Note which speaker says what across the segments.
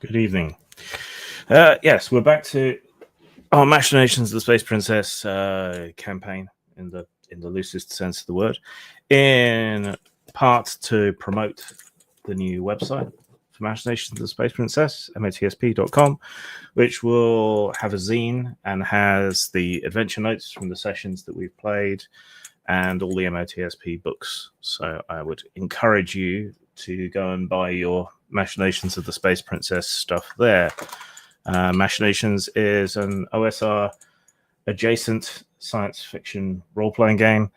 Speaker 1: Good evening. Yes, we're back to our Machinations of the Space Princess campaign in the loosest sense of the word, in part to promote the new website for Machinations of the Space Princess, motsp.com, which will have a zine and has the adventure notes from the sessions that we've played and all the MOTSP books. So I would encourage you to go and buy your Machinations of the Space Princess stuff there. Machinations is an OSR adjacent science fiction role-playing game,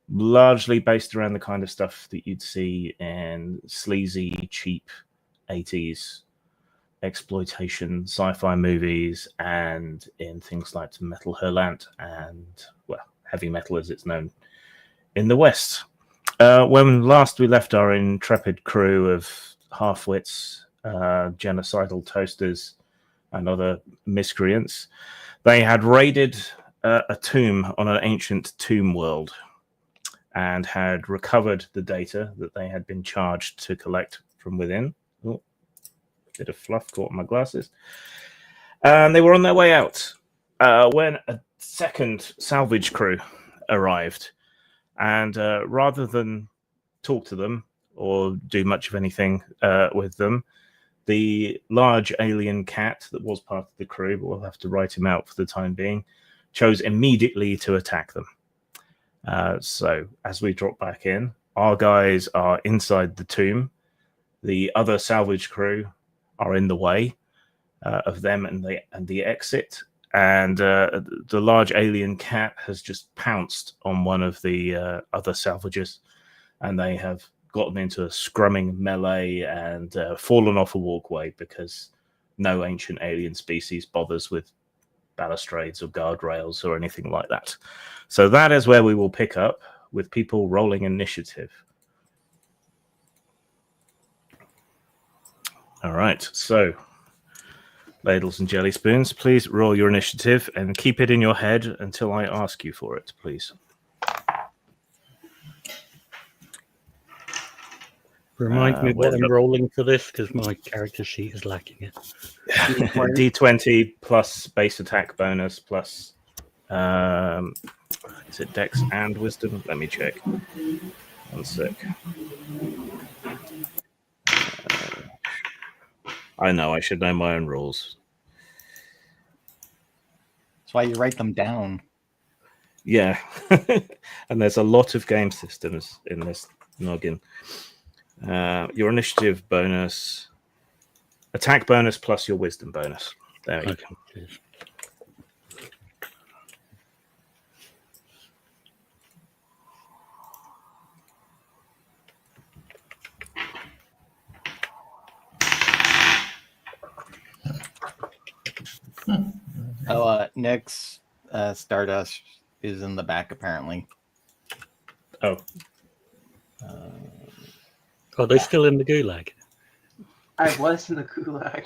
Speaker 1: largely based around the kind of stuff that you'd see in sleazy, cheap 80s exploitation sci-fi movies and in things like Metal Hurlant and, well, heavy metal as it's known in the West. When last we left our intrepid crew of half-wits, genocidal toasters, and other miscreants, they had raided a tomb on an ancient tomb world and had recovered the data that they had been charged to collect from within. Oh, bit of fluff caught in my glasses. And they were on their way out when a second salvage crew arrived. And rather than talk to them or do much of anything with them, the large alien cat that was part of the crew, but we'll have to write him out for the time being, chose immediately to attack them. So as we drop back in, our guys are inside the tomb. The other salvage crew are in the way of them and the exit. And the large alien cat has just pounced on one of the other salvagers, and they have gotten into a scrumming melee and fallen off a walkway because no ancient alien species bothers with balustrades or guardrails or anything like that. So that is where we will pick up with people rolling initiative. All right, so ladles and jelly spoons, please roll your initiative and keep it in your head until I ask you for it, please.
Speaker 2: Remind me what I'm rolling for this, because my character sheet is lacking it.
Speaker 1: D20 plus base attack bonus plus is it Dex and Wisdom? Let me check. One sec. I know, I should know my own rules.
Speaker 3: That's why you write them down.
Speaker 1: Yeah. And there's a lot of game systems in this noggin. Your initiative bonus, attack bonus plus your wisdom bonus. There you go.
Speaker 3: Nick's Stardust is in the back, apparently.
Speaker 1: Oh.
Speaker 2: Are they still in the gulag?
Speaker 4: I was in the gulag.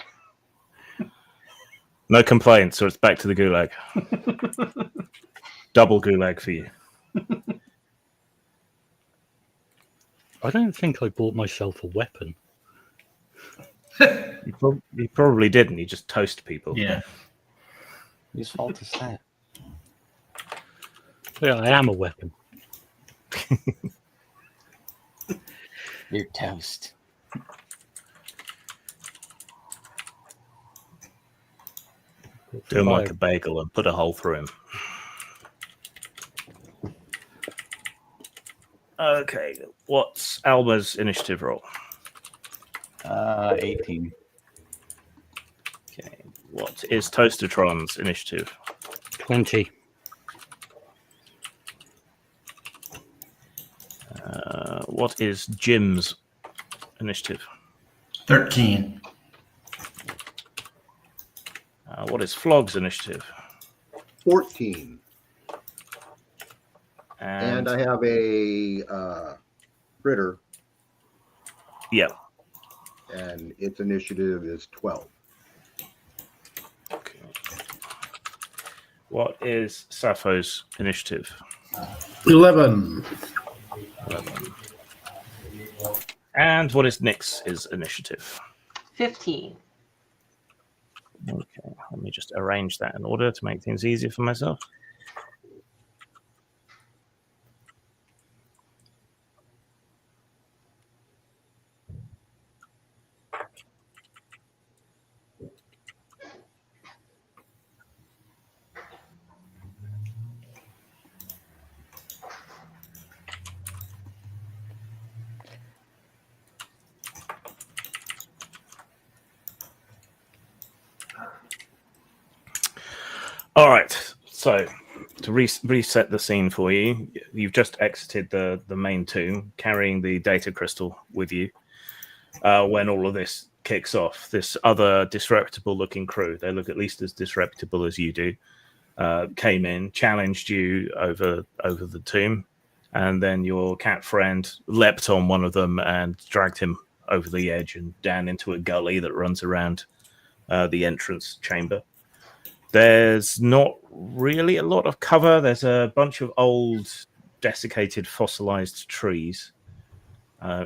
Speaker 1: No complaints, so it's back to the gulag. Double gulag for you.
Speaker 2: I don't think I bought myself a weapon.
Speaker 1: You probably didn't. You just toast people.
Speaker 4: Yeah.
Speaker 3: Whose fault is that?
Speaker 2: Yeah, I am a weapon.
Speaker 3: You're toast.
Speaker 1: Do him like a bagel and put a hole through him. Okay, what's Alma's initiative roll?
Speaker 3: 18.
Speaker 1: Okay, what is Toastertron's initiative?
Speaker 2: 20.
Speaker 1: What is Jim's initiative?
Speaker 4: 13.
Speaker 1: What is Flog's initiative?
Speaker 5: 14.
Speaker 1: And
Speaker 5: I have a critter,
Speaker 1: yeah.
Speaker 5: and its initiative is 12.
Speaker 1: Okay. What is Sappho's initiative?
Speaker 6: 11.
Speaker 1: 11. And what is Nyx's initiative?
Speaker 4: 15.
Speaker 1: Okay, let me just arrange that in order to make things easier for myself. All right, so to reset the scene for you, you've just exited the main tomb, carrying the data crystal with you. When all of this kicks off, this other disreputable-looking crew, they look at least as disreputable as you do, came in, challenged you over the tomb, and then your cat friend leapt on one of them and dragged him over the edge and down into a gully that runs around the entrance chamber. There's not really a lot of cover. There's a bunch of old, desiccated, fossilized trees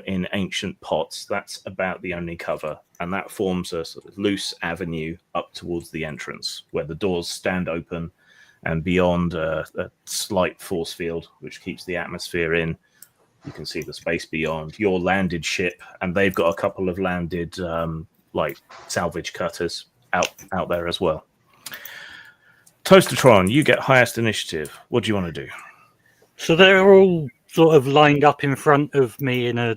Speaker 1: in ancient pots. That's about the only cover. And that forms a sort of loose avenue up towards the entrance where the doors stand open, and beyond a slight force field, which keeps the atmosphere in. You can see the space beyond your landed ship, and they've got a couple of landed salvage cutters out there as well. Toastertron, you get highest initiative. What do you want to do?
Speaker 2: So they're all sort of lined up in front of me in a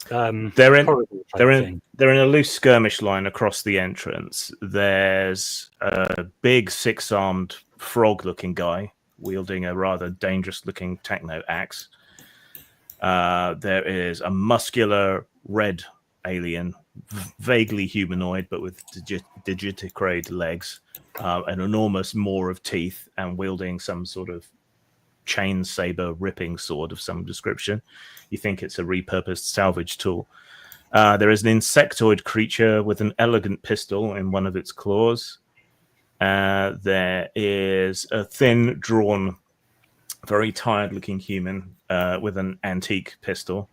Speaker 1: They're in
Speaker 2: corridor type thing.
Speaker 1: they're in a loose skirmish line across the entrance. There's a big six-armed frog-looking guy wielding a rather dangerous-looking techno axe. There is a muscular red alien, vaguely humanoid, but with digitigrade legs, an enormous maw of teeth, and wielding some sort of chain saber ripping sword of some description. You think it's a repurposed salvage tool. There is an insectoid creature with an elegant pistol in one of its claws. There is a thin, drawn, very tired-looking human with an antique pistol.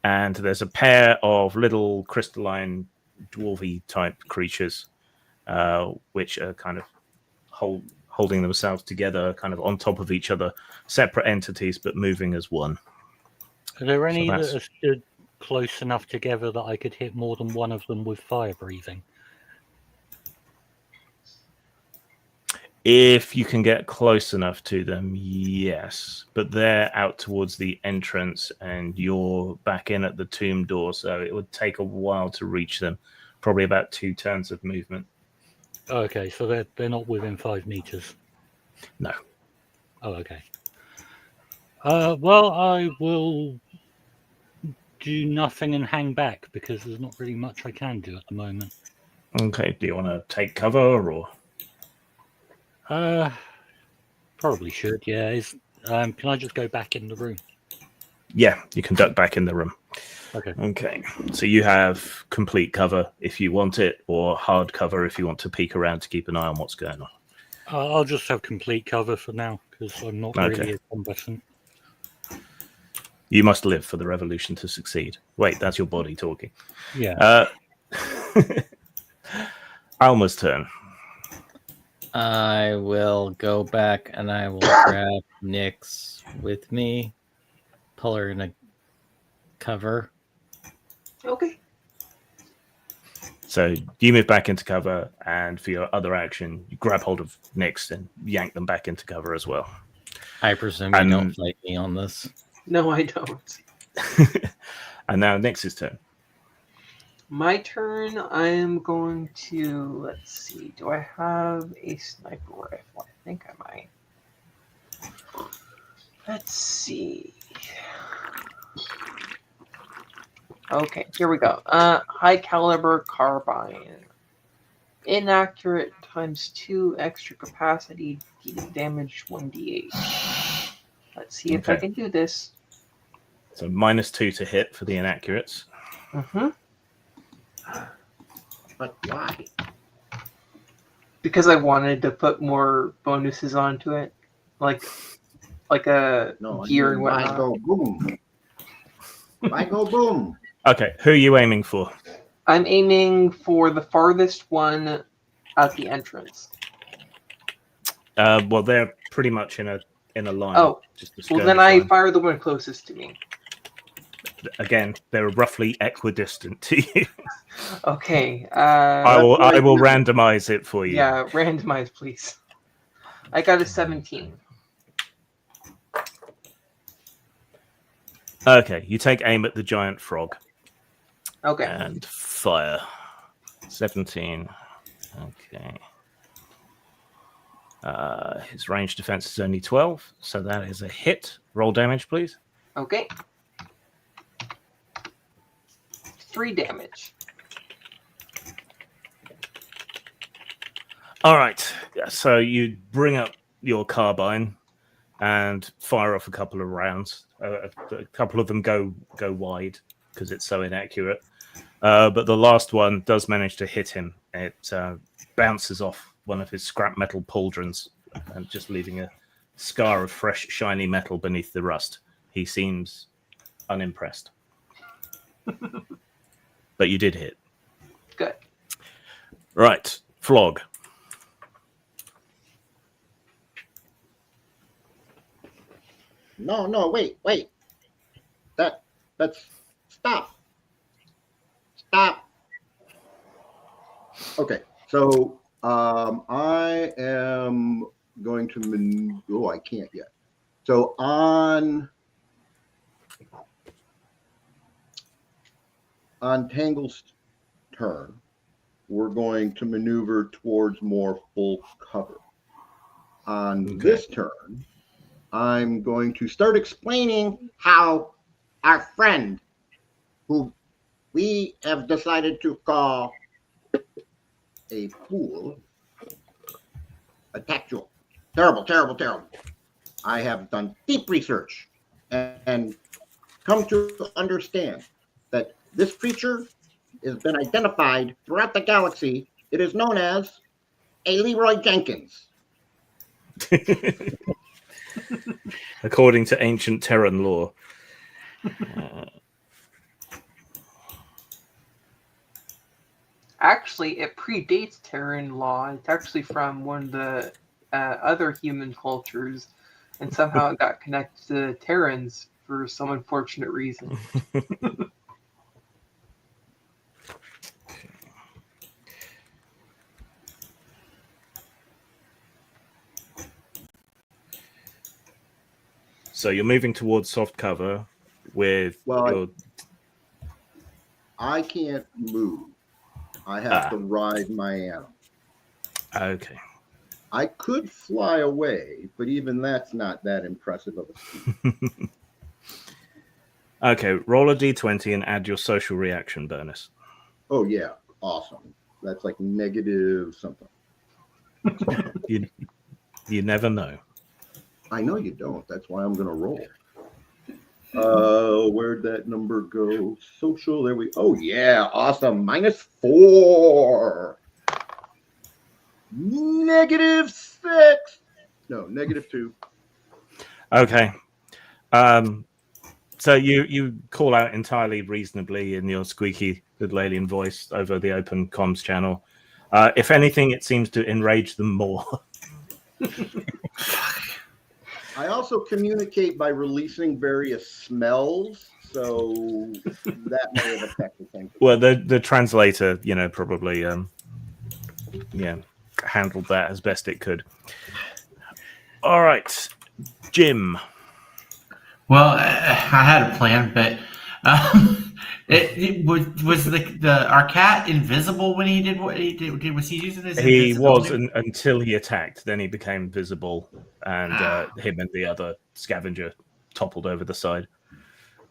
Speaker 1: And there's a pair of little crystalline, dwarvy-type creatures, which are kind of holding themselves together, kind of on top of each other, separate entities, but moving as one.
Speaker 2: Are there any that are stood close enough together that I could hit more than one of them with fire breathing?
Speaker 1: If you can get close enough to them, yes. But they're out towards the entrance, and you're back in at the tomb door, so it would take a while to reach them. Probably about 2 turns of movement.
Speaker 2: Okay, so they're not within 5 meters.
Speaker 1: No.
Speaker 2: Oh, okay. Well, I will do nothing and hang back because there's not really much I can do at the moment.
Speaker 1: Okay. Do you want to take cover or?
Speaker 2: Probably should. Yeah. Can I just go back in the room?
Speaker 1: Yeah, you can duck back in the room.
Speaker 2: Okay.
Speaker 1: Okay. So you have complete cover if you want it, or hard cover if you want to peek around to keep an eye on what's going on.
Speaker 2: I'll just have complete cover for now because I'm not really a combatant.
Speaker 1: You must live for the revolution to succeed. Wait, that's your body talking.
Speaker 2: Yeah.
Speaker 1: Alma's turn.
Speaker 3: I will go back and I will grab Nyx with me, pull her in a cover.
Speaker 4: Okay.
Speaker 1: So you move back into cover, and for your other action, you grab hold of Nyx and yank them back into cover as well.
Speaker 3: I presume you don't fight me on this.
Speaker 4: No, I don't.
Speaker 1: And now Nyx's turn.
Speaker 4: My turn. I am going to, let's see, do I have a sniper rifle? I think I might. Let's see. Okay, here we go. High caliber carbine. Inaccurate times 2 extra capacity, damage 1d8. Let's see if I can do this.
Speaker 1: So -2 to hit for the inaccurates.
Speaker 4: Mm-hmm.
Speaker 5: But why?
Speaker 4: Because I wanted to put more bonuses onto it, like a gear and whatnot.
Speaker 5: Why go boom? Why go boom?
Speaker 1: Okay, who are you aiming for?
Speaker 4: I'm aiming for the farthest one At the entrance.
Speaker 1: Well, they're pretty much in a line.
Speaker 4: Oh,
Speaker 1: just a
Speaker 4: well then
Speaker 1: skirmish
Speaker 4: I
Speaker 1: line.
Speaker 4: fire the one closest to me.
Speaker 1: Again, they're roughly equidistant to you.
Speaker 4: Okay.
Speaker 1: I will randomize it for you.
Speaker 4: Yeah, randomize, please. I got a 17.
Speaker 1: Okay, you take aim at the giant frog.
Speaker 4: Okay.
Speaker 1: And fire. 17. Okay. His range defense is only 12, so that is a hit. Roll damage, please.
Speaker 4: Okay. 3 damage.
Speaker 1: All right. So you bring up your carbine and fire off a couple of rounds. A couple of them go wide because it's so inaccurate. But the last one does manage to hit him. It bounces off one of his scrap metal pauldrons and just leaving a scar of fresh, shiny metal beneath the rust. He seems unimpressed. But you did hit.
Speaker 4: Good.
Speaker 1: Right. Flog.
Speaker 5: No, wait. That's stop. Okay, so I am going to I can't yet. So on Tangle's turn, we're going to maneuver towards more full cover. On this turn, I'm going to start explaining how our friend, who we have decided to call a fool, attacked you. Terrible. I have done deep research and come to understand that this creature has been identified throughout the galaxy. It is known as a Leroy Jenkins.
Speaker 1: According to ancient Terran lore.
Speaker 4: Actually, it predates Terran law. It's actually from one of the other human cultures, and somehow it got connected to Terrans for some unfortunate reason.
Speaker 1: So you're moving towards soft cover with
Speaker 5: I can't move. I have to ride my animal.
Speaker 1: Okay.
Speaker 5: I could fly away, but even that's not that impressive of a speed.
Speaker 1: Okay, roll a d20 and add your social reaction bonus.
Speaker 5: Oh, yeah. Awesome. That's like negative something.
Speaker 1: You never know.
Speaker 5: I know you don't. That's why I'm going to roll. Where'd that number go? Social. There we. Oh yeah, awesome. -4. -6. No, -2.
Speaker 1: Okay. So you call out entirely reasonably in your squeaky little alien voice over the open comms channel. If anything, it seems to enrage them more.
Speaker 5: I also communicate by releasing various smells, so that may have affected things.
Speaker 1: Well, the translator, probably handled that as best it could. All right, Jim.
Speaker 7: Well, I had a plan, but it was our cat invisible when he did what he did. Was he using his?
Speaker 1: He was until he attacked. Then he became visible, and him and the other scavenger toppled over the side.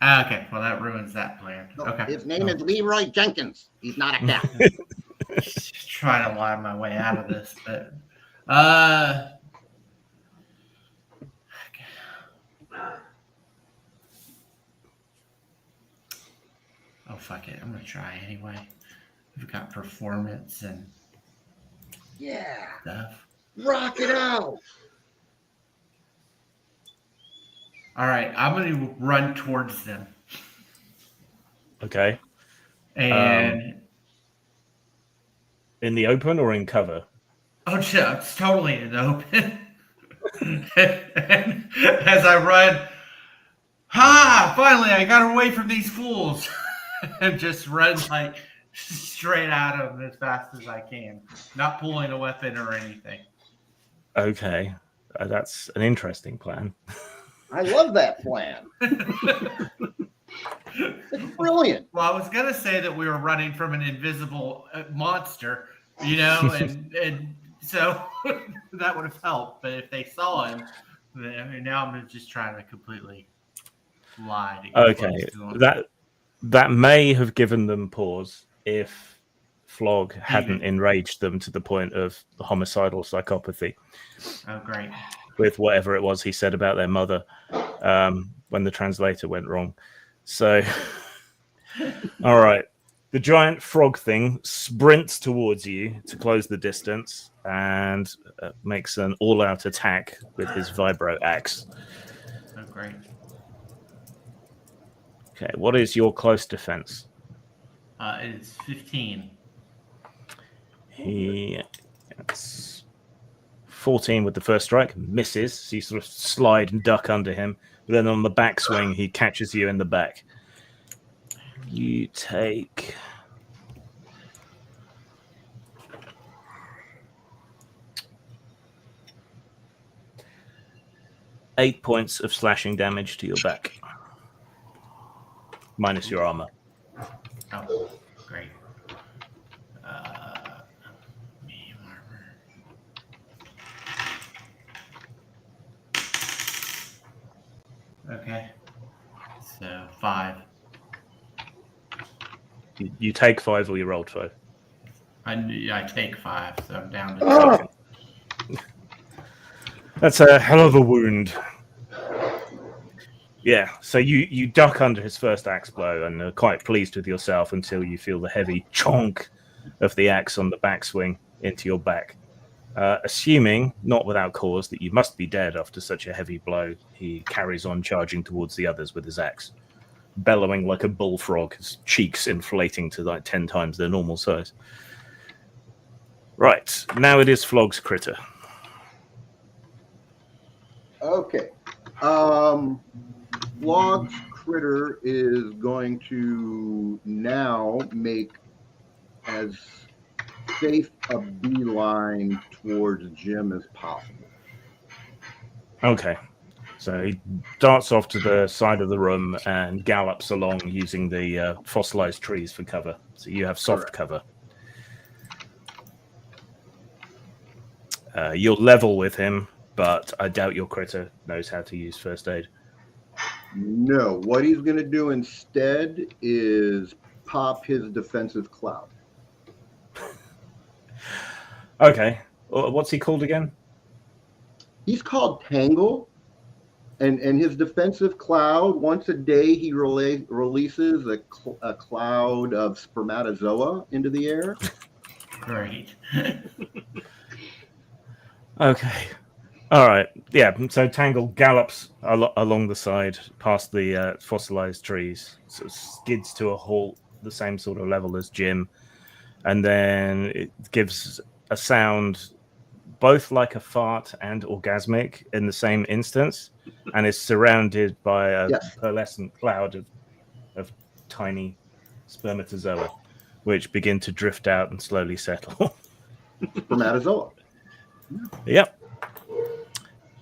Speaker 7: Okay, well that ruins that plan.
Speaker 5: No,
Speaker 7: okay,
Speaker 5: his name is Leroy Jenkins. He's not a cat.
Speaker 7: Just trying to lie my way out of this, but oh fuck it, I'm gonna try anyway. We've got performance and stuff.
Speaker 5: Rock it out.
Speaker 7: All right, I'm gonna run towards them.
Speaker 1: Okay.
Speaker 7: And
Speaker 1: In the open or in cover?
Speaker 7: Oh, yeah, it's totally in the open. And as I run, finally, I got away from these fools. And just run like straight at them as fast as I can, not pulling a weapon or anything.
Speaker 1: Okay, that's an interesting plan.
Speaker 5: I love that plan. It's brilliant.
Speaker 7: Well, I was gonna say that we were running from an invisible monster, and so that would have helped. But if they saw him, then now I'm just trying to completely lie to get
Speaker 1: Okay,
Speaker 7: close to him.
Speaker 1: that may have given them pause if Flog hadn't
Speaker 7: Even.
Speaker 1: enraged them to the point of homicidal psychopathy.
Speaker 7: Oh, great.
Speaker 1: With whatever it was he said about their mother when the translator went wrong. So, all right. The giant frog thing sprints towards you to close the distance and makes an all-out attack with his vibro axe.
Speaker 7: Oh, great.
Speaker 1: Okay, what is your close defense?
Speaker 7: It's 15.
Speaker 1: He gets 14 with the first strike, misses. So you sort of slide and duck under him. But then on the backswing, he catches you in the back. You take 8 points of slashing damage to your back, minus your armor.
Speaker 7: Oh, great. Medium armor. Okay. So 5.
Speaker 1: You take 5 or you rolled 5?
Speaker 7: I take 5, so I'm down to 2.
Speaker 1: That's a hell of a wound. Yeah, so you duck under his first axe blow and are quite pleased with yourself until you feel the heavy chonk of the axe on the backswing into your back. Assuming, not without cause, that you must be dead after such a heavy blow, he carries on charging towards the others with his axe, bellowing like a bullfrog, his cheeks inflating to like 10 times their normal size. Right, now it is Flog's critter.
Speaker 5: Okay. Flog's critter is going to now make as safe a beeline towards Jim as possible.
Speaker 1: Okay. So he darts off to the side of the room and gallops along using the fossilized trees for cover. So you have soft cover. You're level with him, but I doubt your critter knows how to use first aid.
Speaker 5: No, what he's going to do instead is pop his defensive cloud.
Speaker 1: Okay. What's he called again?
Speaker 5: He's called Tangle, and his defensive cloud, once a day he releases a cloud of spermatozoa into the air.
Speaker 7: Great.
Speaker 1: Okay. All right. Yeah. So Tangle gallops along the side past the fossilized trees, sort of skids to a halt, the same sort of level as Jim, and then it gives a sound both like a fart and orgasmic in the same instance, and is surrounded by a pearlescent cloud of tiny spermatozoa, which begin to drift out and slowly settle.
Speaker 5: Spermatozoa.
Speaker 1: Yep.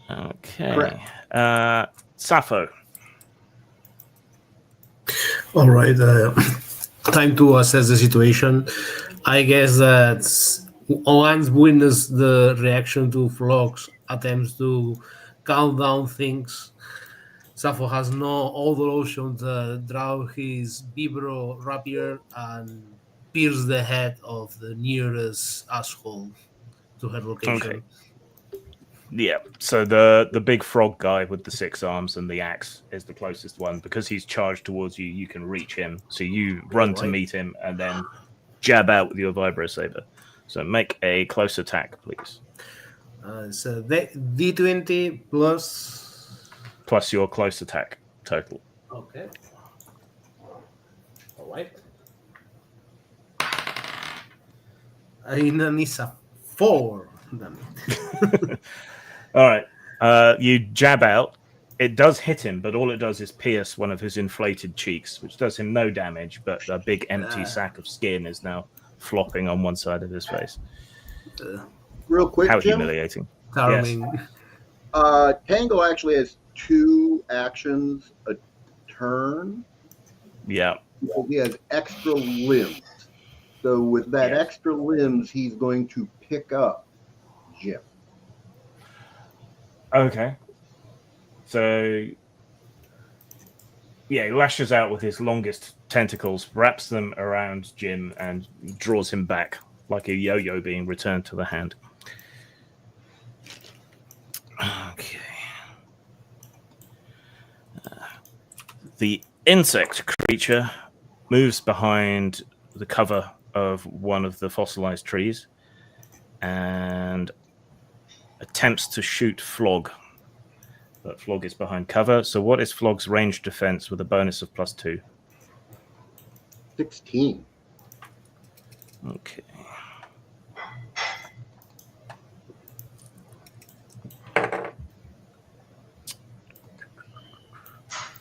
Speaker 1: Okay. Sappho.
Speaker 6: All right. Time to assess the situation. I guess that once witness the reaction to Flog's attempts to calm down things, Sappho has no other option to draw his vibro rapier and pierce the head of the nearest asshole to her location.
Speaker 1: Okay. Yeah, so the big frog guy with the 6 arms and the axe is the closest one. Because he's charged towards you, you can reach him. So you run to meet him and then jab out with your vibro saber. So make a close attack, please.
Speaker 6: So D20
Speaker 1: plus your close attack total.
Speaker 6: Okay. All right. And it's a 4. Damn it.
Speaker 1: All right. You jab out. It does hit him, but all it does is pierce one of his inflated cheeks, which does him no damage, but a big empty sack of skin is now flopping on one side of his face.
Speaker 5: Real quick,
Speaker 1: How
Speaker 5: Jim.
Speaker 1: humiliating.
Speaker 6: Charming.
Speaker 5: Tango actually has 2 actions a turn.
Speaker 1: Yeah.
Speaker 5: So he has extra limbs. So with that extra limbs, he's going to pick up Jim.
Speaker 1: Okay. So, yeah, he lashes out with his longest tentacles, wraps them around Jim, and draws him back like a yo-yo being returned to the hand. Okay. The insect creature moves behind the cover of one of the fossilized trees and attempts to shoot Flog. But Flog is behind cover. So what is Flog's range defense with a bonus of +2?
Speaker 5: 16.
Speaker 1: Okay.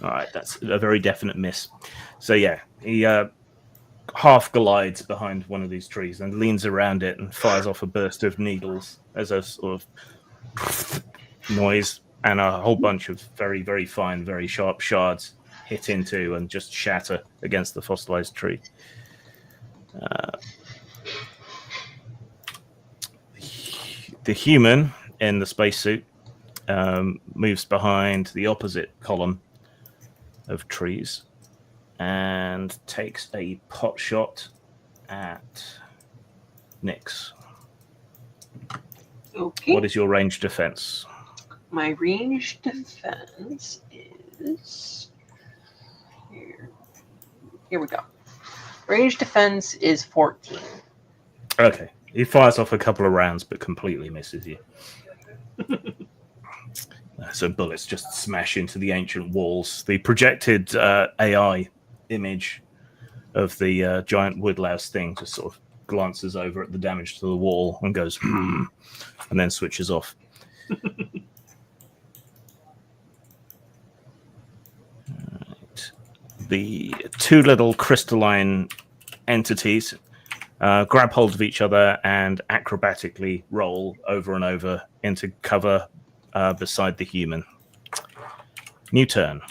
Speaker 1: All right, that's a very definite miss. So yeah, he half glides behind one of these trees and leans around it and fires off a burst of needles as a sort of noise, and a whole bunch of very, very fine, very sharp shards hit into and just shatter against the fossilized tree. The human in the spacesuit moves behind the opposite column of trees and takes a pot shot at Nyx.
Speaker 4: Okay.
Speaker 1: What is your range defense?
Speaker 4: My range defense is here. Here we go. Range defense is 14.
Speaker 1: Okay. He fires off a couple of rounds but completely misses you. So bullets just smash into the ancient walls. The projected AI image of the giant woodlouse thing just sort of glances over at the damage to the wall and goes, and then switches off. Right. The 2 little crystalline entities grab hold of each other and acrobatically roll over and over into cover beside the human. New turn.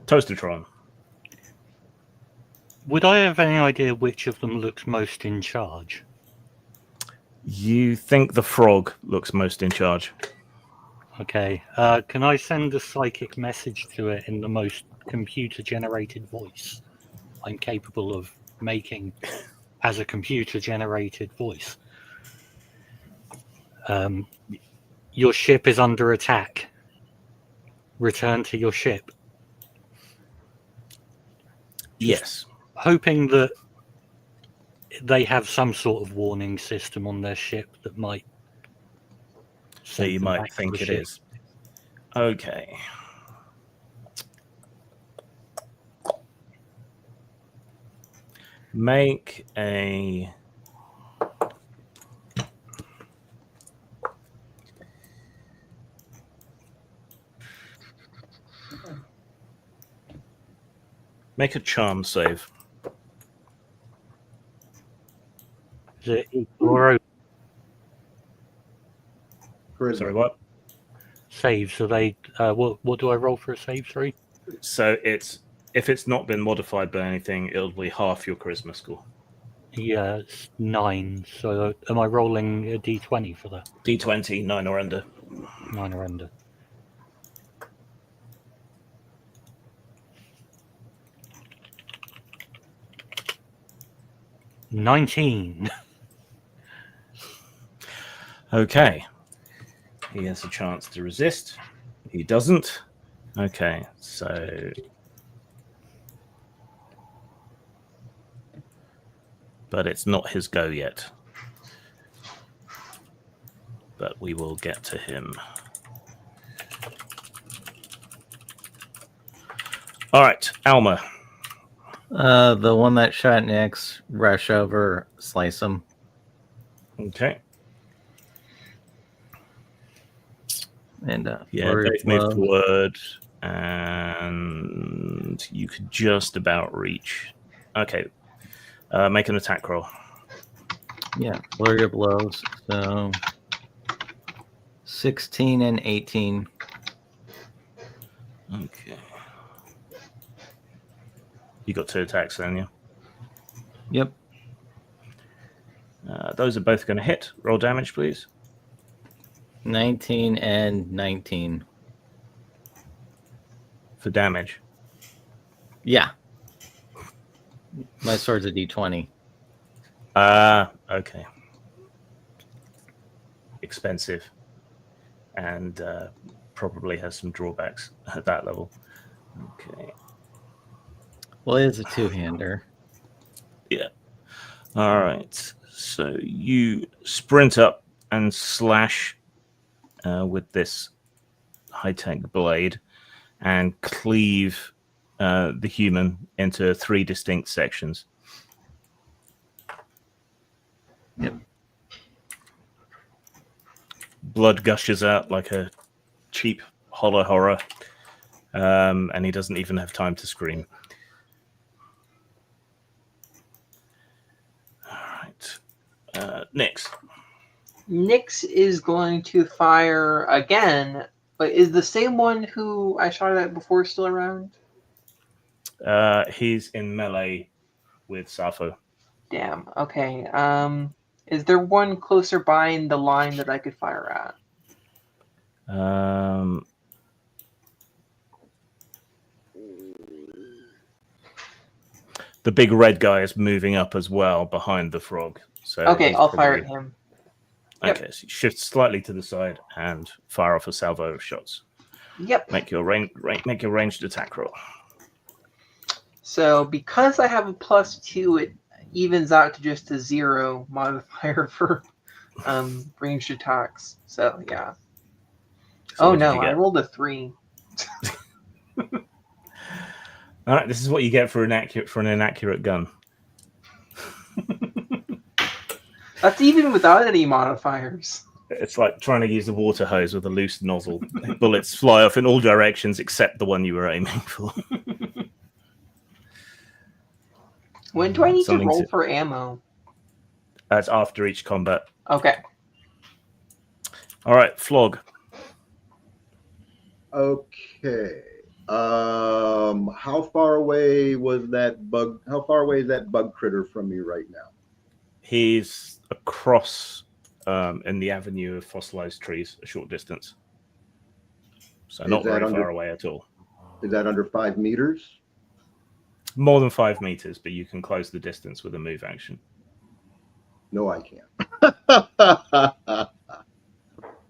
Speaker 1: Toastertron.
Speaker 2: Would I have any idea which of them looks most in charge?
Speaker 1: You think the frog looks most in charge?
Speaker 2: Okay. Can I send a psychic message to it in the most computer-generated voice I'm capable of making as a computer-generated voice? Your ship is under attack. Return to your ship.
Speaker 1: Yes.
Speaker 2: Hoping that they have some sort of warning system on their ship that might.
Speaker 1: So you might think it is. Okay. Make a charm save.
Speaker 2: Is it equal or
Speaker 5: Charisma.
Speaker 1: Sorry, what?
Speaker 2: saves? So they what do I roll for a save? Sorry.
Speaker 1: So if it's not been modified by anything, it'll be half your charisma score.
Speaker 2: Yeah, it's 9. So am I rolling a d20 for that?
Speaker 1: D20, 9 or under.
Speaker 2: 9 or under. $19.
Speaker 1: Okay. He has a chance to resist. He doesn't. Okay, so but it's not his go yet. But we will get to him. All right, Alma,
Speaker 3: The one that shot Nix, rush over, slice him.
Speaker 1: Okay.
Speaker 3: And
Speaker 1: Yeah,
Speaker 3: flurry of
Speaker 1: both move
Speaker 3: blows.
Speaker 1: forward, and you could just about reach. Okay. Make an attack roll.
Speaker 3: Yeah, flurry of blows. So 16 and 18.
Speaker 1: Okay. You got 2 attacks then, yeah?
Speaker 3: Yep.
Speaker 1: Those are both going to hit. Roll damage, please.
Speaker 3: 19 and 19.
Speaker 1: For damage.
Speaker 3: Yeah. My sword's a d20.
Speaker 1: Okay. Expensive. And probably has some drawbacks at that level. Okay.
Speaker 3: Well, it is a two-hander.
Speaker 1: Yeah. All right. So you sprint up and slash with this high-tech blade and cleave the human into 3 distinct sections.
Speaker 3: Yep.
Speaker 1: Blood gushes out like a cheap hollow horror, and he doesn't even have time to scream. All right. Next.
Speaker 4: Nyx is going to fire again, but is the same one who I shot at before still around?
Speaker 1: He's in melee with Sappho.
Speaker 4: Damn. Okay. Is there one closer by in the line that I could fire at?
Speaker 1: The big red guy is moving up as well behind the frog. So
Speaker 4: Okay,
Speaker 1: he's
Speaker 4: I'll fire
Speaker 1: probably-
Speaker 4: at him.
Speaker 1: Okay, so you shift slightly to the side and fire off a salvo of shots.
Speaker 4: Yep.
Speaker 1: Make your ranged attack roll.
Speaker 4: So because I have a +2, it evens out to just a 0 modifier for ranged attacks. So yeah.
Speaker 1: So
Speaker 4: Oh
Speaker 1: what did
Speaker 4: no,
Speaker 1: you
Speaker 4: I
Speaker 1: get?
Speaker 4: rolled a 3.
Speaker 1: All right, this is what you get for an inaccurate gun.
Speaker 4: That's even without any modifiers.
Speaker 1: It's like trying to use a water hose with a loose nozzle. Bullets fly off in all directions except the one you were aiming for.
Speaker 4: When do I need
Speaker 1: Something
Speaker 4: to roll
Speaker 1: to-
Speaker 4: for ammo?
Speaker 1: That's after each combat.
Speaker 4: Okay.
Speaker 1: All right, Flog.
Speaker 5: Okay. How far away was that bug? How far away is that bug critter from me right now?
Speaker 1: He's across in the avenue of fossilized trees, a short distance. So not
Speaker 5: Is that
Speaker 1: very
Speaker 5: under-
Speaker 1: far away at all.
Speaker 5: Is that under 5 meters?
Speaker 1: More than 5 meters, but you can close the distance with a move action.
Speaker 5: No, I can't.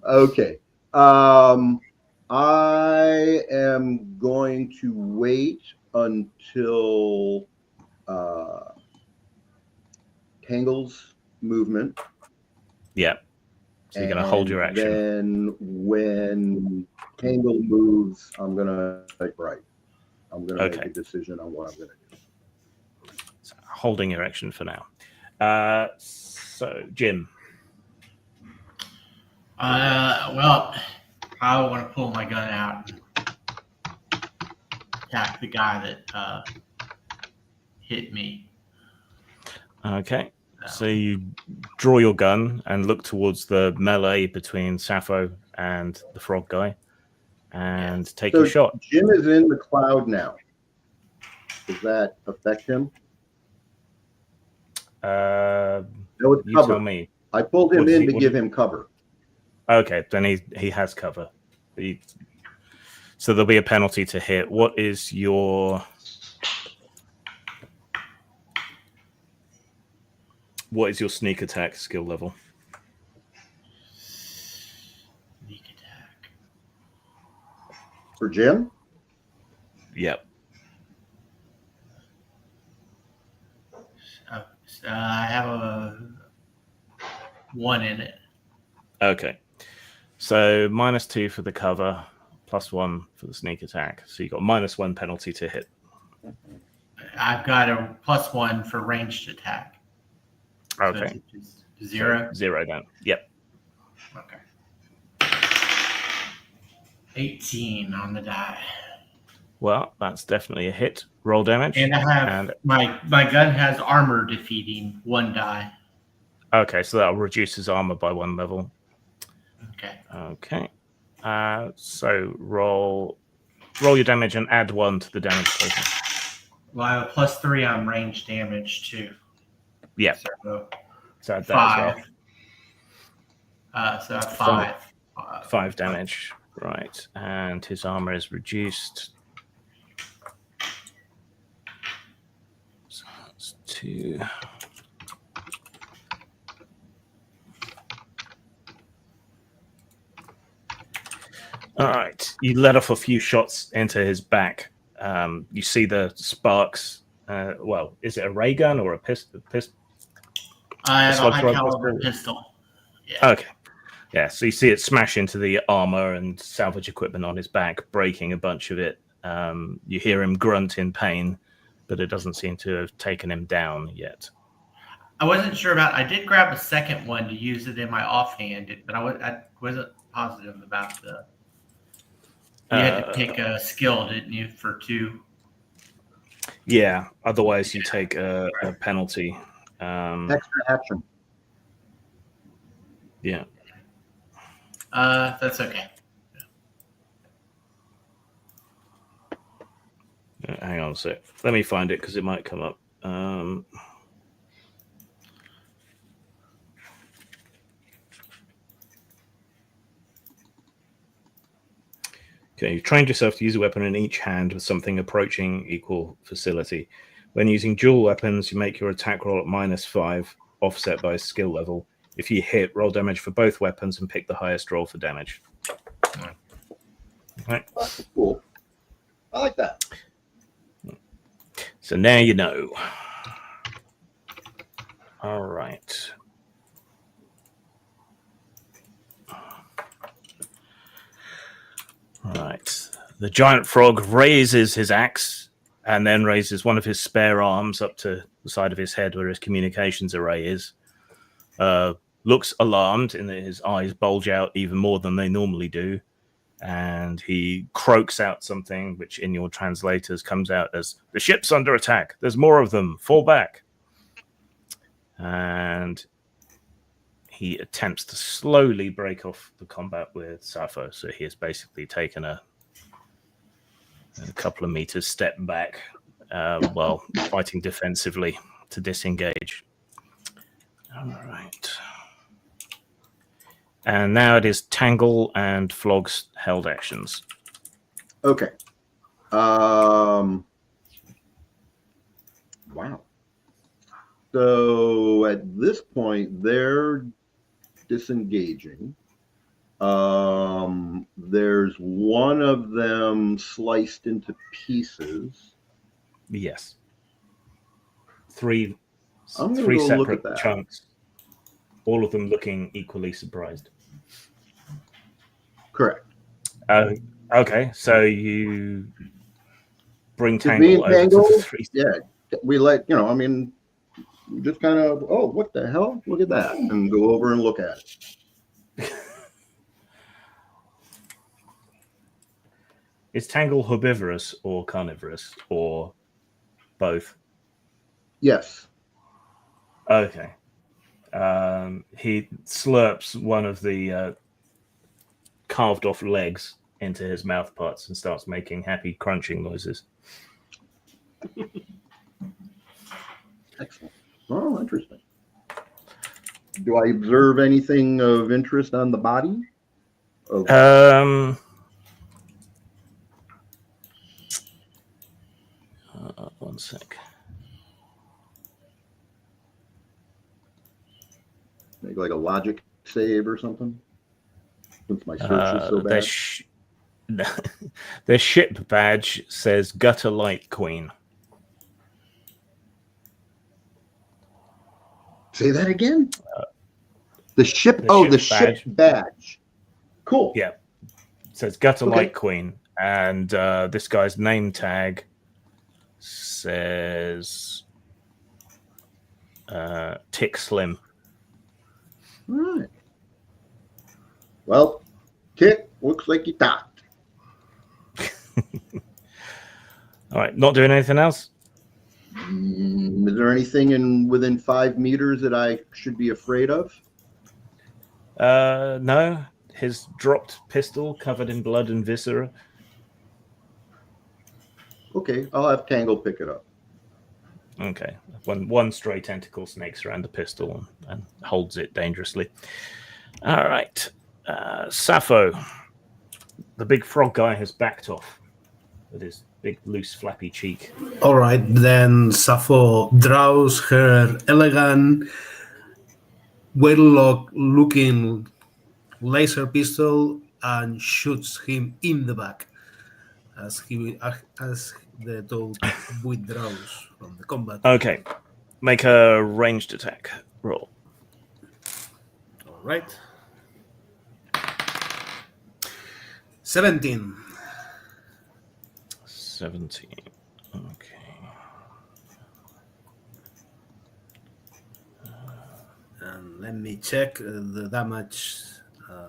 Speaker 5: Okay. I am going to wait until Tangle's movement.
Speaker 1: Yeah. So you're going to hold your action.
Speaker 5: Then when Tangle moves, I'm going to take right. I'm going to
Speaker 1: Okay.
Speaker 5: make a decision on what I'm going to do.
Speaker 1: So holding your action for now. So, Jim.
Speaker 7: Well, I want to pull my gun out and attack the guy that hit me.
Speaker 1: Okay. So you draw your gun and look towards the melee between Sappho and the frog guy and take your shot.
Speaker 5: Jim is in the cloud now. Does that affect him? No, it's
Speaker 1: You
Speaker 5: cover.
Speaker 1: tell me.
Speaker 5: I pulled him
Speaker 1: What does
Speaker 5: in
Speaker 1: he-
Speaker 5: to
Speaker 1: what
Speaker 5: give
Speaker 1: do-
Speaker 5: him cover.
Speaker 1: Okay, then he has cover. So there'll be a penalty to hit. What is your sneak attack skill level?
Speaker 7: Sneak attack.
Speaker 5: For Jim?
Speaker 1: Yep.
Speaker 7: I have a 1 in it.
Speaker 1: Okay. So -2 for the cover, +1 for the sneak attack. So you got -1 penalty to hit.
Speaker 7: I've got a +1 for ranged attack. So
Speaker 1: Okay.
Speaker 7: it's just 0.
Speaker 1: So 0 down. Yep.
Speaker 7: Okay. 18 on the die.
Speaker 1: Well, that's definitely a hit. Roll damage.
Speaker 7: And I have my gun has armor defeating 1 die.
Speaker 1: Okay, so that'll reduce his armor by 1 level.
Speaker 7: Okay.
Speaker 1: Okay. So roll your damage and add 1 to the damage total.
Speaker 7: Well, I have a +3 on range damage too.
Speaker 1: Yeah.
Speaker 7: So
Speaker 1: So add that
Speaker 7: 5.
Speaker 1: as well.
Speaker 7: So 5.
Speaker 1: 5 damage. Right. And his armor is reduced. So that's 2. All right. You let off a few shots into his back. You see the sparks. Well, is it a ray gun or a pistol?
Speaker 7: I have a
Speaker 1: slug
Speaker 7: high
Speaker 1: throw
Speaker 7: caliber
Speaker 1: pistol?
Speaker 7: pistol. Yeah.
Speaker 1: Okay. Yeah, so you see it smash into the armor and salvage equipment on his back, breaking a bunch of it. You hear him grunt in pain, but it doesn't seem to have taken him down yet.
Speaker 7: I wasn't sure about. I did grab a second one to use it in my offhand, but I wasn't positive about the. You had to pick a skill, didn't you, for 2?
Speaker 1: Yeah, otherwise you take a penalty.
Speaker 5: Extra action.
Speaker 1: Yeah.
Speaker 7: That's okay.
Speaker 1: Hang on a sec. Let me find it because it might come up. Okay, you've trained yourself to use a weapon in each hand with something approaching equal facility. When using dual weapons, you make your attack roll at -5, offset by skill level. If you hit, roll damage for both weapons and pick the highest roll for damage. Right.
Speaker 5: That's cool. I like that.
Speaker 1: So now you know. All right. All right. The giant frog raises his axe and then raises one of his spare arms up to the side of his head where his communications array is. Looks alarmed in that his eyes bulge out even more than they normally do. And he croaks out something, which in your translators comes out as, "The ship's under attack. There's more of them. Fall back." And he attempts to slowly break off the combat with Sappho. So he has basically taken a couple of meters step back while fighting defensively to disengage. All right. And now it is Tangle and Flog's held actions.
Speaker 5: Okay. Wow. So at this point, they're disengaging. There's one of them sliced into pieces.
Speaker 1: Yes. Three
Speaker 5: I'm gonna go look at
Speaker 1: separate
Speaker 5: that.
Speaker 1: chunks, all of them looking equally surprised.
Speaker 5: Correct.
Speaker 1: Okay, so you bring
Speaker 5: Did me
Speaker 1: Tangle
Speaker 5: and
Speaker 1: over to
Speaker 5: Tangle?
Speaker 1: the 3.
Speaker 5: Yeah, we let I mean, we just kind of, oh, what the hell? Look at that, and go over and look at it.
Speaker 1: Is Tangle herbivorous or carnivorous or both?
Speaker 5: Yes.
Speaker 1: Okay. He slurps one of the carved off legs into his mouth parts and starts making happy crunching noises.
Speaker 5: Excellent. Oh, interesting. Do I observe anything of interest on the body?
Speaker 1: One sec.
Speaker 5: Make like a logic save or something? Since my search is so bad.
Speaker 1: Their ship badge says Gutter Light Queen.
Speaker 5: Say that again? The ship.
Speaker 1: The ship
Speaker 5: ship badge. Cool.
Speaker 1: Yeah. It says Gutter
Speaker 5: Okay.
Speaker 1: Light Queen. And this guy's name tag says Tick Slim.
Speaker 5: All right. Well, Tick, looks like you talked.
Speaker 1: All right, not doing anything else?
Speaker 5: Is there anything within 5 meters that I should be afraid of?
Speaker 1: No. His dropped pistol covered in blood and viscera.
Speaker 5: Okay, I'll have Tango pick it up.
Speaker 1: Okay. One stray tentacle snakes around the pistol and holds it dangerously. All right. Sappho. The big frog guy has backed off with his big, loose, flappy cheek.
Speaker 6: All right, then Sappho draws her elegant, well-looking laser pistol and shoots him in the back as the dog withdraws from the combat.
Speaker 1: Okay. Make a ranged attack roll.
Speaker 6: All right. 17.
Speaker 1: 17. Okay.
Speaker 6: And let me check the damage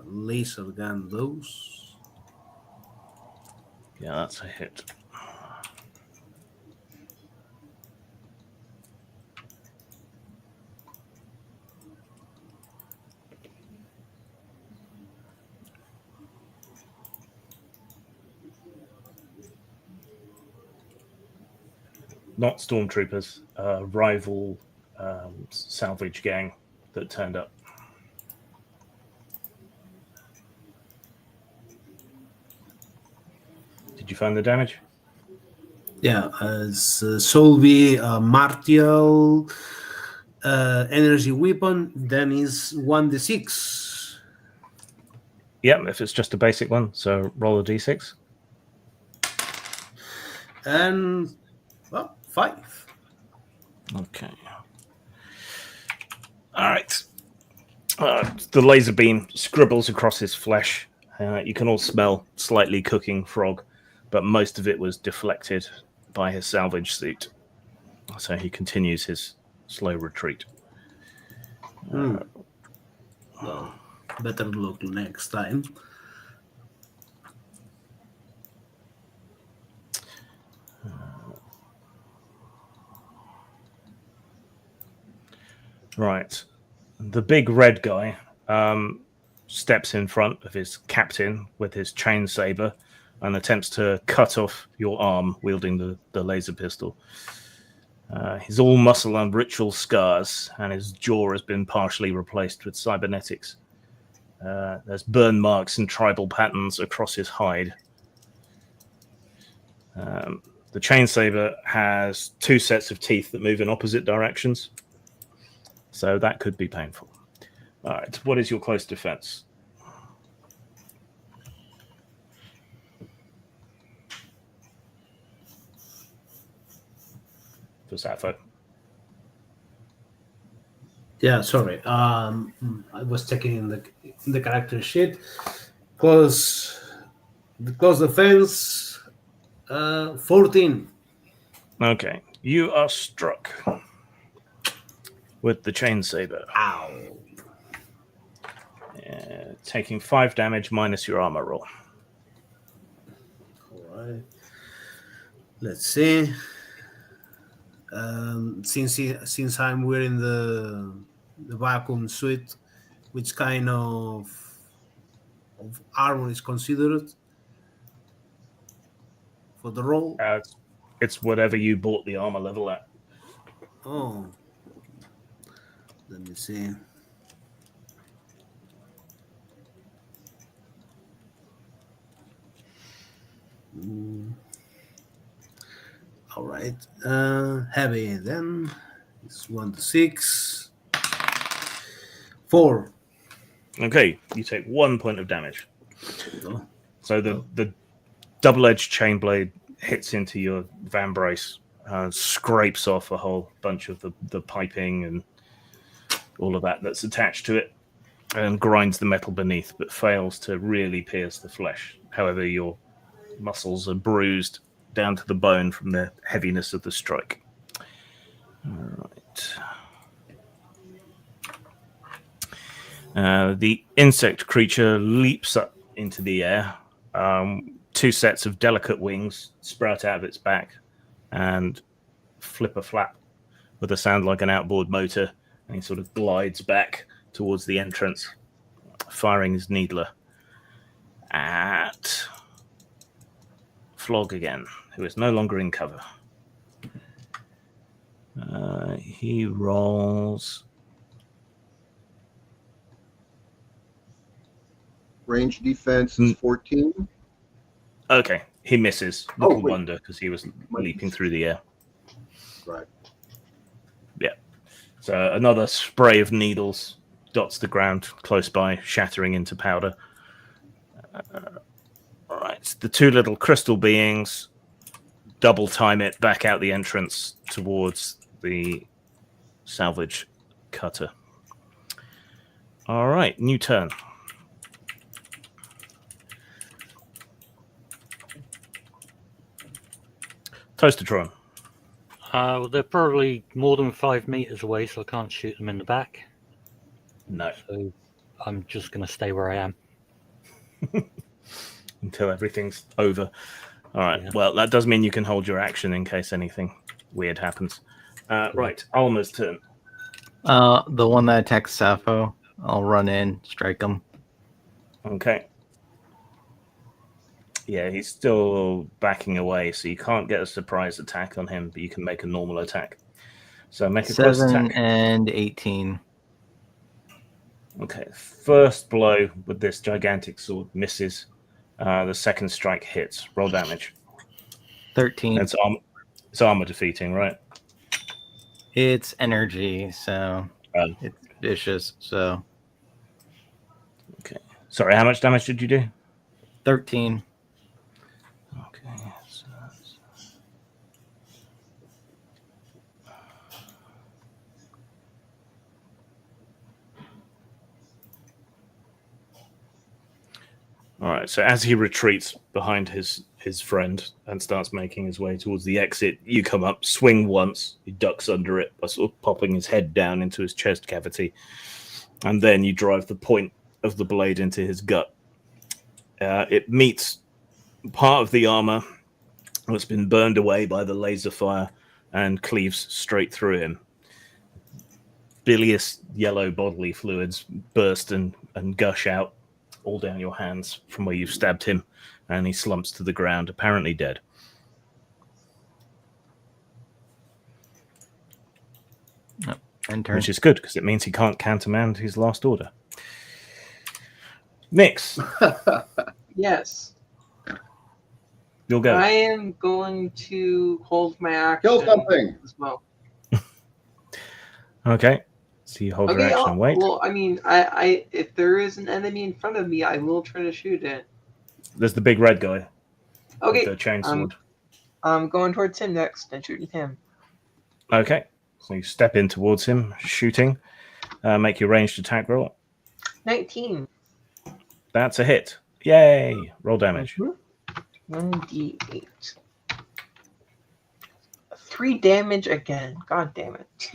Speaker 6: laser gun does.
Speaker 1: Yeah, that's a hit. Not stormtroopers, rival salvage gang that turned up. Did you find the damage?
Speaker 6: Yeah, as Solvi martial energy weapon, then is 1d6.
Speaker 1: Yep, if it's just a basic one, so roll a d6.
Speaker 6: And, well, 5.
Speaker 1: Okay. All right. The laser beam scribbles across his flesh. You can all smell slightly cooking frog, but most of it was deflected by his salvage suit. So he continues his slow retreat.
Speaker 6: Well, better look next time.
Speaker 1: Right. The big red guy steps in front of his captain with his chain saber and attempts to cut off your arm wielding the laser pistol. He's all muscle and ritual scars, and his jaw has been partially replaced with cybernetics. There's burn marks and tribal patterns across his hide. The chain saber has 2 sets of teeth that move in opposite directions, so that could be painful. All right, what is your close defense? For Sappho.
Speaker 6: Yeah, sorry. I was checking in the character sheet. Close defense, 14.
Speaker 1: Okay, you are struck with the chain saber.
Speaker 6: Ow.
Speaker 1: Taking 5 damage minus your armor roll.
Speaker 6: All right. Let's see. Since I'm wearing the vacuum suit, which kind of armor is considered for the roll?
Speaker 1: It's whatever you bought the armor level at.
Speaker 6: Oh, let me see. All right. Heavy then. It's 1d6. 4.
Speaker 1: Okay, you take 1 point of damage.
Speaker 6: Oh.
Speaker 1: So the double-edged chain blade hits into your van brace, scrapes off a whole bunch of the piping and all of that's attached to it, and grinds the metal beneath, but fails to really pierce the flesh. However, your muscles are bruised down to the bone from the heaviness of the strike. All right. The insect creature leaps up into the air. Two sets of delicate wings sprout out of its back and flip a flap with a sound like an outboard motor, and he sort of glides back towards the entrance, firing his needler at Flog again, who is no longer in cover. He rolls.
Speaker 8: Range defense is 14.
Speaker 1: Okay, he misses. Little
Speaker 8: wait.
Speaker 1: wonder, because he was leaping through the air.
Speaker 8: Right.
Speaker 1: Yeah. So another spray of needles dots the ground close by, shattering into powder. All right. The two little crystal beings double time it back out the entrance towards the salvage cutter. All right. New turn. Toastertron.
Speaker 2: Well, they're probably more than 5 meters away, so I can't shoot them in the back.
Speaker 1: No.
Speaker 2: So I'm just going to stay where I am.
Speaker 1: Until everything's over. All right.
Speaker 2: Yeah.
Speaker 1: Well, that does mean you can hold your action in case anything weird happens. Right. Alma's turn.
Speaker 3: The one that attacks Sappho, I'll run in, strike him.
Speaker 1: Okay. Yeah, he's still backing away, so you can't get a surprise attack on him, but you can make a normal attack. So make a close
Speaker 3: 7
Speaker 1: attack.
Speaker 3: and 18.
Speaker 1: Okay. First blow with this gigantic sword misses. The second strike hits. Roll damage.
Speaker 3: 13.
Speaker 1: It's armor defeating, right?
Speaker 3: It's energy, so it's vicious. So
Speaker 1: Okay. Sorry, how much damage did you do?
Speaker 3: 13.
Speaker 1: Okay. So all right. So as he retreats behind his friend and starts making his way towards the exit, you come up, swing once, he ducks under it by sort of popping his head down into his chest cavity, and then you drive the point of the blade into his gut. It meets part of the armor that's been burned away by the laser fire and cleaves straight through him. Bilious yellow bodily fluids burst and gush out all down your hands from where you've stabbed him, and he slumps to the ground, apparently dead.
Speaker 3: And turn.
Speaker 1: Which is good, because it means he can't countermand his last order. Nix,
Speaker 4: Yes.
Speaker 1: you'll go.
Speaker 4: I am going to hold my action.
Speaker 8: Kill something.
Speaker 4: As well.
Speaker 1: Okay. So you hold your action and wait.
Speaker 4: Well, I mean, I if there is an enemy in front of me, I will try to shoot it.
Speaker 1: There's the big red guy
Speaker 4: Okay.
Speaker 1: with the chainsword.
Speaker 4: I'm going towards him next and shooting him.
Speaker 1: Okay. So you step in towards him, shooting. Make your ranged attack roll.
Speaker 4: 19.
Speaker 1: That's a hit. Yay! Roll damage.
Speaker 4: 1d8. 3 damage again. God damn it.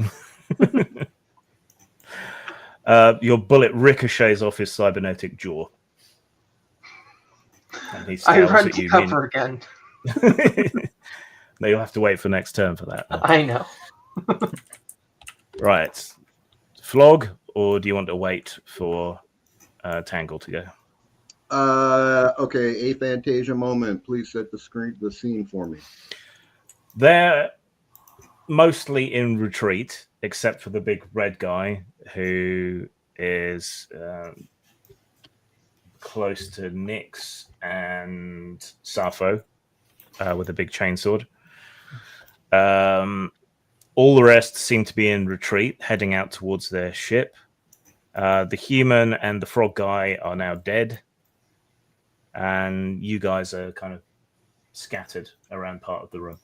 Speaker 1: Your bullet ricochets off his cybernetic jaw. And he
Speaker 4: I
Speaker 1: scowls
Speaker 4: run
Speaker 1: at
Speaker 4: to
Speaker 1: you.
Speaker 4: cover again.
Speaker 1: No, you'll have to wait for next turn for that.
Speaker 4: I know.
Speaker 1: Right. Flog, or do you want to wait for Tangle to go?
Speaker 8: Okay, a Fantasia moment. Please set the scene for me.
Speaker 1: They're mostly in retreat, except for the big red guy who is close to Nyx and Sappho with a big chainsword. All the rest seem to be in retreat, heading out towards their ship. The human and the frog guy are now dead. And you guys are kind of scattered around part of the room.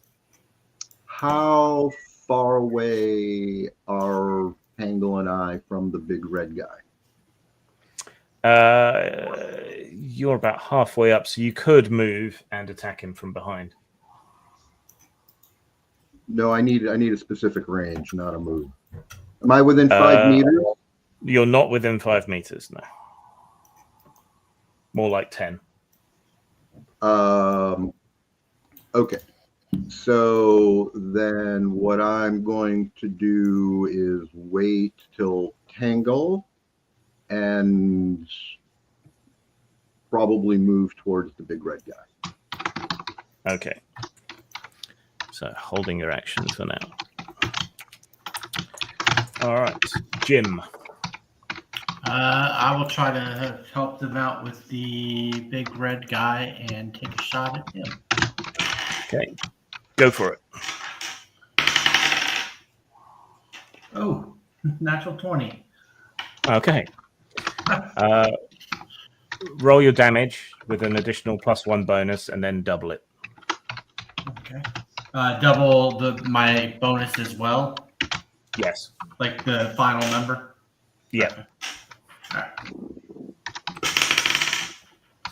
Speaker 8: How far away are Tangle and I from the big red guy?
Speaker 1: You're about halfway up, so you could move and attack him from behind.
Speaker 8: No, I need a specific range, not a move. Am I within 5 meters?
Speaker 1: You're not within 5 meters, no. More like 10.
Speaker 8: Okay. So then what I'm going to do is wait till Tangle and probably move towards the big red guy.
Speaker 1: Okay. So holding your action for now. All right, Jim.
Speaker 7: I will try to help them out with the big red guy and take a shot at him.
Speaker 1: Okay, go for it.
Speaker 7: Oh, natural 20.
Speaker 1: Okay. Roll your damage with an additional +1 bonus, and then double it.
Speaker 7: Okay. Double my bonus as well,
Speaker 1: Yes.
Speaker 7: like the final number.
Speaker 1: Yeah.
Speaker 7: Okay. All right.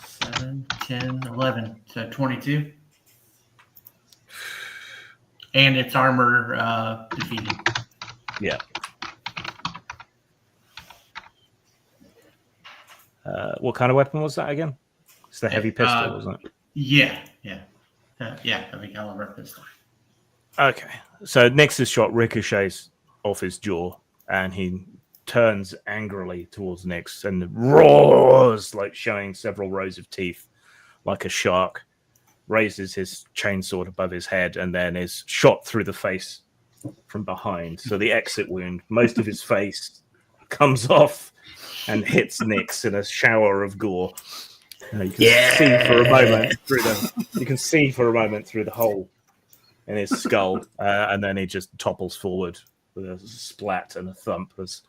Speaker 7: 7, 10, 11, so 22. And its armor defeated.
Speaker 1: Yeah. What kind of weapon was that again? It's the heavy pistol, wasn't it?
Speaker 7: Yeah. Heavy caliber pistol.
Speaker 1: Okay. So Nix's shot ricochets off his jaw, and he turns angrily towards Nix and roars, like showing several rows of teeth, like a shark. Raises his chainsword above his head, and then is shot through the face from behind. So the exit wound, most of his face comes off and hits Nix in a shower of gore. You can see for a moment through the hole in his skull, and then he just topples forward with a splat and a thump as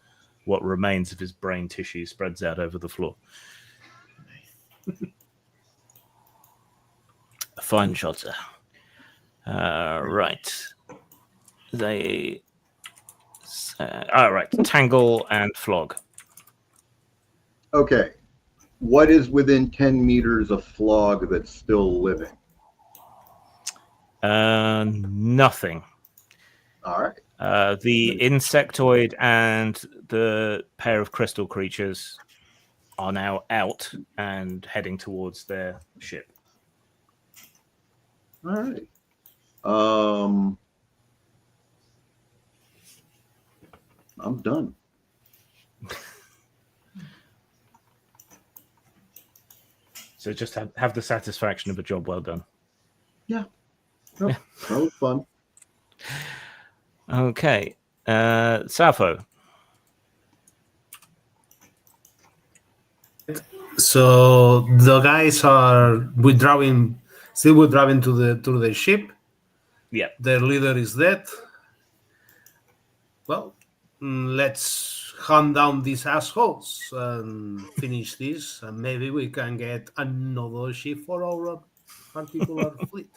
Speaker 1: what remains of his brain tissue spreads out over the floor. A fine shot, sir. Right. They. All right. Tangle and Flog.
Speaker 8: Okay. What is within 10 meters of Flog that's still living?
Speaker 1: Nothing.
Speaker 8: All right.
Speaker 1: The insectoid and the pair of crystal creatures are now out and heading towards their ship.
Speaker 8: All right. I'm done.
Speaker 1: So just have the satisfaction of a job well done.
Speaker 8: Yeah. Nope.
Speaker 1: Yeah.
Speaker 8: That was fun.
Speaker 1: Okay. Sappho.
Speaker 6: So the guys are still withdrawing to the ship.
Speaker 1: Yeah.
Speaker 6: Their leader is dead. Well, let's hunt down these assholes and finish this, and maybe we can get another ship for our particular fleet.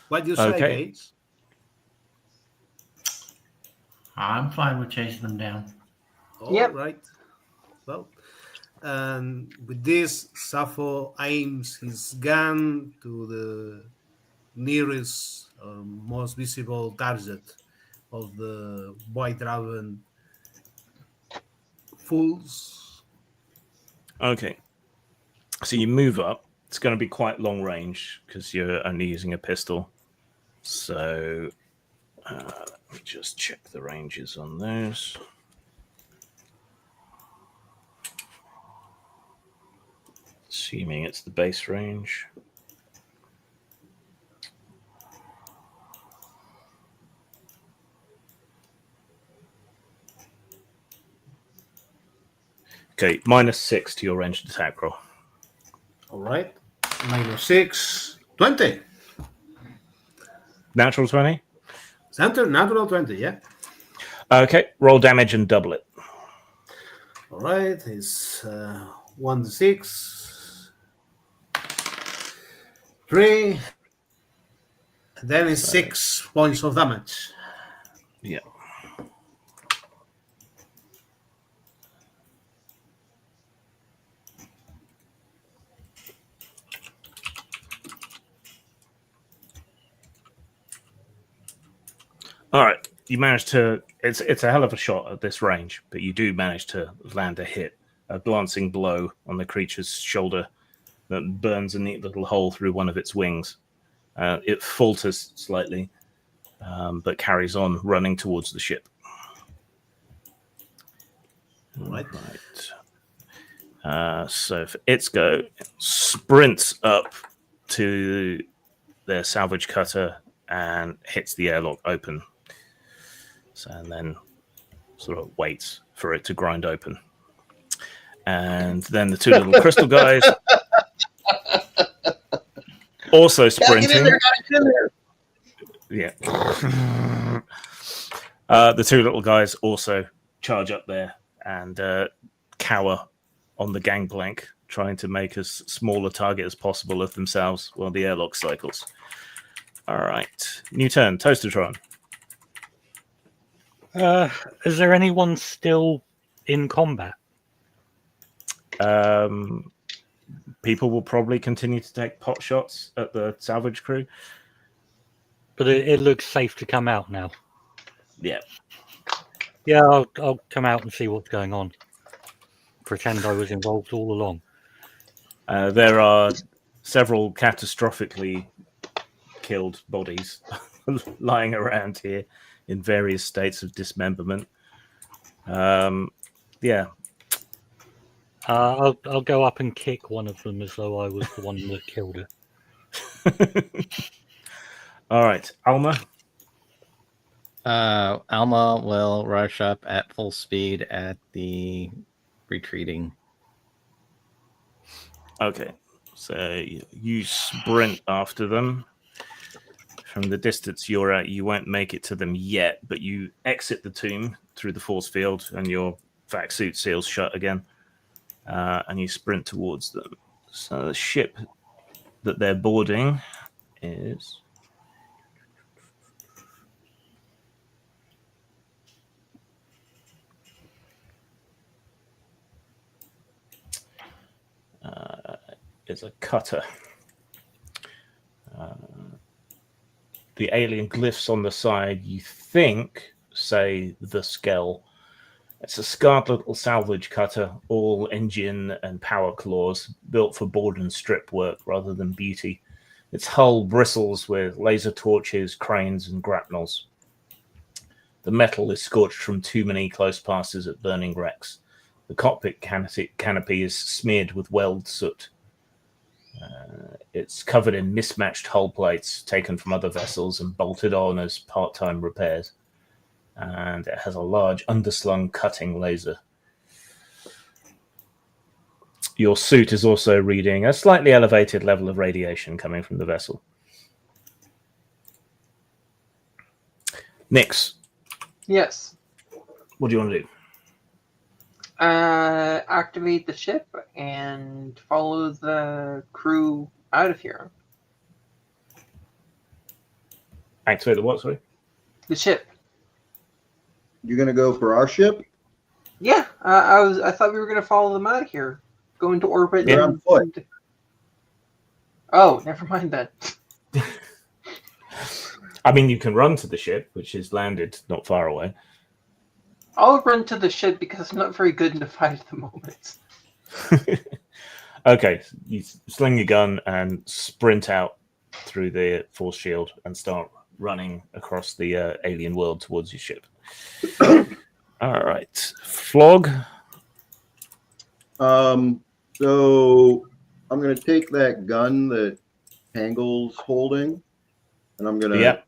Speaker 6: What do you say,
Speaker 1: Okay.
Speaker 6: guys?
Speaker 7: I'm fine with chasing them down.
Speaker 6: All right. Well, and with this, Sappho aims his gun to the nearest, most visible target of the White Dragon fools.
Speaker 1: Okay. So you move up. It's going to be quite long range because you're only using a pistol. So let me just check the ranges on those. Assuming it's the base range. Okay, -6 to your ranged attack roll.
Speaker 6: All right. -6, 20.
Speaker 1: Natural 20?
Speaker 6: Natural 20, yeah.
Speaker 1: Okay, roll damage and double it.
Speaker 6: All right. It's 1d6. 3. Then it's 6 points of damage.
Speaker 1: Yeah. All right, you manage to. It's a hell of a shot at this range, but you do manage to land a hit, a glancing blow on the creature's shoulder that burns a neat little hole through one of its wings. It falters slightly, but carries on running towards the ship.
Speaker 8: Right.
Speaker 1: So for its go, it sprints up to their salvage cutter and hits the airlock open. So, and then sort of waits for it to grind open. And then the two little crystal guys also sprinting. Yeah. The two little guys also charge up there and cower on the gangplank, trying to make as small a target as possible of themselves while the airlock cycles. All right. New turn. Toastertron.
Speaker 2: Is there anyone still in combat?
Speaker 1: People will probably continue to take pot shots at the salvage crew.
Speaker 2: But it looks safe to come out now.
Speaker 1: Yeah.
Speaker 2: Yeah, I'll come out and see what's going on. Pretend I was involved all along.
Speaker 1: There are several catastrophically killed bodies lying around here in various states of dismemberment. Yeah.
Speaker 2: I'll go up and kick one of them as though I was the one that killed it.
Speaker 1: All right, Alma.
Speaker 3: Alma will rush up at full speed at the retreating.
Speaker 1: Okay, so you sprint after them. From the distance you're at, you won't make it to them yet, but you exit the tomb through the force field and your vac suit seals shut again, and you sprint towards them. So the ship that they're boarding is... is a cutter. The alien glyphs on the side, you think, say the Skell. It's a scarred little salvage cutter, all engine and power claws, built for board and strip work rather than beauty. Its hull bristles with laser torches, cranes, and grapnels. The metal is scorched from too many close passes at burning wrecks. The cockpit canopy is smeared with weld soot. It's covered in mismatched hull plates taken from other vessels and bolted on as part-time repairs. And it has a large underslung cutting laser. Your suit is also reading a slightly elevated level of radiation coming from the vessel. Nix.
Speaker 4: Yes.
Speaker 1: What do you want to do?
Speaker 4: Activate the ship and follow the crew out of here.
Speaker 1: Activate the what, sorry?
Speaker 4: The ship.
Speaker 8: You're gonna go for our ship?
Speaker 4: Yeah, I thought we were gonna follow them out of here, go into orbit.
Speaker 8: They're on foot.
Speaker 4: Oh, never mind then.
Speaker 1: I mean, you can run to the ship, which is landed not far away.
Speaker 4: I'll run to the ship because I'm not very good in the fight at the moment.
Speaker 1: Okay, you sling your gun and sprint out through the force shield and start running across the alien world towards your ship. All right, Flog.
Speaker 8: So I'm gonna take that gun that Pangle's holding, and I'm gonna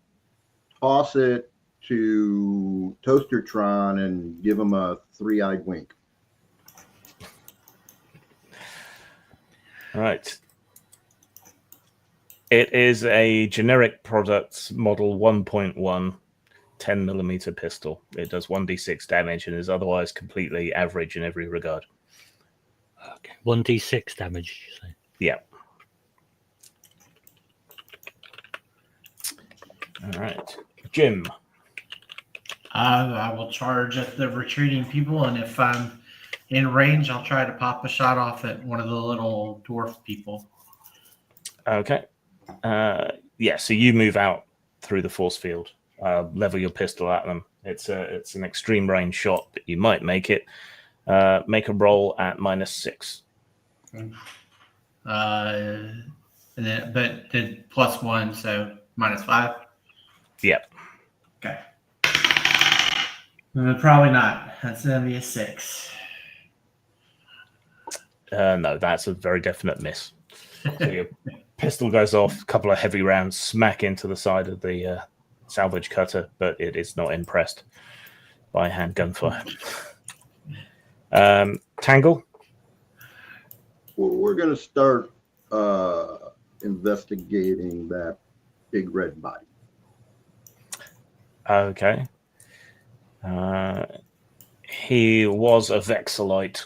Speaker 8: toss it to Toastertron and give him a 3-eyed wink.
Speaker 1: All right. It is a generic product model 1.1 10mm pistol. It does 1d6 damage and is otherwise completely average in every regard.
Speaker 2: Okay, 1d6 damage, you say?
Speaker 1: Yeah. All right. Jim.
Speaker 7: I will charge at the retreating people, and if I'm in range, I'll try to pop a shot off at one of the little dwarf people.
Speaker 1: Okay. Yeah, so you move out through the force field level your pistol at them. It's an extreme range shot, but you might make it. Make a roll at -6.
Speaker 7: And then, but did +1, so -5.
Speaker 1: Yep.
Speaker 7: Okay. Probably not. That's gonna be a 6.
Speaker 1: No, that's a very definite miss. So your pistol goes off, a couple of heavy rounds smack into the side of the salvage cutter, but it is not impressed by hand gunfire. Tangle?
Speaker 8: Well, we're going to start investigating that big red body.
Speaker 1: Okay. He was a Vexelite,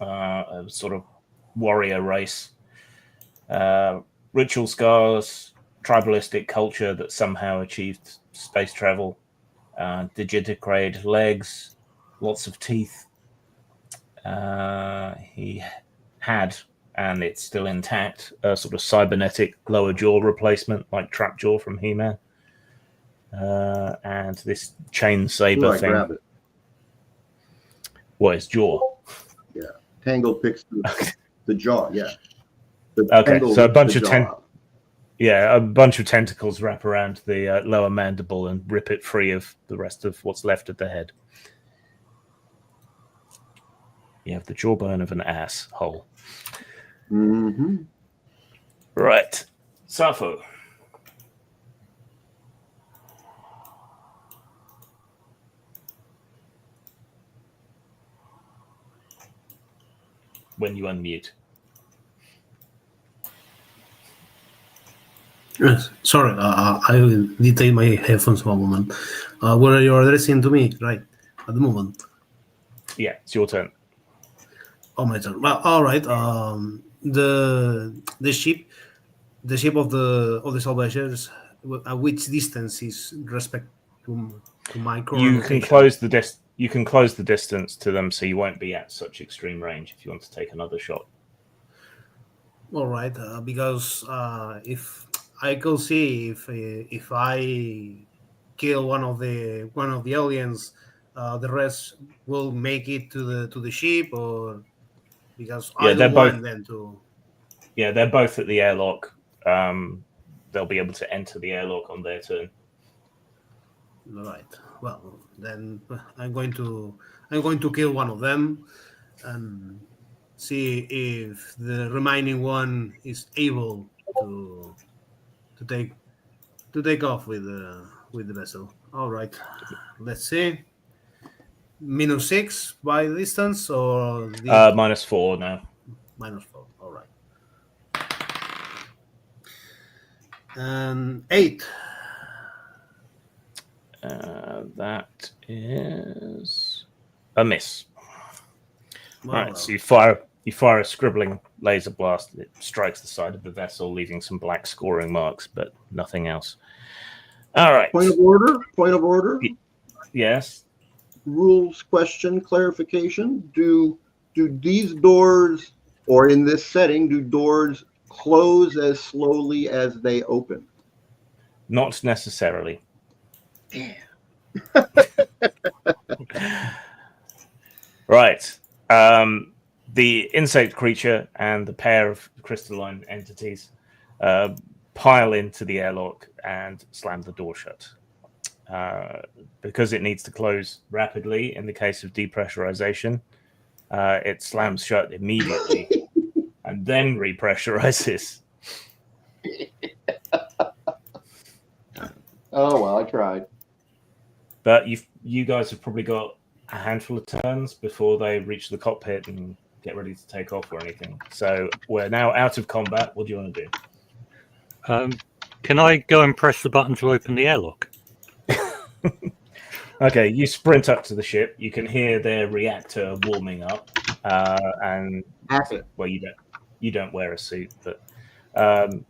Speaker 1: a sort of warrior race. Ritual scars, tribalistic culture that somehow achieved space travel, digitigrade legs, lots of teeth. He had, and it's still intact, a sort of cybernetic lower jaw replacement like Trapjaw from He-Man. And this chain saber
Speaker 8: Ooh, I
Speaker 1: thing.
Speaker 8: grab it.
Speaker 1: What is jaw?
Speaker 8: Yeah. Tangle picks the jaw. Yeah. The
Speaker 1: Okay,
Speaker 8: Tangle
Speaker 1: so a
Speaker 8: rips
Speaker 1: bunch
Speaker 8: the
Speaker 1: of
Speaker 8: jaw out.
Speaker 1: a bunch of tentacles wrap around the lower mandible and rip it free of the rest of what's left of the head. You have the jawbone of an asshole.
Speaker 8: Mm-hmm.
Speaker 1: Right. Safo. When you unmute.
Speaker 6: Yes, sorry, I will detail my headphones for a moment. Where are you addressing to me, right, at the moment?
Speaker 1: Yeah, it's your turn.
Speaker 6: Oh, my turn. Well, all right. The ship of the salvagers. At which distance is respect to my current
Speaker 1: You
Speaker 6: location?
Speaker 1: can close the distance to them, so you won't be at such extreme range if you want to take another shot.
Speaker 6: All right, because if I could see if I kill one of the aliens, the rest will make it to the ship, or because
Speaker 1: Yeah,
Speaker 6: I
Speaker 1: they're
Speaker 6: don't
Speaker 1: both.
Speaker 6: want them to.
Speaker 1: Yeah, they're both at the airlock. They'll be able to enter the airlock on their turn.
Speaker 6: All right. Well, then I'm going to kill one of them and see if the remaining one is able to take off with the vessel. All right. Let's see. -6 by distance or the
Speaker 1: -4 now.
Speaker 6: -4. All right. And 8.
Speaker 1: That is a miss.
Speaker 6: Well,
Speaker 1: All right, so you fire a scribbling laser blast. It strikes the side of the vessel, leaving some black scoring marks, but nothing else. All right.
Speaker 8: Point of order. Point of order.
Speaker 1: Yes.
Speaker 8: Rules question clarification. Do these doors, or in this setting, do doors close as slowly as they open?
Speaker 1: Not necessarily.
Speaker 8: Damn.
Speaker 1: Right. The insect creature and the pair of crystalline entities pile into the airlock and slam the door shut. Because it needs to close rapidly in the case of depressurization, it slams shut immediately and then repressurizes.
Speaker 8: Oh well, I tried.
Speaker 1: But you guys have probably got a handful of turns before they reach the cockpit and get ready to take off or anything. So we're now out of combat. What do you want to do?
Speaker 2: Can I go and press the button to open the airlock?
Speaker 1: Okay, you sprint up to the ship. You can hear their reactor warming up, and well, you don't wear a suit, but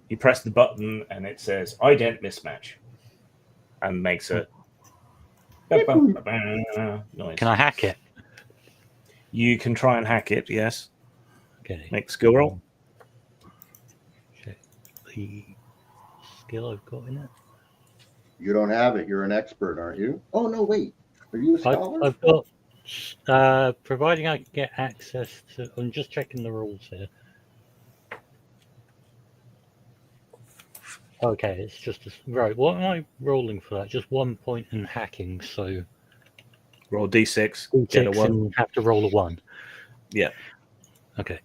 Speaker 1: you press the button and it says "ident mismatch," and makes a noise.
Speaker 2: Can I hack it?
Speaker 1: You can try and hack it. Yes.
Speaker 2: Okay.
Speaker 1: Make skill roll.
Speaker 2: Check the skill I've got in it.
Speaker 8: You don't have it. You're an expert, aren't you? Oh no, wait. Are you a scholar?
Speaker 2: I've got, providing I can get access to. I'm just checking the rules here. Okay, it's just right. What am I rolling for that? Just 1 point in hacking, so
Speaker 1: Roll D6, get a
Speaker 2: D6
Speaker 1: 1.
Speaker 2: and have to roll a 1.
Speaker 1: Yeah.
Speaker 2: Okay.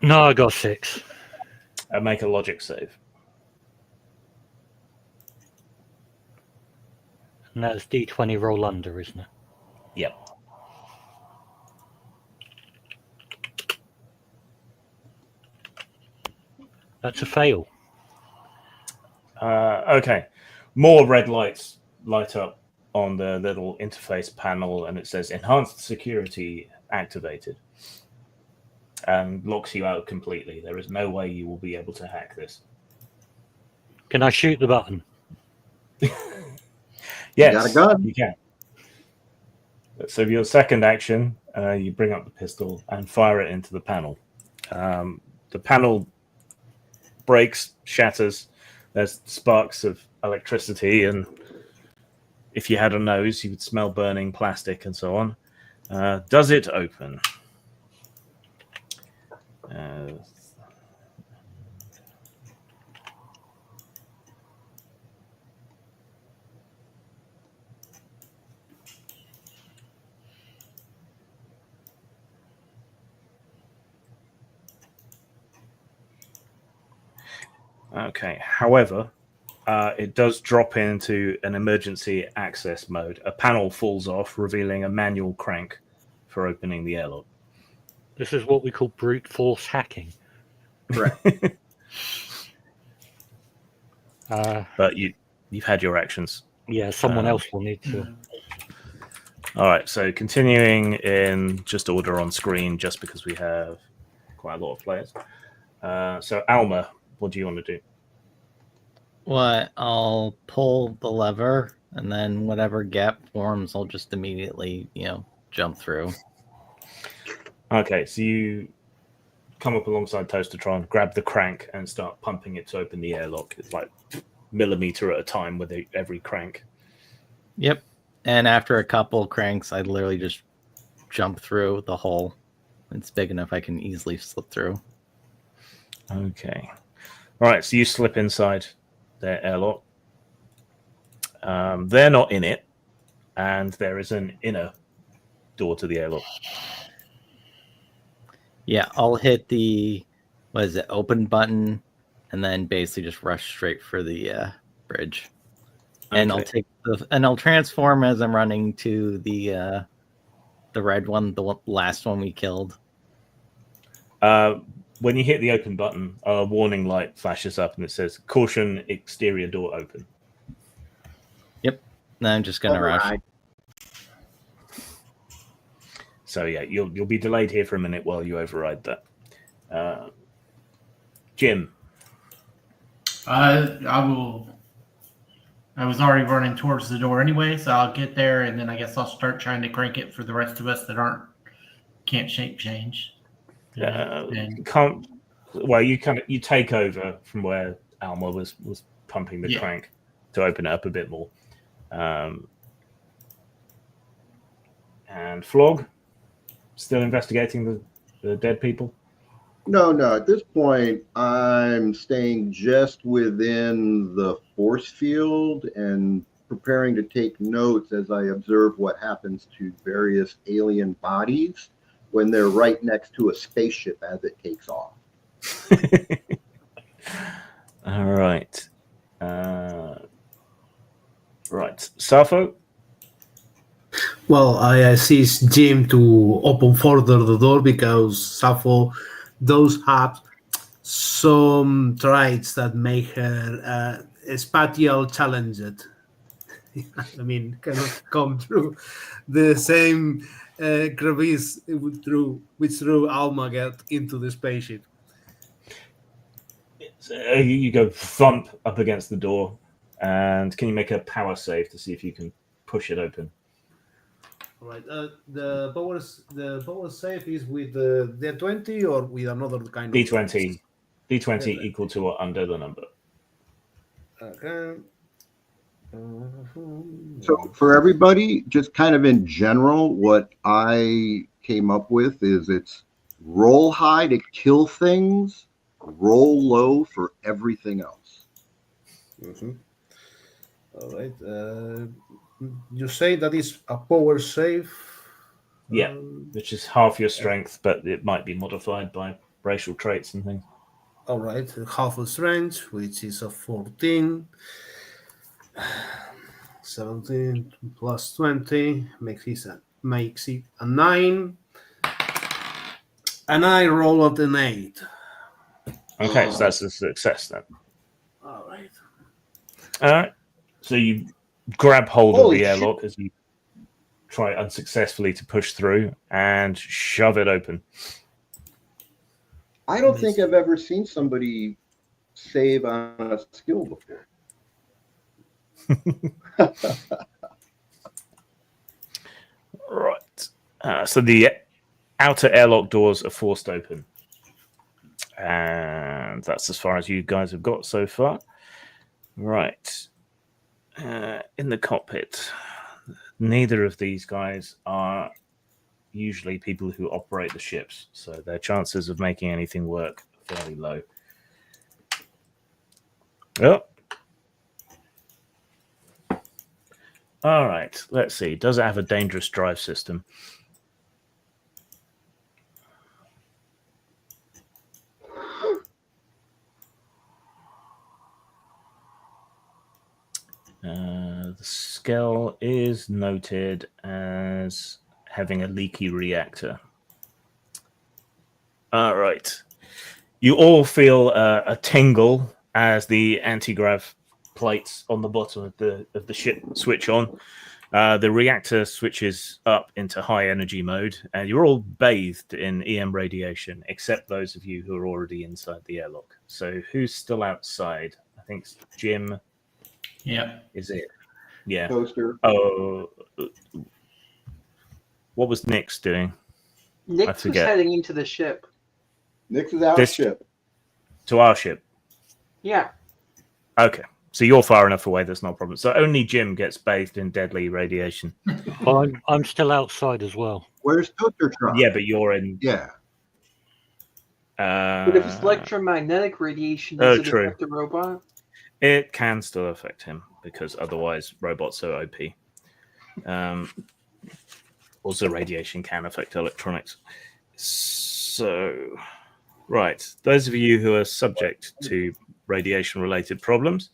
Speaker 2: No, I got 6.
Speaker 1: And make a logic save.
Speaker 2: And that's D20 roll under, isn't it?
Speaker 1: Yep.
Speaker 2: That's a fail.
Speaker 1: Okay. More red lights light up on the little interface panel, and it says enhanced security activated. And locks you out completely. There is no way you will be able to hack this.
Speaker 2: Can I shoot the button?
Speaker 1: Yes,
Speaker 8: got a gun.
Speaker 1: you can. So your second action, you bring up the pistol and fire it into the panel. The panel breaks, shatters. There's sparks of electricity, and if you had a nose, you would smell burning plastic and so on. Does it open? Okay. However, it does drop into an emergency access mode. A panel falls off, revealing a manual crank for opening the airlock.
Speaker 2: This is what we call brute force hacking.
Speaker 8: Correct.
Speaker 1: But you've had your actions.
Speaker 2: Yeah, someone else will need to.
Speaker 1: All right. So continuing in just order on screen, just because we have quite a lot of players. So Alma, what do you want to do?
Speaker 3: What? I'll pull the lever, and then whatever gap forms, I'll just immediately, jump through.
Speaker 1: Okay, so you come up alongside Toastertron, grab the crank, and start pumping it to open the airlock. It's like millimeter at a time with every crank.
Speaker 3: Yep. And after a couple cranks, I literally just jump through the hole. It's big enough I can easily slip through.
Speaker 1: Okay. All right, so you slip inside their airlock. They're not in it, and there is an inner door to the airlock.
Speaker 3: Yeah, I'll hit the open button, and then basically just rush straight for the bridge. And
Speaker 1: Okay.
Speaker 3: I'll transform as I'm running to the red one, the last one we killed.
Speaker 1: When you hit the open button, a warning light flashes up, and it says "Caution: exterior door open."
Speaker 3: Yep. And I'm just gonna rush.
Speaker 8: Override.
Speaker 1: So yeah, you'll be delayed here for a minute while you override that. Jim.
Speaker 7: I was already running towards the door anyway, so I'll get there, and then I guess I'll start trying to crank it for the rest of us that can't shape change.
Speaker 1: Can't. Well, you take over from where Alma was pumping the crank to open it up a bit more. And Flog, still investigating the dead people.
Speaker 8: No. At this point, I'm staying just within the force field and preparing to take notes as I observe what happens to various alien bodies when they're right next to a spaceship as it takes off.
Speaker 1: All right. Right. Safo?
Speaker 6: Well, I assist Jim to open further the door because Sappho does have some traits that make her spatial challenged. I mean, cannot come through the same crevice through Alma get into the spaceship.
Speaker 1: You go thump up against the door, and can you make a power save to see if you can push it open?
Speaker 6: All right. The power save is with the D20 or with another kind of
Speaker 1: D20. D20 equal to or under the number.
Speaker 6: Okay.
Speaker 8: So for everybody, just kind of in general, what I came up with is it's roll high to kill things, roll low for everything else.
Speaker 6: Mhm. All right. You say that is a power save.
Speaker 1: Yeah, which is half your strength, but it might be modified by racial traits and things.
Speaker 6: All right. Half of strength, which is a 14. 17 plus 20 makes it a 9. And I roll at an 8.
Speaker 1: Okay, so that's a success then.
Speaker 6: All right.
Speaker 1: All right. So you grab hold of
Speaker 8: Holy
Speaker 1: the
Speaker 8: shit.
Speaker 1: airlock as you try unsuccessfully to push through and shove it open.
Speaker 8: I don't think I've ever seen somebody save on a skill before.
Speaker 1: Right. So the outer airlock doors are forced open. And that's as far as you guys have got so far. Right. In the cockpit, neither of these guys are usually people who operate the ships, so their chances of making anything work are fairly low. Oh. All right, let's see. Does it have a dangerous drive system? The skill is noted as having a leaky reactor. All right. You all feel a tingle as the anti-grav plates on the bottom of the ship switch on. The reactor switches up into high energy mode, and you're all bathed in EM radiation, except those of you who are already inside the airlock. So who's still outside? I think it's Jim.
Speaker 7: Yeah.
Speaker 1: Is it? Yeah.
Speaker 8: Toaster.
Speaker 1: Oh, what was Nick's doing?
Speaker 4: Nick was
Speaker 1: forget.
Speaker 4: heading into the ship.
Speaker 8: Nick's is out
Speaker 1: This-
Speaker 8: ship.
Speaker 1: To our ship.
Speaker 4: Yeah.
Speaker 1: Okay. So you're far enough away, that's not a problem. So only Jim gets bathed in deadly radiation.
Speaker 2: Well, I'm still outside as well.
Speaker 8: Where's Toaster Tron?
Speaker 1: Yeah, but you're in.
Speaker 8: Yeah.
Speaker 4: But if it's electromagnetic radiation, does it
Speaker 1: true.
Speaker 4: affect the robot?
Speaker 1: It can still affect him because otherwise robots are OP. Also, radiation can affect electronics. So, right. Those of you who are subject to radiation-related problems,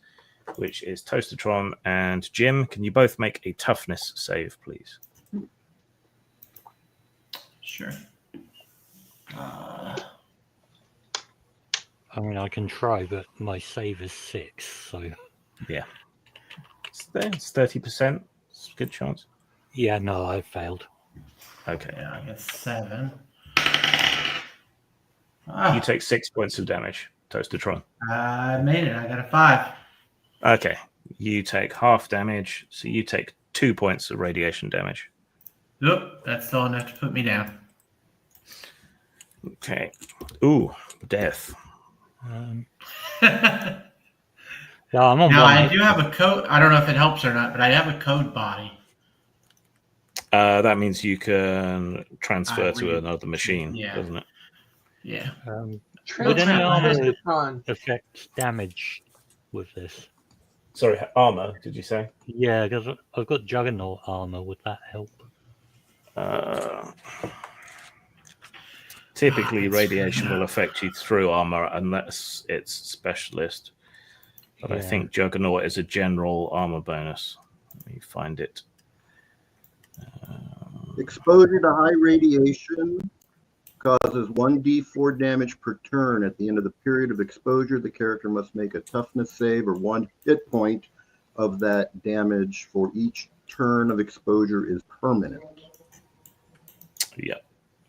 Speaker 1: which is Toastertron and Jim, can you both make a toughness save, please?
Speaker 7: Sure.
Speaker 2: I mean, I can try, but my save is 6, so...
Speaker 1: Yeah. It's 30%. It's a good chance.
Speaker 2: Yeah, no, I failed.
Speaker 1: Okay.
Speaker 7: Yeah, I guess 7.
Speaker 1: You take 6 points of damage, Toastertron.
Speaker 7: I made it. I got a 5.
Speaker 1: Okay. You take half damage, so you take 2 points of radiation damage.
Speaker 7: Nope, that's still enough to put me down.
Speaker 1: Okay. Ooh, death.
Speaker 2: Yeah, I'm on
Speaker 7: Now,
Speaker 2: one.
Speaker 7: I do have a code. I don't know if it helps or not, but I have a code body.
Speaker 1: That means you can transfer to another machine,
Speaker 7: Yeah.
Speaker 1: doesn't it?
Speaker 7: Yeah.
Speaker 2: Would any
Speaker 4: Transfer
Speaker 2: armor
Speaker 4: Toastertron.
Speaker 2: affect damage with this?
Speaker 1: Sorry, armor, did you say?
Speaker 2: Yeah, because I've got Juggernaut armor. Would that help?
Speaker 1: Typically, radiation will affect you through armor unless it's specialist. But I
Speaker 2: Yeah.
Speaker 1: think Juggernaut is a general armor bonus. Let me find it.
Speaker 8: Exposure to high radiation causes 1d4 damage per turn. At the end of the period of exposure, the character must make a toughness save or 1 hit point of that damage for each turn of exposure is permanent.
Speaker 1: Yeah,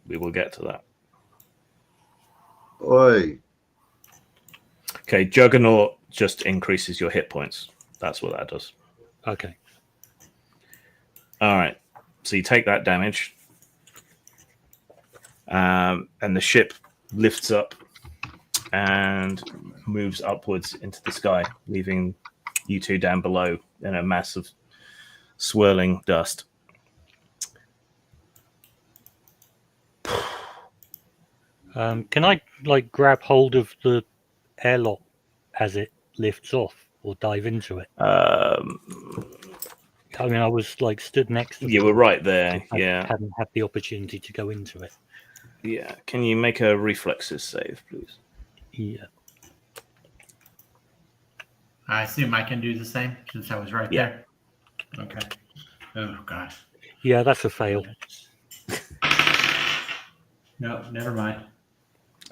Speaker 1: we will get to that.
Speaker 8: Oi.
Speaker 1: Okay, Juggernaut just increases your hit points. That's what that does.
Speaker 2: Okay.
Speaker 1: All right. So you take that damage, and the ship lifts up and moves upwards into the sky, leaving you two down below in a mass of swirling dust.
Speaker 2: Can I grab hold of the airlock as it lifts off, or dive into it? I mean, I was stood next to.
Speaker 1: You were right there. Yeah.
Speaker 2: Hadn't had the opportunity to go into it.
Speaker 1: Yeah. Can you make a reflexes save, please?
Speaker 2: Yeah.
Speaker 7: I assume I can do the same since I was right there. Okay. Oh gosh.
Speaker 2: Yeah, that's a fail.
Speaker 7: No, never mind.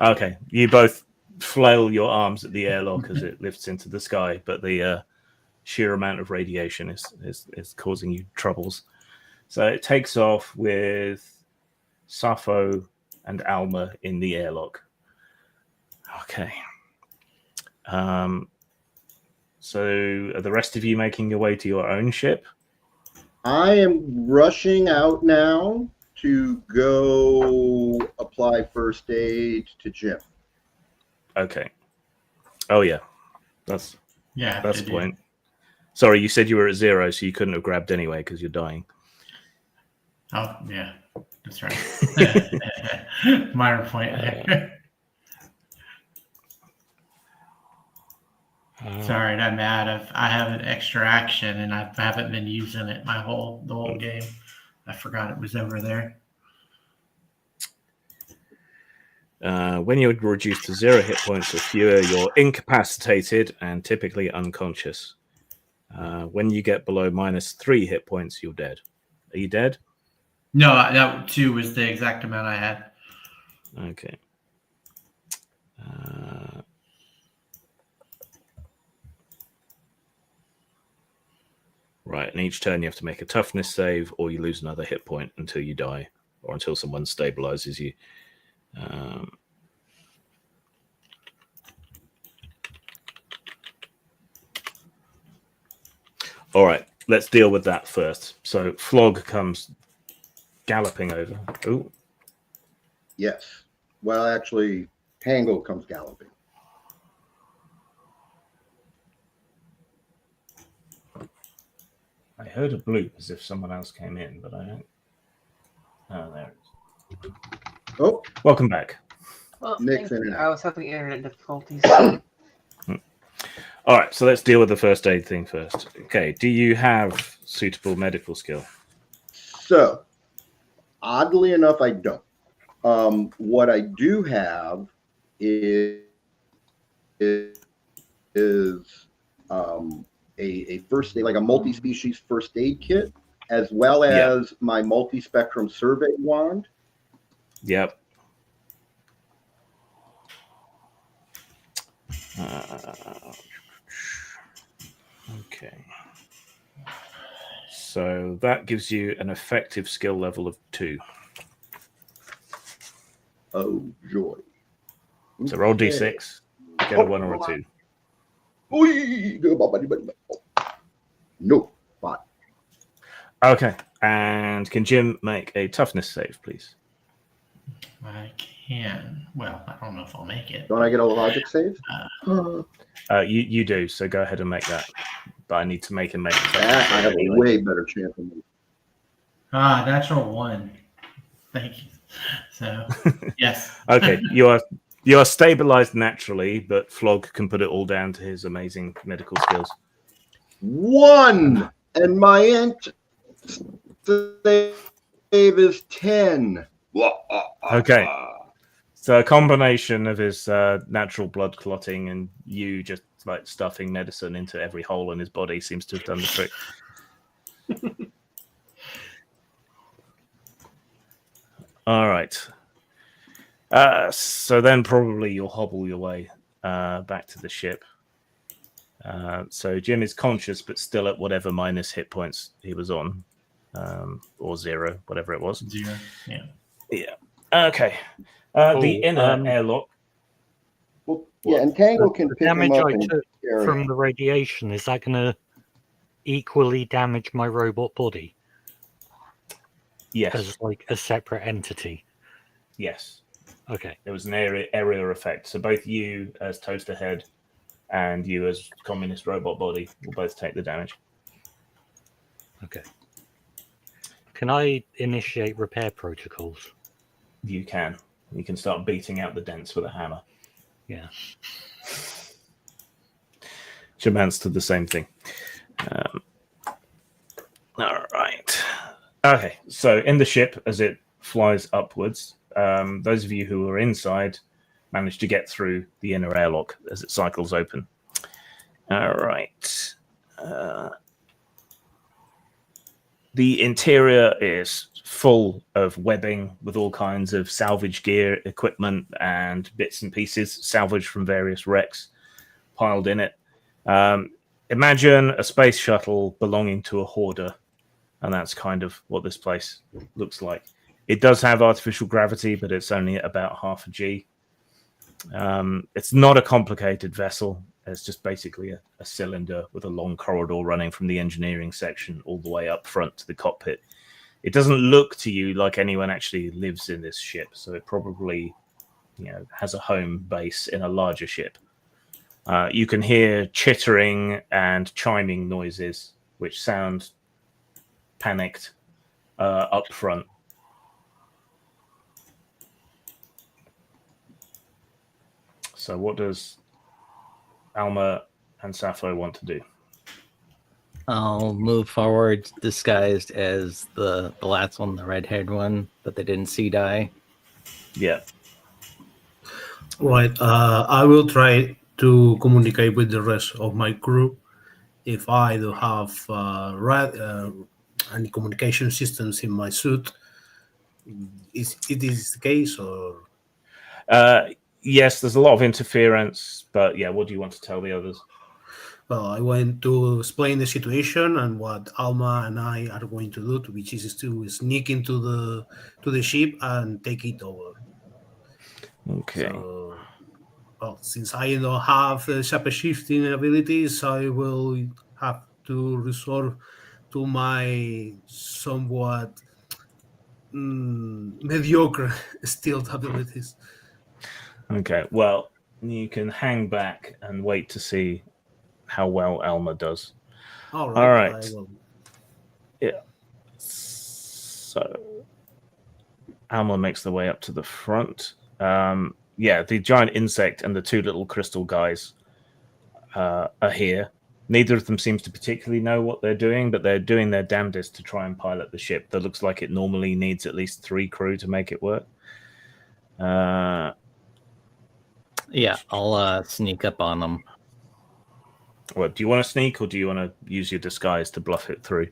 Speaker 1: Okay. You both flail your arms at the airlock as it lifts into the sky, but the sheer amount of radiation is causing you troubles. So it takes off with Sappho and Alma in the airlock. Okay. So are the rest of you making your way to your own ship?
Speaker 8: I am rushing out now to go apply first aid to Jim.
Speaker 1: Okay. Oh yeah, that's the
Speaker 7: do.
Speaker 1: point. Sorry, you said you were at 0, so you couldn't have grabbed anyway because you're dying.
Speaker 7: Oh yeah, that's right. Minor point there. Sorry, I'm mad. I have an extra action and I haven't been using it the whole game. I forgot it was over there.
Speaker 1: When you're reduced to 0 hit points or fewer, you're incapacitated and typically unconscious. When you get below -3 hit points, you're dead. Are you dead?
Speaker 7: No, that 2 was the exact amount I had.
Speaker 1: Okay. Right, and each turn you have to make a toughness save, or you lose another hit point until you die, or until someone stabilizes you. All right, let's deal with that first. So Flog comes galloping over. Ooh.
Speaker 8: Yes. Well, actually, Tangle comes galloping.
Speaker 1: I heard a bloop as if someone else came in, but I don't. Oh, there it is.
Speaker 8: Oh,
Speaker 1: welcome back.
Speaker 4: Well,
Speaker 8: Nick's
Speaker 4: thank
Speaker 8: in
Speaker 4: you.
Speaker 8: and
Speaker 4: I
Speaker 8: out.
Speaker 4: was having internet difficulties.
Speaker 1: All right, so let's deal with the first aid thing first. Okay, do you have suitable medical skill?
Speaker 8: So, oddly enough, I don't. What I do have is a first aid, like a multi-species first aid kit, as well as my multi-spectrum survey wand.
Speaker 1: Yep. Okay. So that gives you an effective skill level of 2.
Speaker 8: Oh, joy.
Speaker 1: So roll d6, get a 1 or a 2.
Speaker 8: No, 5.
Speaker 1: Okay, and can Jim make a toughness save, please?
Speaker 7: I can. Well, I don't know if I'll make it.
Speaker 8: Don't I get a logic save?
Speaker 1: You do, so go ahead and make that. But I need to make him make a toughness
Speaker 8: That I
Speaker 1: save
Speaker 8: have
Speaker 1: anyway.
Speaker 8: a way better chance than me.
Speaker 7: Natural 1. Thank you. So, yes.
Speaker 1: Okay, you are stabilized naturally, but Flog can put it all down to his amazing medical skills.
Speaker 8: 1, and my int save is 10.
Speaker 1: Okay. So a combination of his natural blood clotting and you just like stuffing medicine into every hole in his body seems to have done the trick. All right. So then probably you'll hobble your way back to the ship. So Jim is conscious, but still at whatever minus hit points he was on, or 0, whatever it was.
Speaker 7: 0. Yeah.
Speaker 1: Yeah. Okay. The inner airlock.
Speaker 8: Well, yeah, and Tango can
Speaker 2: The
Speaker 8: pick him
Speaker 2: damage
Speaker 8: up
Speaker 2: I
Speaker 8: and
Speaker 2: took
Speaker 8: carry
Speaker 2: from
Speaker 8: him.
Speaker 2: the radiation, is that going to equally damage my robot body
Speaker 1: Yes.
Speaker 2: as like a separate entity?
Speaker 1: Yes.
Speaker 2: Okay.
Speaker 1: There was an area effect. So both you as Toaster Head and you as Communist Robot Body will both take the damage.
Speaker 2: Okay. Can I initiate repair protocols?
Speaker 1: You can. You can start beating out the dents with a hammer.
Speaker 2: Yeah.
Speaker 1: Which amounts to the same thing. All right. Okay, so in the ship, as it flies upwards, those of you who are inside manage to get through the inner airlock as it cycles open. All right. The interior is full of webbing with all kinds of salvage gear, equipment, and bits and pieces salvaged from various wrecks piled in it. Imagine a space shuttle belonging to a hoarder, and that's kind of what this place looks like. It does have artificial gravity, but it's only at about half a G. It's not a complicated vessel. It's just basically a cylinder with a long corridor running from the engineering section all the way up front to the cockpit. It doesn't look to you like anyone actually lives in this ship, so it probably, has a home base in a larger ship. You can hear chittering and chiming noises, which sound panicked up front. So what does Alma and Sappho want to do?
Speaker 3: I'll move forward disguised as the last one, the red-haired one that they didn't see die.
Speaker 1: Yeah.
Speaker 6: Right. I will try to communicate with the rest of my crew. If I do have any communication systems in my suit, is it the case or?
Speaker 1: Yes, there's a lot of interference, but yeah, what do you want to tell the others?
Speaker 6: Well, I want to explain the situation and what Alma and I are going to do, which is to sneak into the ship and take it over.
Speaker 1: Okay.
Speaker 6: So, well, since I don't have shape shifting abilities, I will have to resort to my somewhat mediocre stealth abilities.
Speaker 1: Okay. Well, you can hang back and wait to see how well Alma does.
Speaker 6: All right.
Speaker 1: All right.
Speaker 6: I will.
Speaker 1: Yeah. So Alma makes their way up to the front. Yeah, the giant insect and the two little crystal guys are here. Neither of them seems to particularly know what they're doing, but they're doing their damnedest to try and pilot the ship. That looks like it normally needs at least 3 crew to make it work.
Speaker 3: Yeah, I'll sneak up on them.
Speaker 1: What, do you want to sneak or do you want to use your disguise to bluff it through?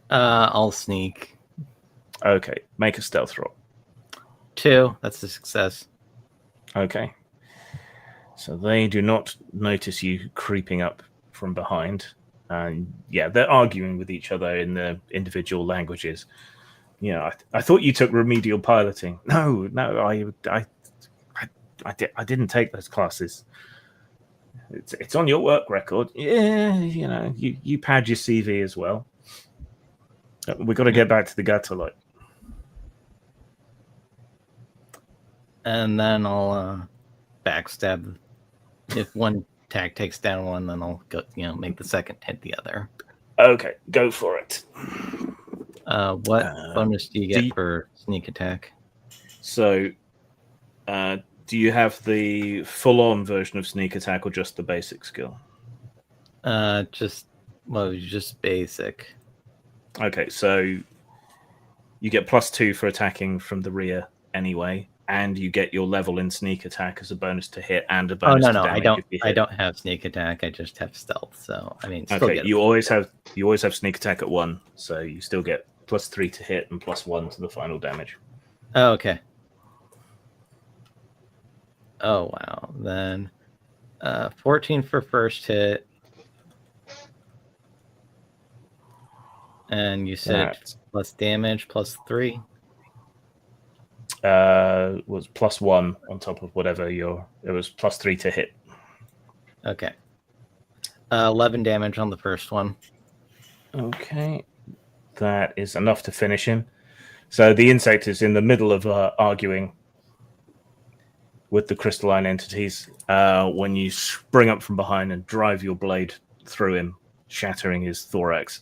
Speaker 3: I'll sneak.
Speaker 1: Okay, make a stealth roll.
Speaker 3: 2. That's a success.
Speaker 1: Okay. So they do not notice you creeping up from behind. And yeah, they're arguing with each other in their individual languages. I thought you took remedial piloting. No, I didn't take those classes. It's on your work record. Yeah, you pad your CV as well. We've got to get back to the Gatolite.
Speaker 3: And then I'll backstab. If one attack takes down one, then I'll go, make the second hit the other.
Speaker 1: Okay, go for it.
Speaker 3: What bonus do you get for sneak attack?
Speaker 1: So, do you have the full-on version of sneak attack or just the basic skill?
Speaker 3: Just basic.
Speaker 1: Okay, so you get +2 for attacking from the rear anyway, and you get your level in sneak attack as a bonus to hit and a bonus to damage.
Speaker 3: I don't have sneak attack. I just have stealth. So still
Speaker 1: okay, you always have sneak attack at 1, so you still get +3 to hit and +1 to the final damage.
Speaker 3: Oh, okay. Oh wow. Then 14 for first hit. And you said plus damage +3.
Speaker 1: Was +1 on top of whatever it was +3 to hit.
Speaker 3: Okay. 11 damage on the first one.
Speaker 1: Okay. That is enough to finish him. So the insect is in the middle of arguing with the crystalline entities when you spring up from behind and drive your blade through him, shattering his thorax.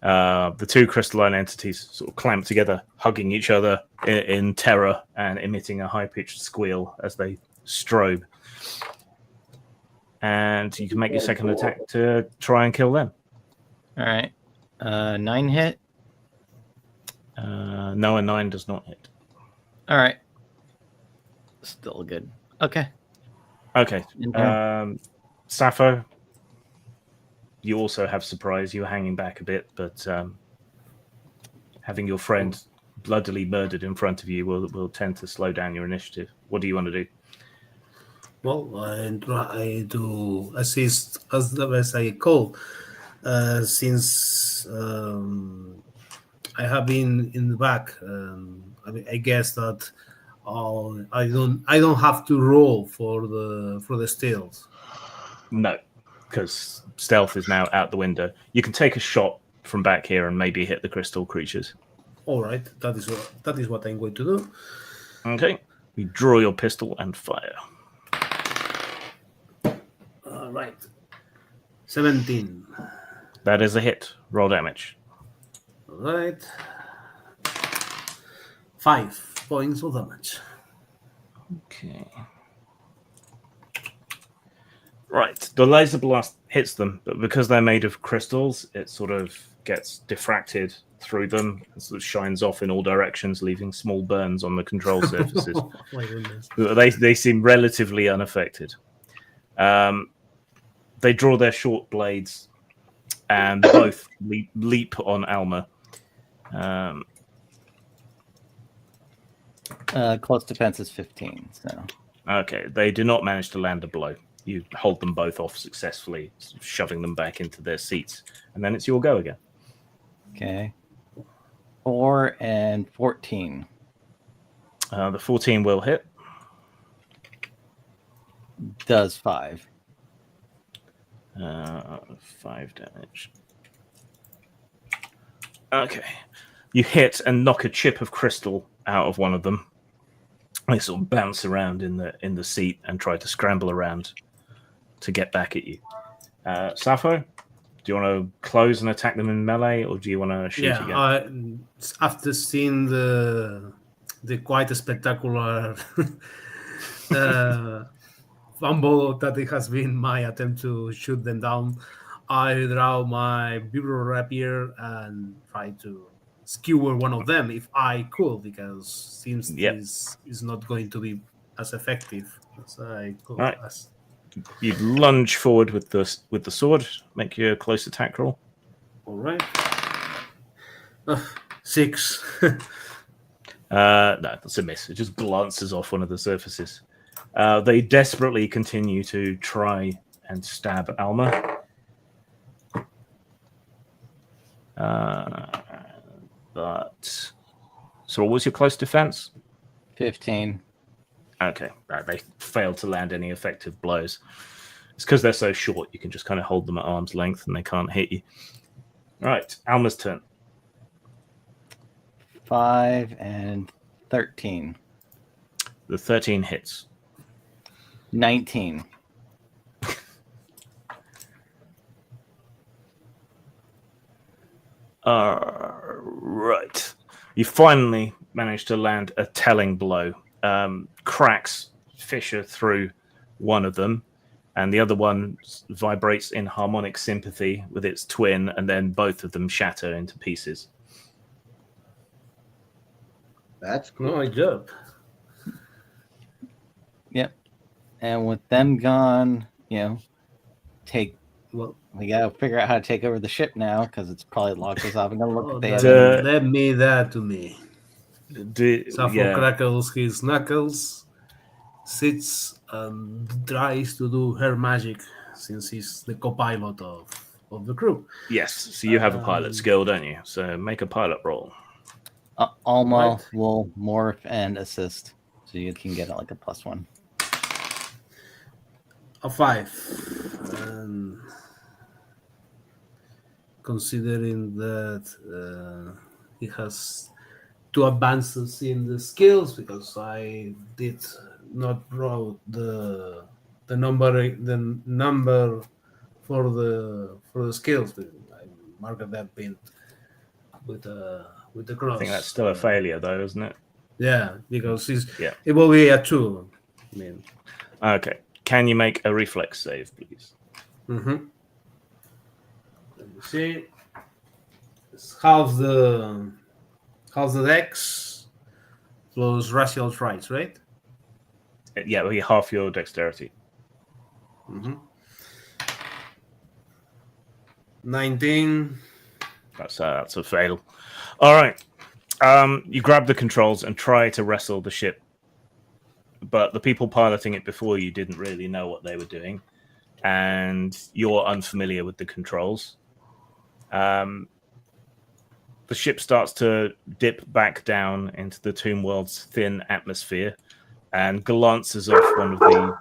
Speaker 1: The two crystalline entities sort of clamp together, hugging each other in terror and emitting a high-pitched squeal as they strobe. And you can make your second attack to try and kill them.
Speaker 3: All right. 9 hit.
Speaker 1: No, a 9 does not hit.
Speaker 3: All right. Still good. Okay.
Speaker 1: Okay.
Speaker 3: Okay.
Speaker 1: Sappho, you also have surprise. You're hanging back a bit, but having your friend bloodily murdered in front of you will tend to slow down your initiative. What do you want to do?
Speaker 6: Well, I try to assist as the best I could, since I have been in the back. I guess that I don't have to roll for the steals.
Speaker 1: No, because stealth is now out the window. You can take a shot from back here and maybe hit the crystal creatures.
Speaker 6: All right, that is what I'm going to do.
Speaker 1: Okay. You draw your pistol and fire.
Speaker 6: All right, 17.
Speaker 1: That is a hit. Roll damage.
Speaker 6: All right, 5 points of damage.
Speaker 1: Okay. Right. The laser blast hits them, but because they're made of crystals, it sort of gets diffracted through them and sort of shines off in all directions, leaving small burns on the control surfaces.
Speaker 6: Oh, my goodness.
Speaker 1: They seem relatively unaffected. They draw their short blades and both leap on Alma.
Speaker 3: Close defense is 15. So
Speaker 1: Okay, they do not manage to land a blow. You hold them both off successfully, shoving them back into their seats, and then it's your go again.
Speaker 3: okay. 4 and 14.
Speaker 1: The 14 will hit.
Speaker 3: Does 5.
Speaker 1: 5 damage. Okay. You hit and knock a chip of crystal out of one of them. They sort of bounce around in the seat and try to scramble around to get back at you. Sappho, do you want to close and attack them in melee, or do you want to shoot again?
Speaker 6: After seeing the quite spectacular fumble that it has been my attempt to shoot them down, I draw my Vibro Rapier and try to skewer one of them if I could, because seems this is not going to be as effective as I could.
Speaker 1: Right. You lunge forward with the sword. Make your close attack roll.
Speaker 6: All right. 6.
Speaker 1: No, that's a miss. It just glances off one of the surfaces. They desperately continue to try and stab Alma. But so what was your close defense?
Speaker 3: 15.
Speaker 1: Okay, right. They failed to land any effective blows. It's because they're so short. You can just kind of hold them at arm's length, and they can't hit you. All right, Alma's turn.
Speaker 3: 5 and 13.
Speaker 1: The 13 hits.
Speaker 3: 19.
Speaker 1: Right. You finally managed to land a telling blow. Cracks fissure through one of them, and the other one vibrates in harmonic sympathy with its twin, and then both of them shatter into pieces.
Speaker 8: That's cool.
Speaker 6: Nice job.
Speaker 3: Yep. And with them gone, we gotta figure out how to take over the ship now, because it's probably locked us off. I'm gonna look at the
Speaker 6: let me that to me. Sappho crackles his knuckles, sits and tries to do her magic, since he's the co-pilot of the crew.
Speaker 1: Yes, so you have a pilot skill, don't you? So make a pilot roll.
Speaker 3: Alma will morph and assist, so you can get like a +1.
Speaker 6: A 5. Considering that he has 2 advances in the skills because I did not wrote the number for the skills. I marked that bit with the cross.
Speaker 1: I think that's still a failure, though, isn't it?
Speaker 6: Yeah, because
Speaker 1: Yeah.
Speaker 6: it will be a 2. I mean,
Speaker 1: Okay. Can you make a reflex save, please?
Speaker 6: let me see. It's half the dex plus racial traits, right?
Speaker 1: Yeah, well, half your dexterity.
Speaker 6: 19.
Speaker 1: That's a fail. All right. You grab the controls and try to wrestle the ship, but the people piloting it before you didn't really know what they were doing, and you're unfamiliar with the controls. The ship starts to dip back down into the Tomb World's thin atmosphere and glances off one of the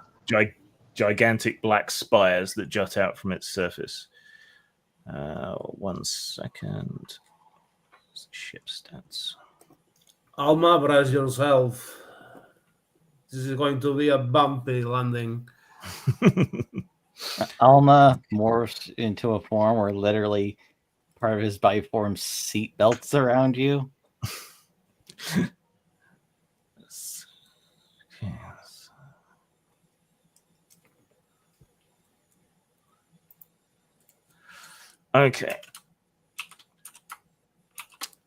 Speaker 1: gigantic black spires that jut out from its surface. 1 second. Ship stats.
Speaker 6: Alma, brace yourself. This is going to be a bumpy landing.
Speaker 3: Alma morphs into a form where literally part of his body forms seat belts around you.
Speaker 1: Okay.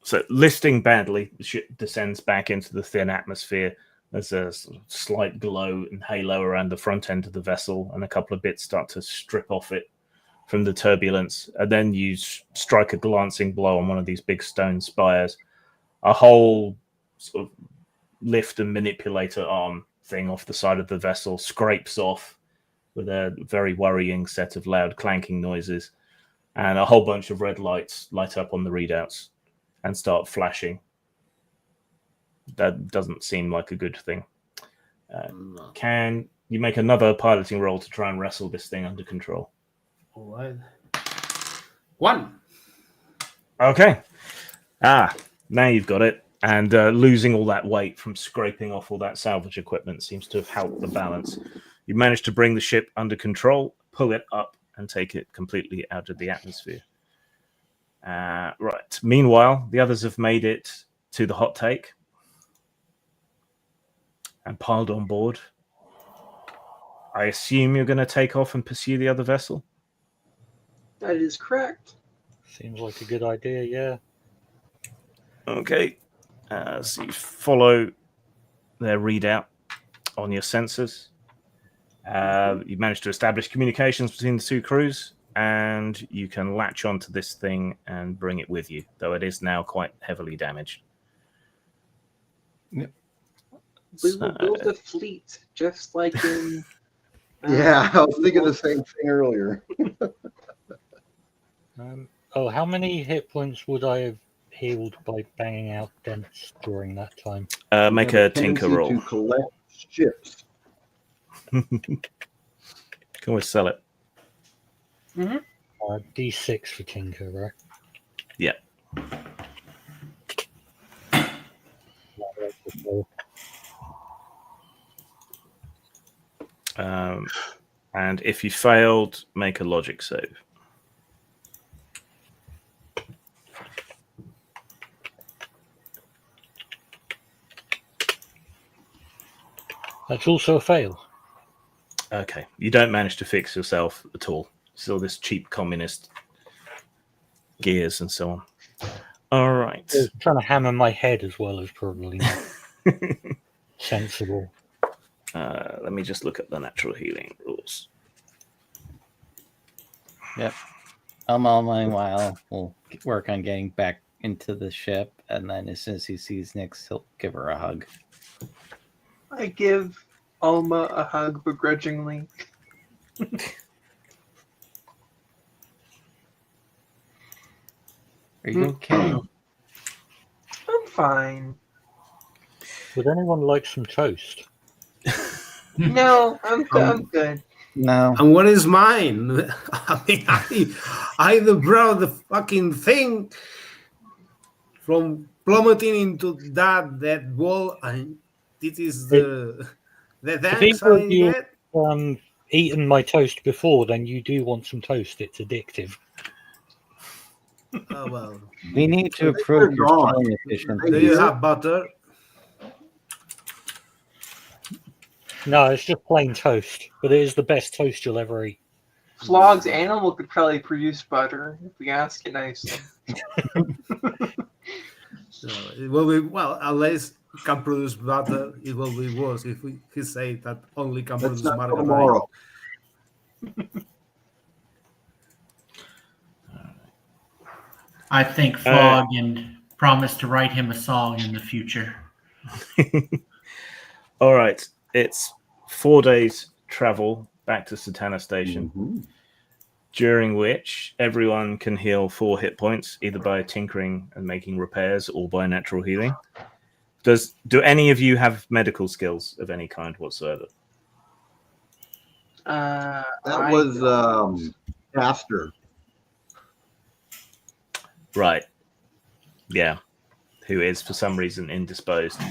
Speaker 1: So, listing badly, the ship descends back into the thin atmosphere. There's a slight glow and halo around the front end of the vessel, and a couple of bits start to strip off it from the turbulence. And then you strike a glancing blow on one of these big stone spires. A whole sort of lift and manipulator arm thing off the side of the vessel scrapes off with a very worrying set of loud clanking noises. And a whole bunch of red lights light up on the readouts and start flashing. That doesn't seem like a good thing. Can you make another piloting roll to try and wrestle this thing under control?
Speaker 6: All right. 1.
Speaker 1: Okay. Now you've got it. And losing all that weight from scraping off all that salvage equipment seems to have helped the balance. You managed to bring the ship under control, pull it up, and take it completely out of the atmosphere. Right. Meanwhile, the others have made it to the hot take and piled on board. I assume you're going to take off and pursue the other vessel?
Speaker 4: That is correct.
Speaker 2: Seems like a good idea, yeah.
Speaker 1: Okay. So you follow their readout on your sensors. You managed to establish communications between the 2 crews, and you can latch onto this thing and bring it with you, though it is now quite heavily damaged.
Speaker 3: Yep.
Speaker 4: We will build a fleet just like in.
Speaker 8: Yeah, I was thinking the same thing earlier.
Speaker 2: How many hit points would I have healed by banging out dents during that time?
Speaker 1: Make
Speaker 8: You have
Speaker 1: a tinker
Speaker 8: tendency
Speaker 1: roll.
Speaker 8: to collect ships.
Speaker 1: Can always sell it.
Speaker 2: D6 for tinker, right?
Speaker 1: Yeah. And if you failed, make a logic save.
Speaker 2: That's also a fail.
Speaker 1: Okay. You don't manage to fix yourself at all. Still this cheap communist gears and so on. All right.
Speaker 2: I was trying to hammer my head as well as probably not sensible.
Speaker 1: Let me just look at the natural healing rules.
Speaker 3: Yep. Meanwhile, we'll work on getting back into the ship, and then as soon as he sees Nyx, he'll give her a hug.
Speaker 4: I give Alma a hug begrudgingly.
Speaker 3: Are you okay?
Speaker 4: I'm fine.
Speaker 2: Would anyone like some toast?
Speaker 4: No, I'm good. I'm good.
Speaker 3: No.
Speaker 6: And what is mine? I mean, I brought the fucking thing from plummeting into that wall, and this is the
Speaker 2: If
Speaker 6: thanks
Speaker 2: either of
Speaker 6: I
Speaker 2: you
Speaker 6: get.
Speaker 2: eaten my toast before, then you do want some toast. It's addictive.
Speaker 6: Well,
Speaker 3: We need to
Speaker 8: They're
Speaker 3: approve your
Speaker 8: gone.
Speaker 3: selling
Speaker 6: do
Speaker 3: efficiency.
Speaker 6: you have butter?
Speaker 2: No, it's just plain toast, but it is the best toast you'll ever eat.
Speaker 4: Flog's animal could probably produce butter if we ask it nicely.
Speaker 6: It will be well, unless it can produce butter. It will be worse if he say that only can
Speaker 8: That's
Speaker 6: produce
Speaker 8: not till
Speaker 6: margarine.
Speaker 8: tomorrow.
Speaker 7: I think Flog and promised to write him a song in the future.
Speaker 1: All right. It's 4 days travel back to Satana Station,
Speaker 8: Mhm.
Speaker 1: during which everyone can heal 4 hit points, either by tinkering and making repairs or by natural healing. Do any of you have medical skills of any kind whatsoever?
Speaker 4: I
Speaker 8: That was
Speaker 4: don't.
Speaker 8: Caster.
Speaker 1: Right. Yeah. Who is for some reason indisposed.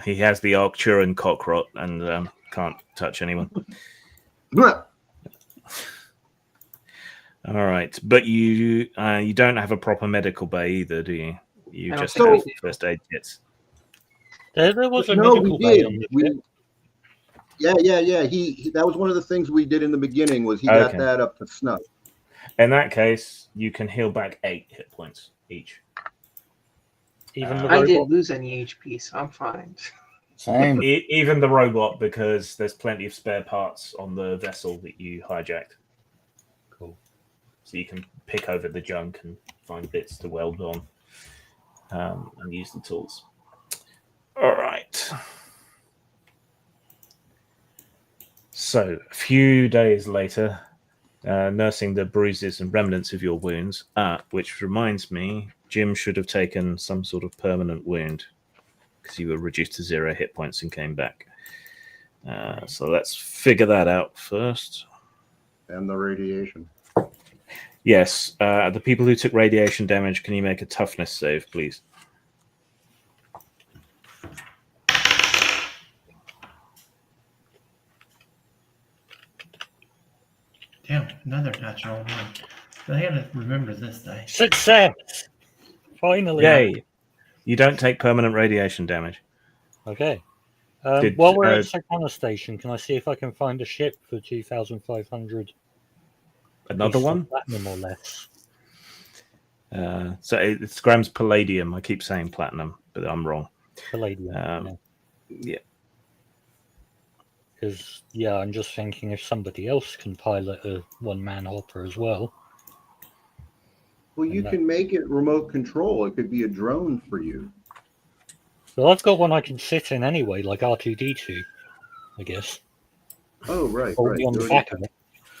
Speaker 1: He has the Arcturan cockrot and can't touch anyone. All right, but you don't have a proper medical bay either, do you? You
Speaker 4: I don't
Speaker 1: just
Speaker 4: think
Speaker 1: have
Speaker 4: we do.
Speaker 1: first aid kits.
Speaker 2: There was a
Speaker 8: No, we
Speaker 2: medical bay
Speaker 8: did.
Speaker 2: on the ship.
Speaker 8: Yeah. He that was one of the things we did in the beginning was he got
Speaker 1: Okay.
Speaker 8: that up to snuff.
Speaker 1: In that case, you can heal back 8 hit points each.
Speaker 2: Even the
Speaker 4: I
Speaker 2: robot.
Speaker 4: didn't lose any HP, so I'm fine.
Speaker 3: Same.
Speaker 1: Even the robot, because there's plenty of spare parts on the vessel that you hijacked.
Speaker 2: Cool.
Speaker 1: So you can pick over the junk and find bits to weld on and use the tools. All right. So, a few days later, nursing the bruises and remnants of your wounds, which reminds me, Jim should have taken some sort of permanent wound because you were reduced to 0 hit points and came back. So let's figure that out first.
Speaker 8: And the radiation.
Speaker 1: Yes, the people who took radiation damage, can you make a toughness save, please?
Speaker 7: Damn, another natural one. I gotta remember this day.
Speaker 2: Success! Finally.
Speaker 1: Yay! You don't take permanent radiation damage.
Speaker 2: Okay.
Speaker 1: Did,
Speaker 2: While we're at Sakana Station, can I see if I can find a ship for 2,500?
Speaker 1: Another one?
Speaker 2: Platinum or less.
Speaker 1: So it's grams palladium. I keep saying platinum, but I'm wrong.
Speaker 2: Palladium.
Speaker 1: Yeah.
Speaker 2: Because, I'm just thinking if somebody else can pilot a one-man hopper as well.
Speaker 8: Well, you can make it remote control. It could be a drone for you.
Speaker 2: Well, I've got one I can sit in anyway, like R2-D2, I guess.
Speaker 8: Oh, right.
Speaker 2: Hold me on the back of it.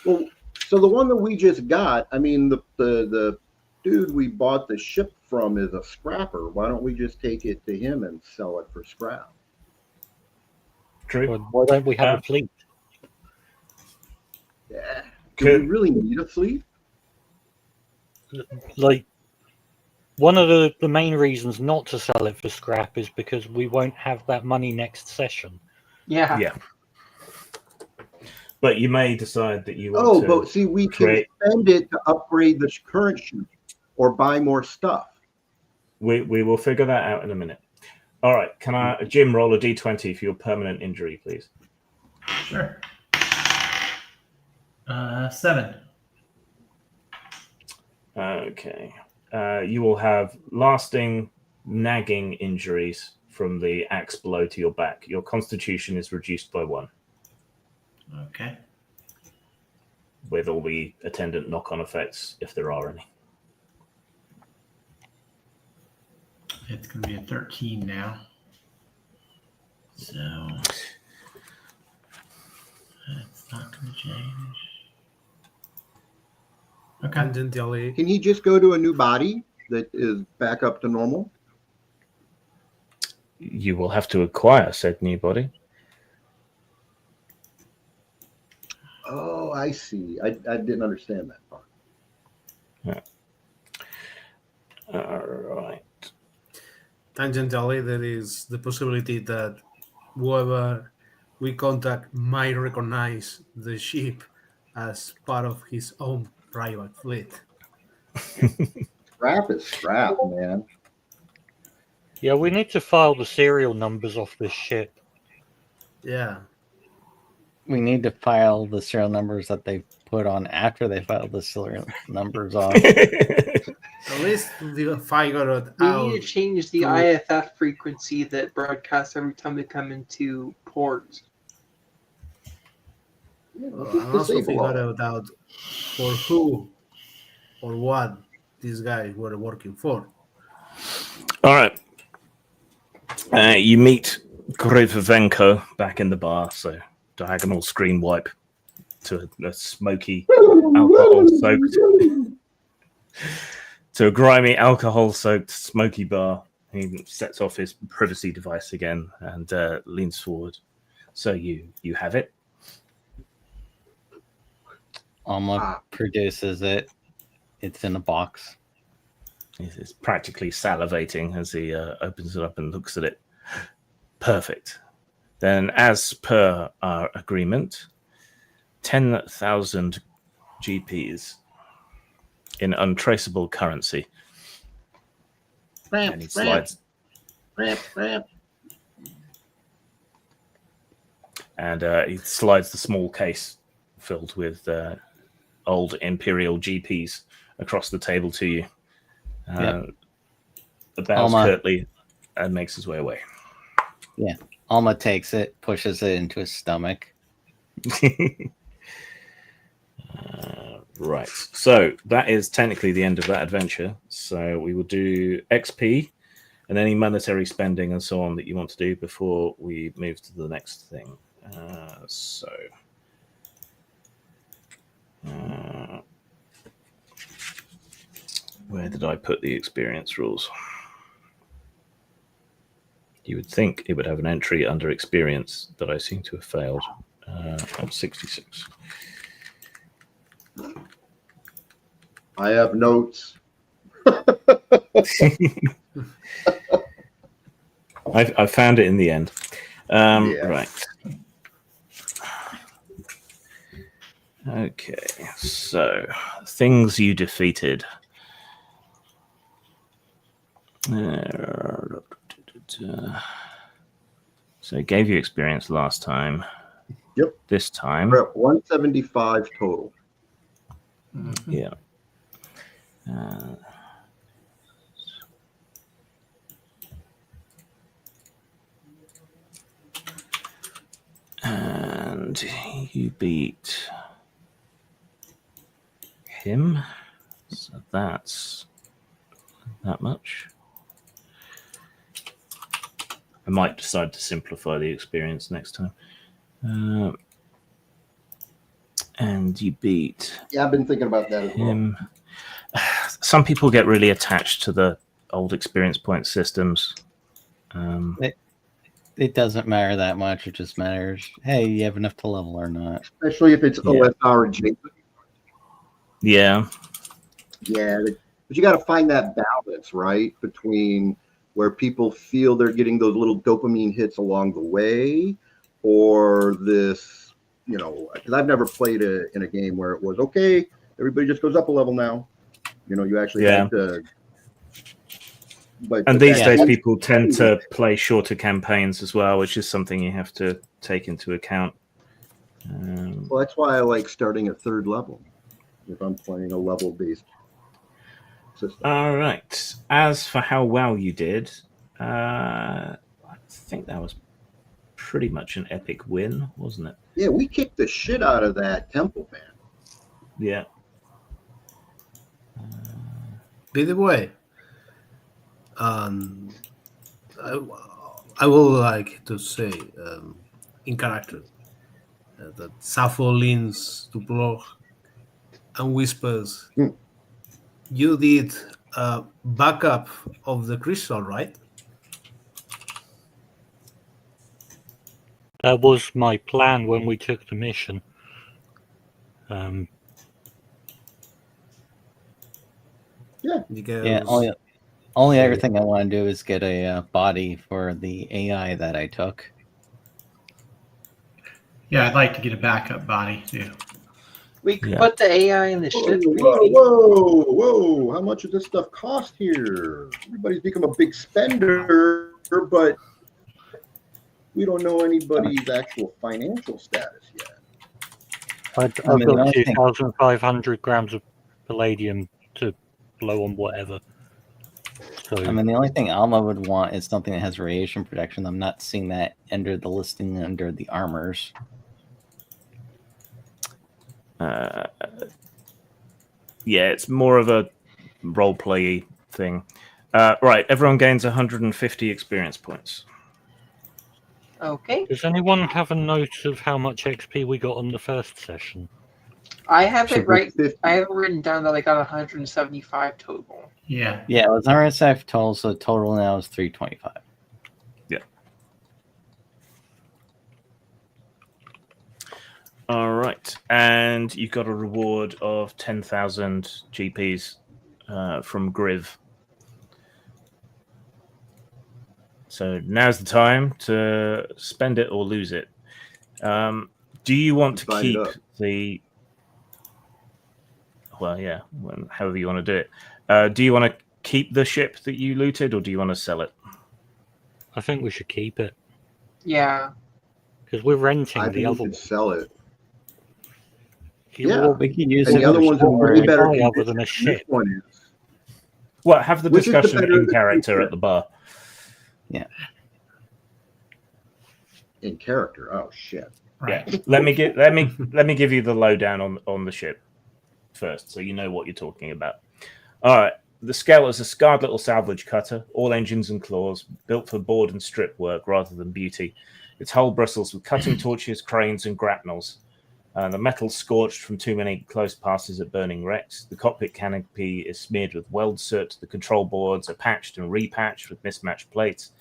Speaker 8: Well, so the one that we just got, I mean, the dude we bought the ship from is a scrapper. Why don't we just take it to him and sell it for scrap?
Speaker 1: True.
Speaker 2: Well, why don't we have a fleet?
Speaker 8: Yeah. Do we really need a fleet?
Speaker 2: Like, one of the main reasons not to sell it for scrap is because we won't have that money next session.
Speaker 4: Yeah.
Speaker 1: Yeah. But you may decide that you want to.
Speaker 8: But see, we can spend it to upgrade the current ship or buy more stuff.
Speaker 1: We will figure that out in a minute. All right. Can I, Jim, roll a d20 for your permanent injury, please?
Speaker 7: Sure. 7.
Speaker 1: Okay. You will have lasting, nagging injuries from the axe blow to your back. Your constitution is reduced by 1.
Speaker 7: Okay.
Speaker 1: With all the attendant knock-on effects, if there are any.
Speaker 7: It's going to be a 13 now. So that's not going to change. Okay.
Speaker 8: Can he just go to a new body that is back up to normal?
Speaker 1: You will have to acquire said new body.
Speaker 8: Oh, I see. I didn't understand that part.
Speaker 1: All right.
Speaker 6: Tangentially, there is the possibility that whoever we contact might recognize the ship as part of his own private fleet.
Speaker 8: Scrap is scrap, man.
Speaker 2: Yeah, we need to file the serial numbers off this ship.
Speaker 6: Yeah.
Speaker 3: We need to file the serial numbers that they put on after they filed the serial numbers off.
Speaker 6: At least we figure it
Speaker 4: We
Speaker 6: out.
Speaker 4: need to change the
Speaker 6: to-
Speaker 4: IFF frequency that broadcasts every time we come into port.
Speaker 8: Yeah, let's
Speaker 6: and
Speaker 8: just
Speaker 6: also
Speaker 8: disable all
Speaker 6: figure
Speaker 8: that.
Speaker 6: it out for who or what these guys were working for.
Speaker 1: All right. You meet Grivovenko back in the bar, so diagonal screen wipe to a smoky, alcohol-soaked, to a grimy, alcohol-soaked, smoky bar. He sets off his privacy device again and leans forward. So you have it.
Speaker 3: Alma produces it. It's in a box.
Speaker 1: He's practically salivating as he opens it up and looks at it. Perfect. Then, as per our agreement, 10,000 GPs in untraceable currency. And he slides. And he slides the small case filled with old Imperial GPs across the table to you. Bows curtly and makes his way away.
Speaker 3: Yeah. Alma takes it, pushes it into his stomach.
Speaker 1: Right. So that is technically the end of that adventure. So we will do XP and any monetary spending and so on that you want to do before we move to the next thing. Where did I put the experience rules? You would think it would have an entry under experience that I seem to have failed. At 66.
Speaker 8: I have notes.
Speaker 1: I found it in the end.
Speaker 8: Yeah.
Speaker 1: Right. Okay, so things you defeated. So it gave you experience last time.
Speaker 8: Yep.
Speaker 1: This time.
Speaker 8: We're at 175 total.
Speaker 1: Yeah. And you beat him. So that's that much. I might decide to simplify the experience next time. And you beat
Speaker 8: Yeah, I've been thinking about that as well.
Speaker 1: him. Some people get really attached to the old experience point systems.
Speaker 3: It doesn't matter that much. It just matters, hey, you have enough to level or not.
Speaker 8: Especially if it's OSR adjacent.
Speaker 1: Yeah.
Speaker 8: Yeah, but you got to find that balance, right, between where people feel they're getting those little dopamine hits along the way, or this, because I've never played in a game where it was, okay, everybody just goes up a level now. You actually have to.
Speaker 1: And these days, people tend to play shorter campaigns as well, which is something you have to take into account.
Speaker 8: Well, that's why I like starting at third level if I'm playing a level-based system.
Speaker 1: All right. As for how well you did, I think that was pretty much an epic win, wasn't it?
Speaker 8: Yeah, we kicked the shit out of that temple, man.
Speaker 1: Yeah.
Speaker 6: By the way, I would like to say in character that Sappho leans to Bloch and whispers, you did a backup of the crystal, right?
Speaker 2: That was my plan when we took the mission.
Speaker 8: Yeah.
Speaker 6: Because
Speaker 3: Yeah, Only other thing I want to do is get a body for the AI that I took.
Speaker 7: Yeah, I'd like to get a backup body too.
Speaker 4: We could
Speaker 1: Yeah.
Speaker 4: put the AI in the ship,
Speaker 8: Whoa,
Speaker 4: maybe.
Speaker 8: whoa, whoa! How much does this stuff cost here? Everybody's become a big spender, but we don't know anybody's actual financial status yet.
Speaker 2: I've
Speaker 3: I mean, the
Speaker 2: got
Speaker 3: only thing-
Speaker 2: 2,500 grams of palladium to blow on whatever. So
Speaker 3: I mean, the only thing Alma would want is something that has radiation protection. I'm not seeing that under the listing under the armors.
Speaker 1: Yeah, it's more of a role play thing. Right, everyone gains 150 experience points.
Speaker 4: Okay.
Speaker 2: does anyone have a note of how much XP we got on the first session?
Speaker 4: I have
Speaker 8: So
Speaker 4: it right.
Speaker 8: 50.
Speaker 4: I have it written down that I got 175 total.
Speaker 7: Yeah.
Speaker 3: Yeah, it was RSF total, so total now is 325.
Speaker 1: All right, and you got a reward of 10,000 GPs from Griv. So now's the time to spend it or lose it. Do you want to
Speaker 8: Divide it
Speaker 1: keep
Speaker 8: up.
Speaker 1: the? Well, yeah, however you want to do it. Do you want to keep the ship that you looted, or do you want to sell it?
Speaker 2: I think we should keep it
Speaker 4: Yeah.
Speaker 2: because we're renting
Speaker 8: I
Speaker 2: the
Speaker 8: think we
Speaker 2: other
Speaker 8: should
Speaker 2: one.
Speaker 8: sell it.
Speaker 2: You
Speaker 8: Yeah.
Speaker 2: will
Speaker 3: We could use
Speaker 8: And
Speaker 3: it
Speaker 8: the other
Speaker 3: for
Speaker 8: one's in way
Speaker 3: storage.
Speaker 8: better
Speaker 2: Other
Speaker 8: condition
Speaker 2: than a
Speaker 8: than
Speaker 2: ship.
Speaker 8: this one is.
Speaker 1: Well, have the
Speaker 8: Which is the
Speaker 1: discussion
Speaker 8: better of
Speaker 1: in
Speaker 8: the two
Speaker 1: character
Speaker 8: ships?
Speaker 1: at the bar.
Speaker 8: In character. Oh shit.
Speaker 7: Right.
Speaker 1: Yeah. Let me give you the lowdown on the ship first, so you know what you're talking about. All right. The Scale is a scarred little salvage cutter, all engines and claws, built for board and strip work rather than beauty. Its hull bristles with cutting torches, cranes, and grapnels. The metal's scorched from too many close passes at burning wrecks. The cockpit canopy is smeared with weld soot. The control boards are patched and repatched with mismatched plates.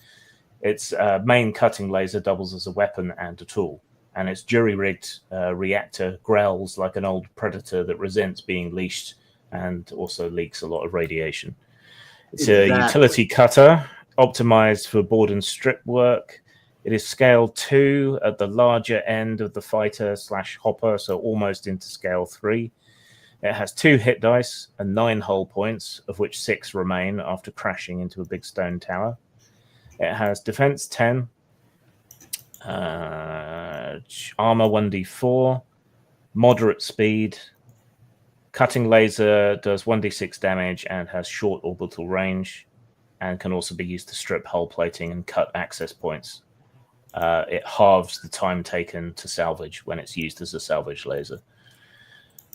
Speaker 1: Its main cutting laser doubles as a weapon and a tool. And its jury-rigged reactor growls like an old predator that resents being leashed and also leaks a lot of radiation. It's a utility cutter optimized for board and strip work. It is scale 2 at the larger end of the fighter/hopper, so almost into scale 3. It has 2 hit dice and 9 hull points, of which 6 remain after crashing into a big stone tower. It has defense 10, armor 1d4, moderate speed. Cutting laser does 1d6 damage and has short orbital range, and can also be used to strip hull plating and cut access points. It halves the time taken to salvage when it's used as a salvage laser.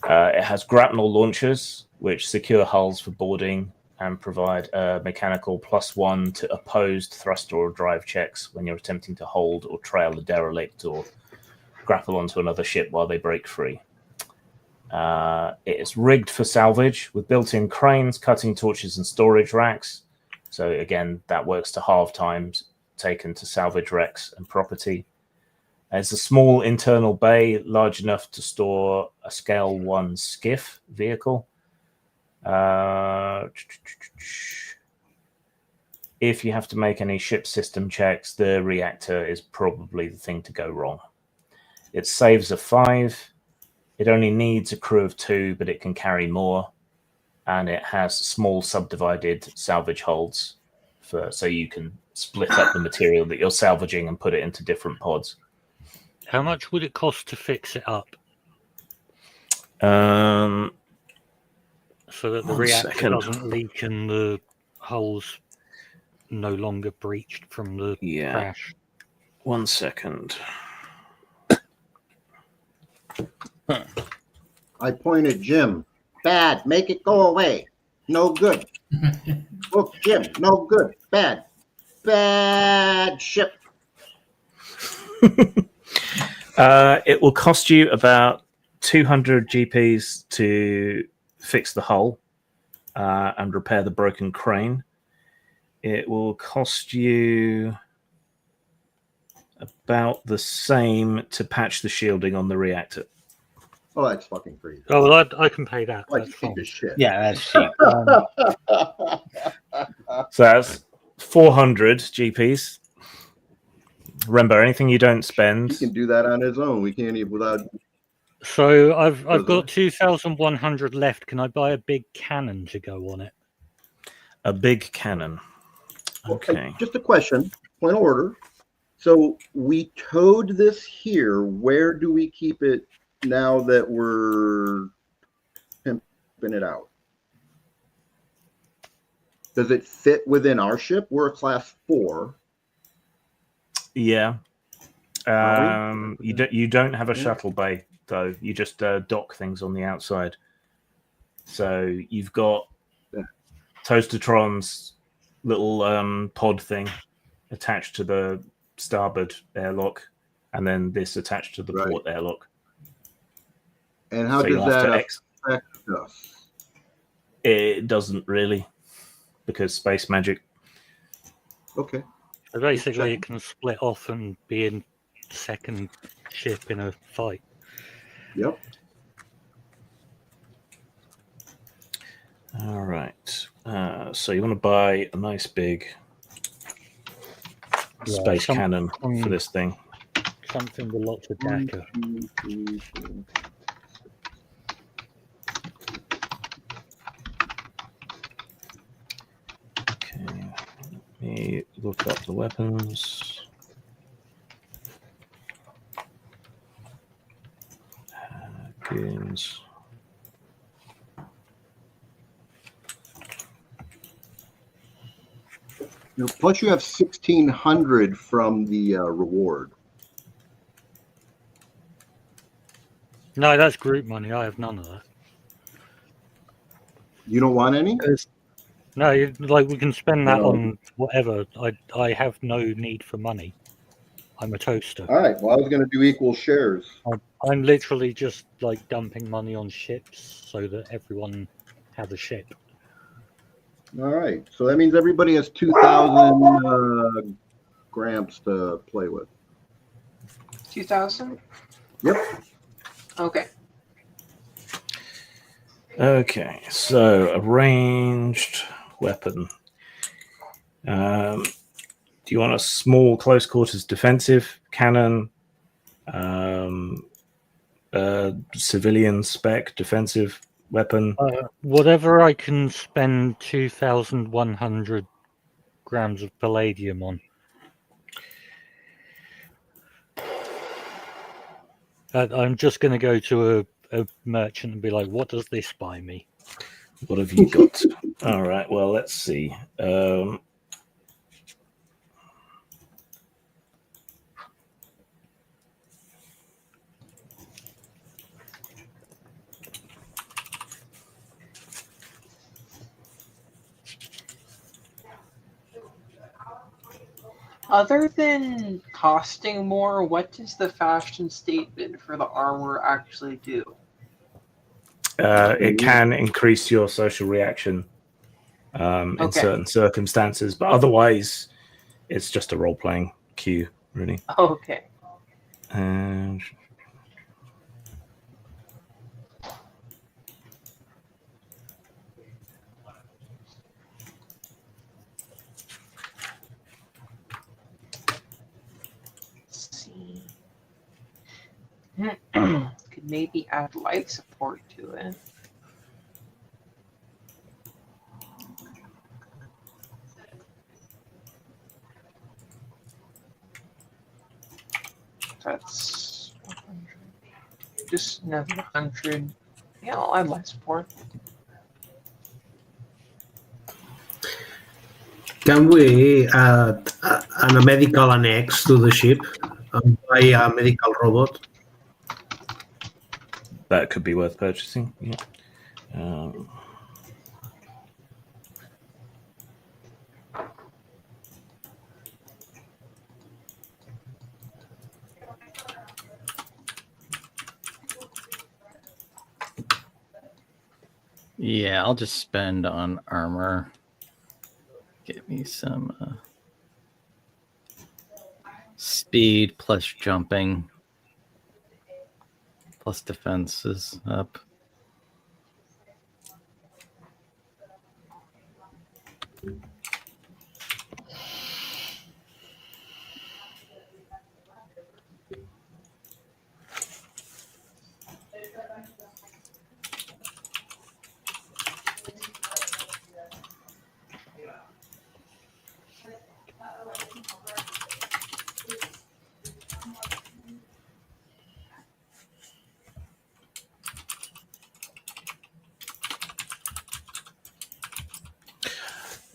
Speaker 1: It has grapnel launchers, which secure hulls for boarding and provide a mechanical +1 to opposed thruster or drive checks when you're attempting to hold or trail a derelict or grapple onto another ship while they break free. It is rigged for salvage with built-in cranes, cutting torches, and storage racks. So again, that works to halve times taken to salvage wrecks and property. It's a small internal bay, large enough to store a scale 1 skiff vehicle. If you have to make any ship system checks, the reactor is probably the thing to go wrong. It saves a 5. It only needs a crew of 2, but it can carry more. And it has small subdivided salvage holds so you can split up the material that you're salvaging and put it into different pods.
Speaker 2: How much would it cost to fix it up
Speaker 1: Um,
Speaker 2: so that the
Speaker 1: One
Speaker 2: reactor
Speaker 1: second.
Speaker 2: doesn't leak and the hulls no longer breached from the
Speaker 1: yeah,
Speaker 2: crash?
Speaker 1: 1 second.
Speaker 5: I point at Jim. Bad. Make it go away. No good. Look, Jim. No good. Bad. Bad ship.
Speaker 1: It will cost you about 200 GPs to fix the hull and repair the broken crane. It will cost you about the same to patch the shielding on the reactor.
Speaker 8: Oh, that's fucking crazy.
Speaker 2: Oh, well, I can pay that.
Speaker 8: Like
Speaker 2: That's
Speaker 8: cheap
Speaker 2: fine.
Speaker 8: as shit.
Speaker 3: Yeah, that's cheap.
Speaker 1: So that's 400 GPs. Remember, anything you don't spend.
Speaker 8: He can do that on his own. We can't even without.
Speaker 2: So I've
Speaker 8: Goes
Speaker 2: got
Speaker 8: on.
Speaker 2: 2,100 left. Can I buy a big cannon to go on it?
Speaker 1: A big cannon. Okay.
Speaker 8: Just a question, point of order. So we towed this here. Where do we keep it now that we're pimping it out? Does it fit within our ship? We're a class 4.
Speaker 1: Yeah.
Speaker 8: Are we?
Speaker 1: You don't have a
Speaker 8: Yeah.
Speaker 1: shuttle bay though. You just dock things on the outside. So you've got
Speaker 8: Yeah.
Speaker 1: Toastertron's little pod thing attached to the starboard airlock, and then this attached to the
Speaker 8: Right.
Speaker 1: port airlock.
Speaker 8: And how
Speaker 1: So
Speaker 8: does
Speaker 1: you'll have
Speaker 8: that
Speaker 1: to
Speaker 8: affect us?
Speaker 1: It doesn't really, because space magic.
Speaker 8: Okay.
Speaker 2: So basically,
Speaker 8: check.
Speaker 2: it can split off and be in second ship in a fight.
Speaker 8: Yep.
Speaker 1: All right. So you want to buy a nice big space cannon for this thing.
Speaker 2: Something with lots of
Speaker 8: 1,
Speaker 2: DACA.
Speaker 8: 2, 3, 4.
Speaker 1: Okay. Let me look up the weapons. Goons.
Speaker 8: Plus, you have 1,600 from the reward.
Speaker 2: No, that's group money. I have none of that.
Speaker 8: You don't want any?
Speaker 2: No, like we can spend that
Speaker 8: No.
Speaker 2: on whatever. I have no need for money. I'm a toaster.
Speaker 8: All right. Well, I was going to do equal shares.
Speaker 2: I'm literally just like dumping money on ships so that everyone has a ship.
Speaker 8: All right. So that means everybody has 2,000 grams to play with.
Speaker 4: 2,000?
Speaker 8: Yep.
Speaker 4: Okay.
Speaker 1: Okay, so a ranged weapon. Do you want a small close quarters defensive cannon? Civilian spec defensive weapon?
Speaker 2: Whatever I can spend 2,100 grams of palladium on. I'm just going to go to a merchant and be like, what does this buy me?
Speaker 1: What have you got? All right, well, let's see.
Speaker 4: Other than costing more, what does the fashion statement for the armor actually do?
Speaker 1: It can increase your social reaction in
Speaker 4: Okay.
Speaker 1: certain circumstances, but otherwise, it's just a role-playing cue, really.
Speaker 4: Okay.
Speaker 1: And
Speaker 4: Let's see. Could maybe add life support to it. That's 100. Just another 100. Yeah, I'll add life support.
Speaker 6: Can we add a medical annex to the ship and buy a medical robot?
Speaker 1: that could be worth purchasing. Yeah.
Speaker 3: Yeah, I'll just spend on armor. Get me some speed plus jumping plus defense is up.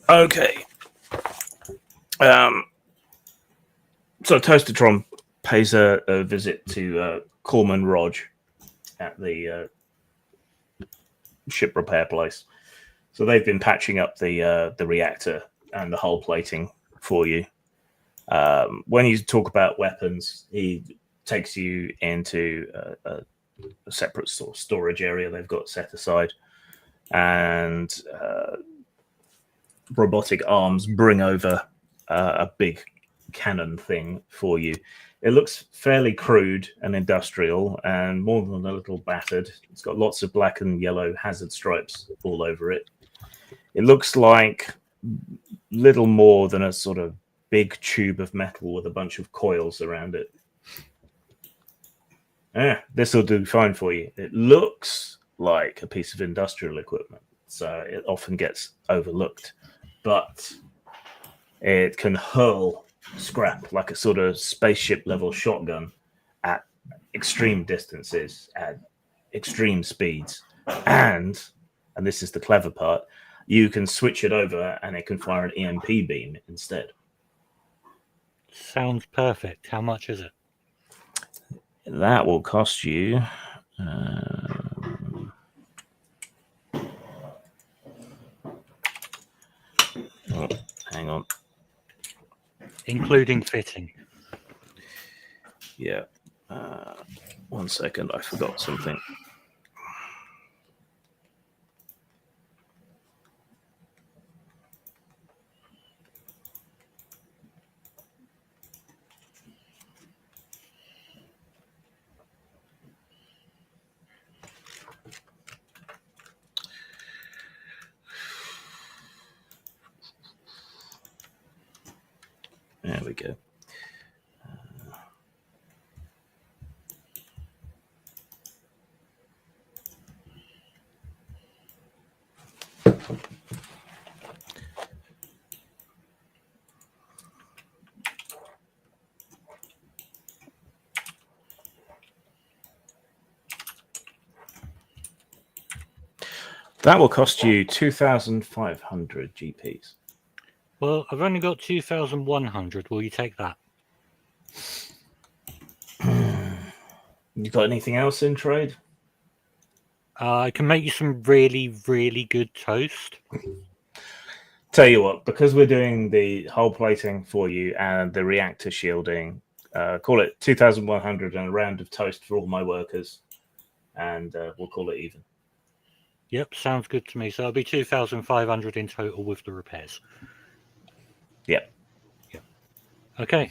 Speaker 1: Okay. So Toastertron pays a visit to Corman Rodge at the ship repair place. So they've been patching up the reactor and the hull plating for you. When you talk about weapons, he takes you into a separate sort of storage area they've got set aside, and robotic arms bring over a big cannon thing for you. It looks fairly crude and industrial and more than a little battered. It's got lots of black and yellow hazard stripes all over it. It looks like little more than a sort of big tube of metal with a bunch of coils around it. This will do fine for you. It looks like a piece of industrial equipment, so it often gets overlooked. But it can hurl scrap like a sort of spaceship level shotgun at extreme distances, at extreme speeds. And this is the clever part, you can switch it over and it can fire an EMP beam instead.
Speaker 2: Sounds perfect. How much is it?
Speaker 1: That will cost you... hang on.
Speaker 2: Including fitting.
Speaker 1: Yeah. 1 second, I forgot something. There we go. That will cost you 2,500 GPs.
Speaker 2: Well, I've only got 2,100. Will you take that?
Speaker 1: You got anything else in trade?
Speaker 2: I can make you some really, really good toast.
Speaker 1: Tell you what, because we're doing the hull plating for you and the reactor shielding, call it 2,100 and a round of toast for all my workers, and we'll call it even.
Speaker 2: Yep, sounds good to me. So it'll be 2,500 in total with the repairs.
Speaker 1: Yep.
Speaker 2: Okay.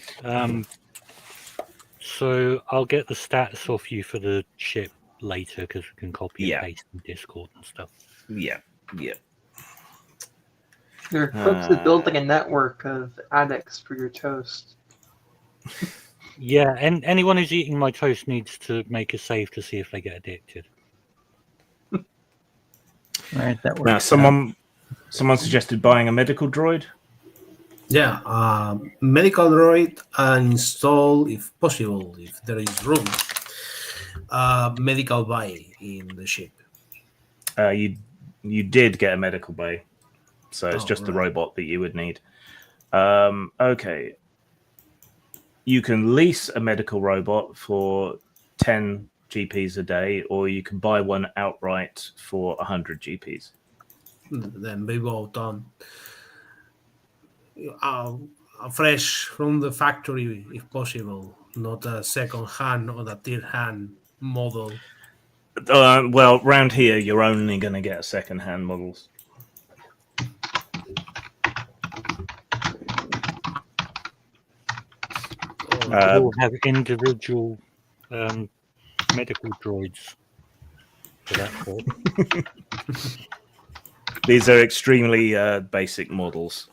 Speaker 2: So I'll get the stats off you for the ship later because we can copy and paste in Discord and stuff.
Speaker 1: Yeah.
Speaker 4: You're close to building a network of addicts for your toast.
Speaker 2: Yeah, and anyone who's eating my toast needs to make a save to see if they get addicted.
Speaker 3: All right, that works.
Speaker 1: Now, someone suggested buying a medical droid.
Speaker 6: Yeah, medical droid and install, if possible, if there is room, medical bay in the ship.
Speaker 1: You did get a medical bay, so it's just the robot that you would need. Okay. You can lease a medical robot for 10 GPs a day, or you can buy one outright for 100 GPs.
Speaker 6: Then we both on fresh from the factory, if possible, not a second hand or a third hand model.
Speaker 1: Well, round here, you're only going to get second hand models.
Speaker 2: We'll have individual medical droids for that for?
Speaker 1: These are extremely basic models.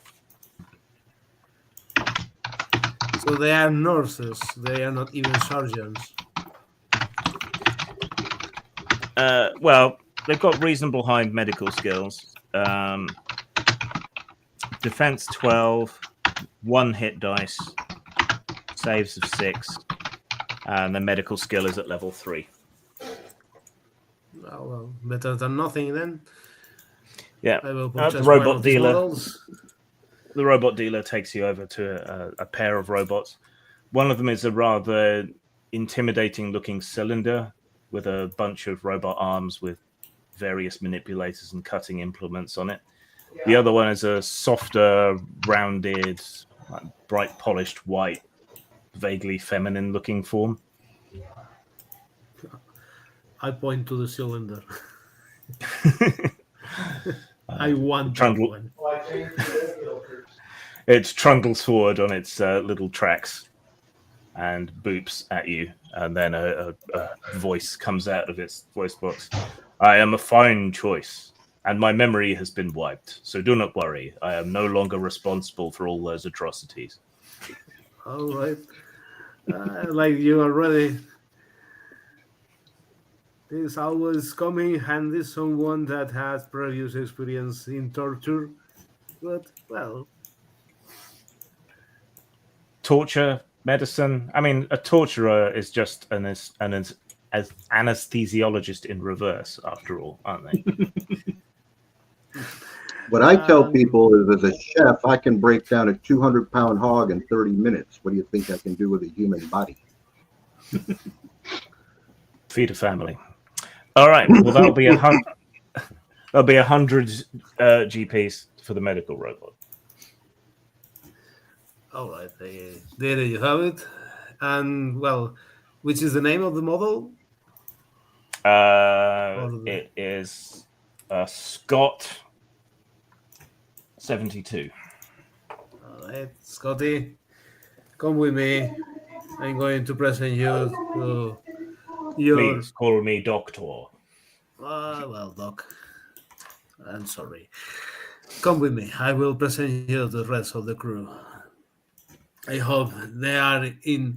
Speaker 6: So they are nurses. They are not even surgeons.
Speaker 1: Well, they've got reasonable high medical skills. Defense 12, 1 hit dice, saves of 6, and the medical skill is at level 3.
Speaker 6: Oh, well, better than nothing then.
Speaker 1: Yeah.
Speaker 6: I will
Speaker 1: The
Speaker 6: purchase one
Speaker 1: robot
Speaker 6: of these
Speaker 1: dealer.
Speaker 6: models.
Speaker 1: The robot dealer takes you over to a pair of robots. One of them is a rather intimidating-looking cylinder with a bunch of robot arms with various manipulators and cutting implements on it. The other one is a softer, rounded, bright polished white, vaguely feminine-looking form.
Speaker 6: I point to the cylinder. I want that
Speaker 1: Trundle.
Speaker 6: one.
Speaker 1: It trundles forward on its little tracks and boops at you, and then a voice comes out of its voice box. I am a fine choice, and my memory has been wiped, so do not worry. I am no longer responsible for all those atrocities.
Speaker 6: All right. Like you already. This always coming handy someone that has previous experience in torture. But, well,
Speaker 1: Torture, medicine. I mean, a torturer is just an anesthesiologist in reverse, after all, aren't they?
Speaker 8: What I tell people is, as a chef, I can break down a 200-pound hog in 30 minutes. What do you think I can do with a human body?
Speaker 1: Feed a family. All right. Well, that'll be 100. There'll be 100 GPs for the medical robot.
Speaker 6: all right. There you have it. And, well, which is the name of the model?
Speaker 1: It is Scott 72.
Speaker 6: All right, Scotty, come with me. I'm going to present you to your.
Speaker 1: Please call me Doctor.
Speaker 6: Well, Doc, I'm sorry. Come with me. I will present you the rest of the crew. I hope they are in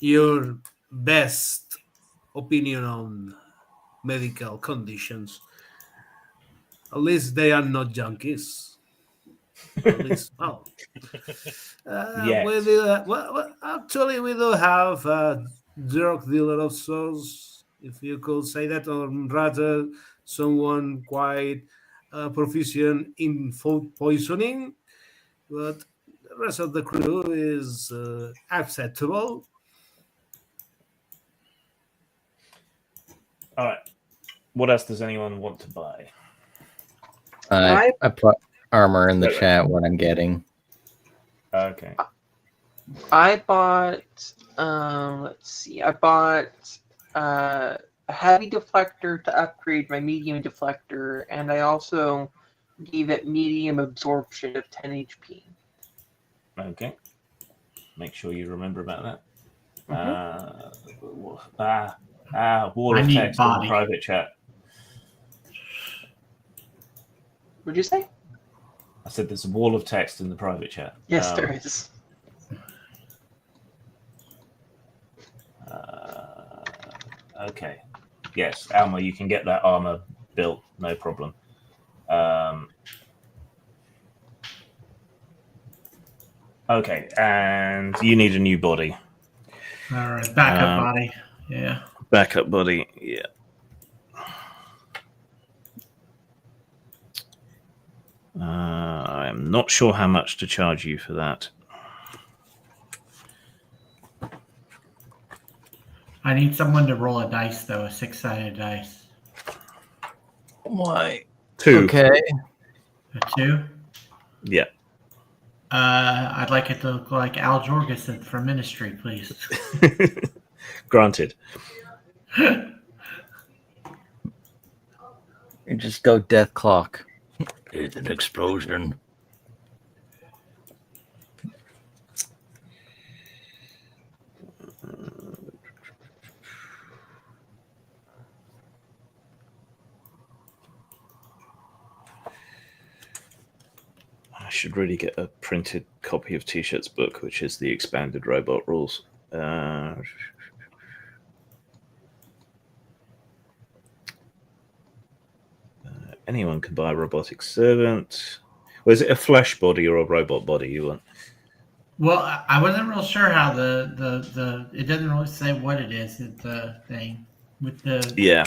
Speaker 6: your best opinion on medical conditions. At least they are not junkies. At least, well,
Speaker 1: Yes.
Speaker 6: actually, we do have a drug dealer of sorts, if you could say that, or rather, someone quite proficient in food poisoning. But the rest of the crew is acceptable.
Speaker 1: All right. What else does anyone want to buy?
Speaker 3: I put armor in the
Speaker 1: Okay.
Speaker 3: chat. What I'm getting.
Speaker 1: Okay.
Speaker 4: I bought, let's see, I bought a heavy deflector to upgrade my medium deflector, and I also gave it medium absorption of 10 HP.
Speaker 1: Okay. Make sure you remember about that. Wall
Speaker 7: I
Speaker 1: of
Speaker 7: need
Speaker 1: text in the
Speaker 7: body.
Speaker 1: private chat.
Speaker 4: What'd you say?
Speaker 1: I said there's a wall of text in the private chat.
Speaker 4: Yes, there is.
Speaker 1: Okay. Yes, Alma, you can get that armor built, no problem. Okay, and you need a new body.
Speaker 7: All right, backup body. Yeah.
Speaker 1: Backup body, yeah. I'm not sure how much to charge you for that.
Speaker 7: I need someone to roll a dice, though, a 6-sided dice.
Speaker 3: Why?
Speaker 1: 2.
Speaker 3: Okay.
Speaker 7: A 2?
Speaker 1: Yeah.
Speaker 7: I'd like it to look like Al Jorgensen from Ministry, please.
Speaker 1: Granted.
Speaker 3: You just go death clock. It's an explosion.
Speaker 1: should really get a printed copy of T-Shirt's book, which is the expanded robot rules. Anyone can buy a robotic servant. Was it a flesh body or a robot body you want?
Speaker 7: Well, I wasn't real sure how the it doesn't really say what it is. The thing with the
Speaker 1: Yeah.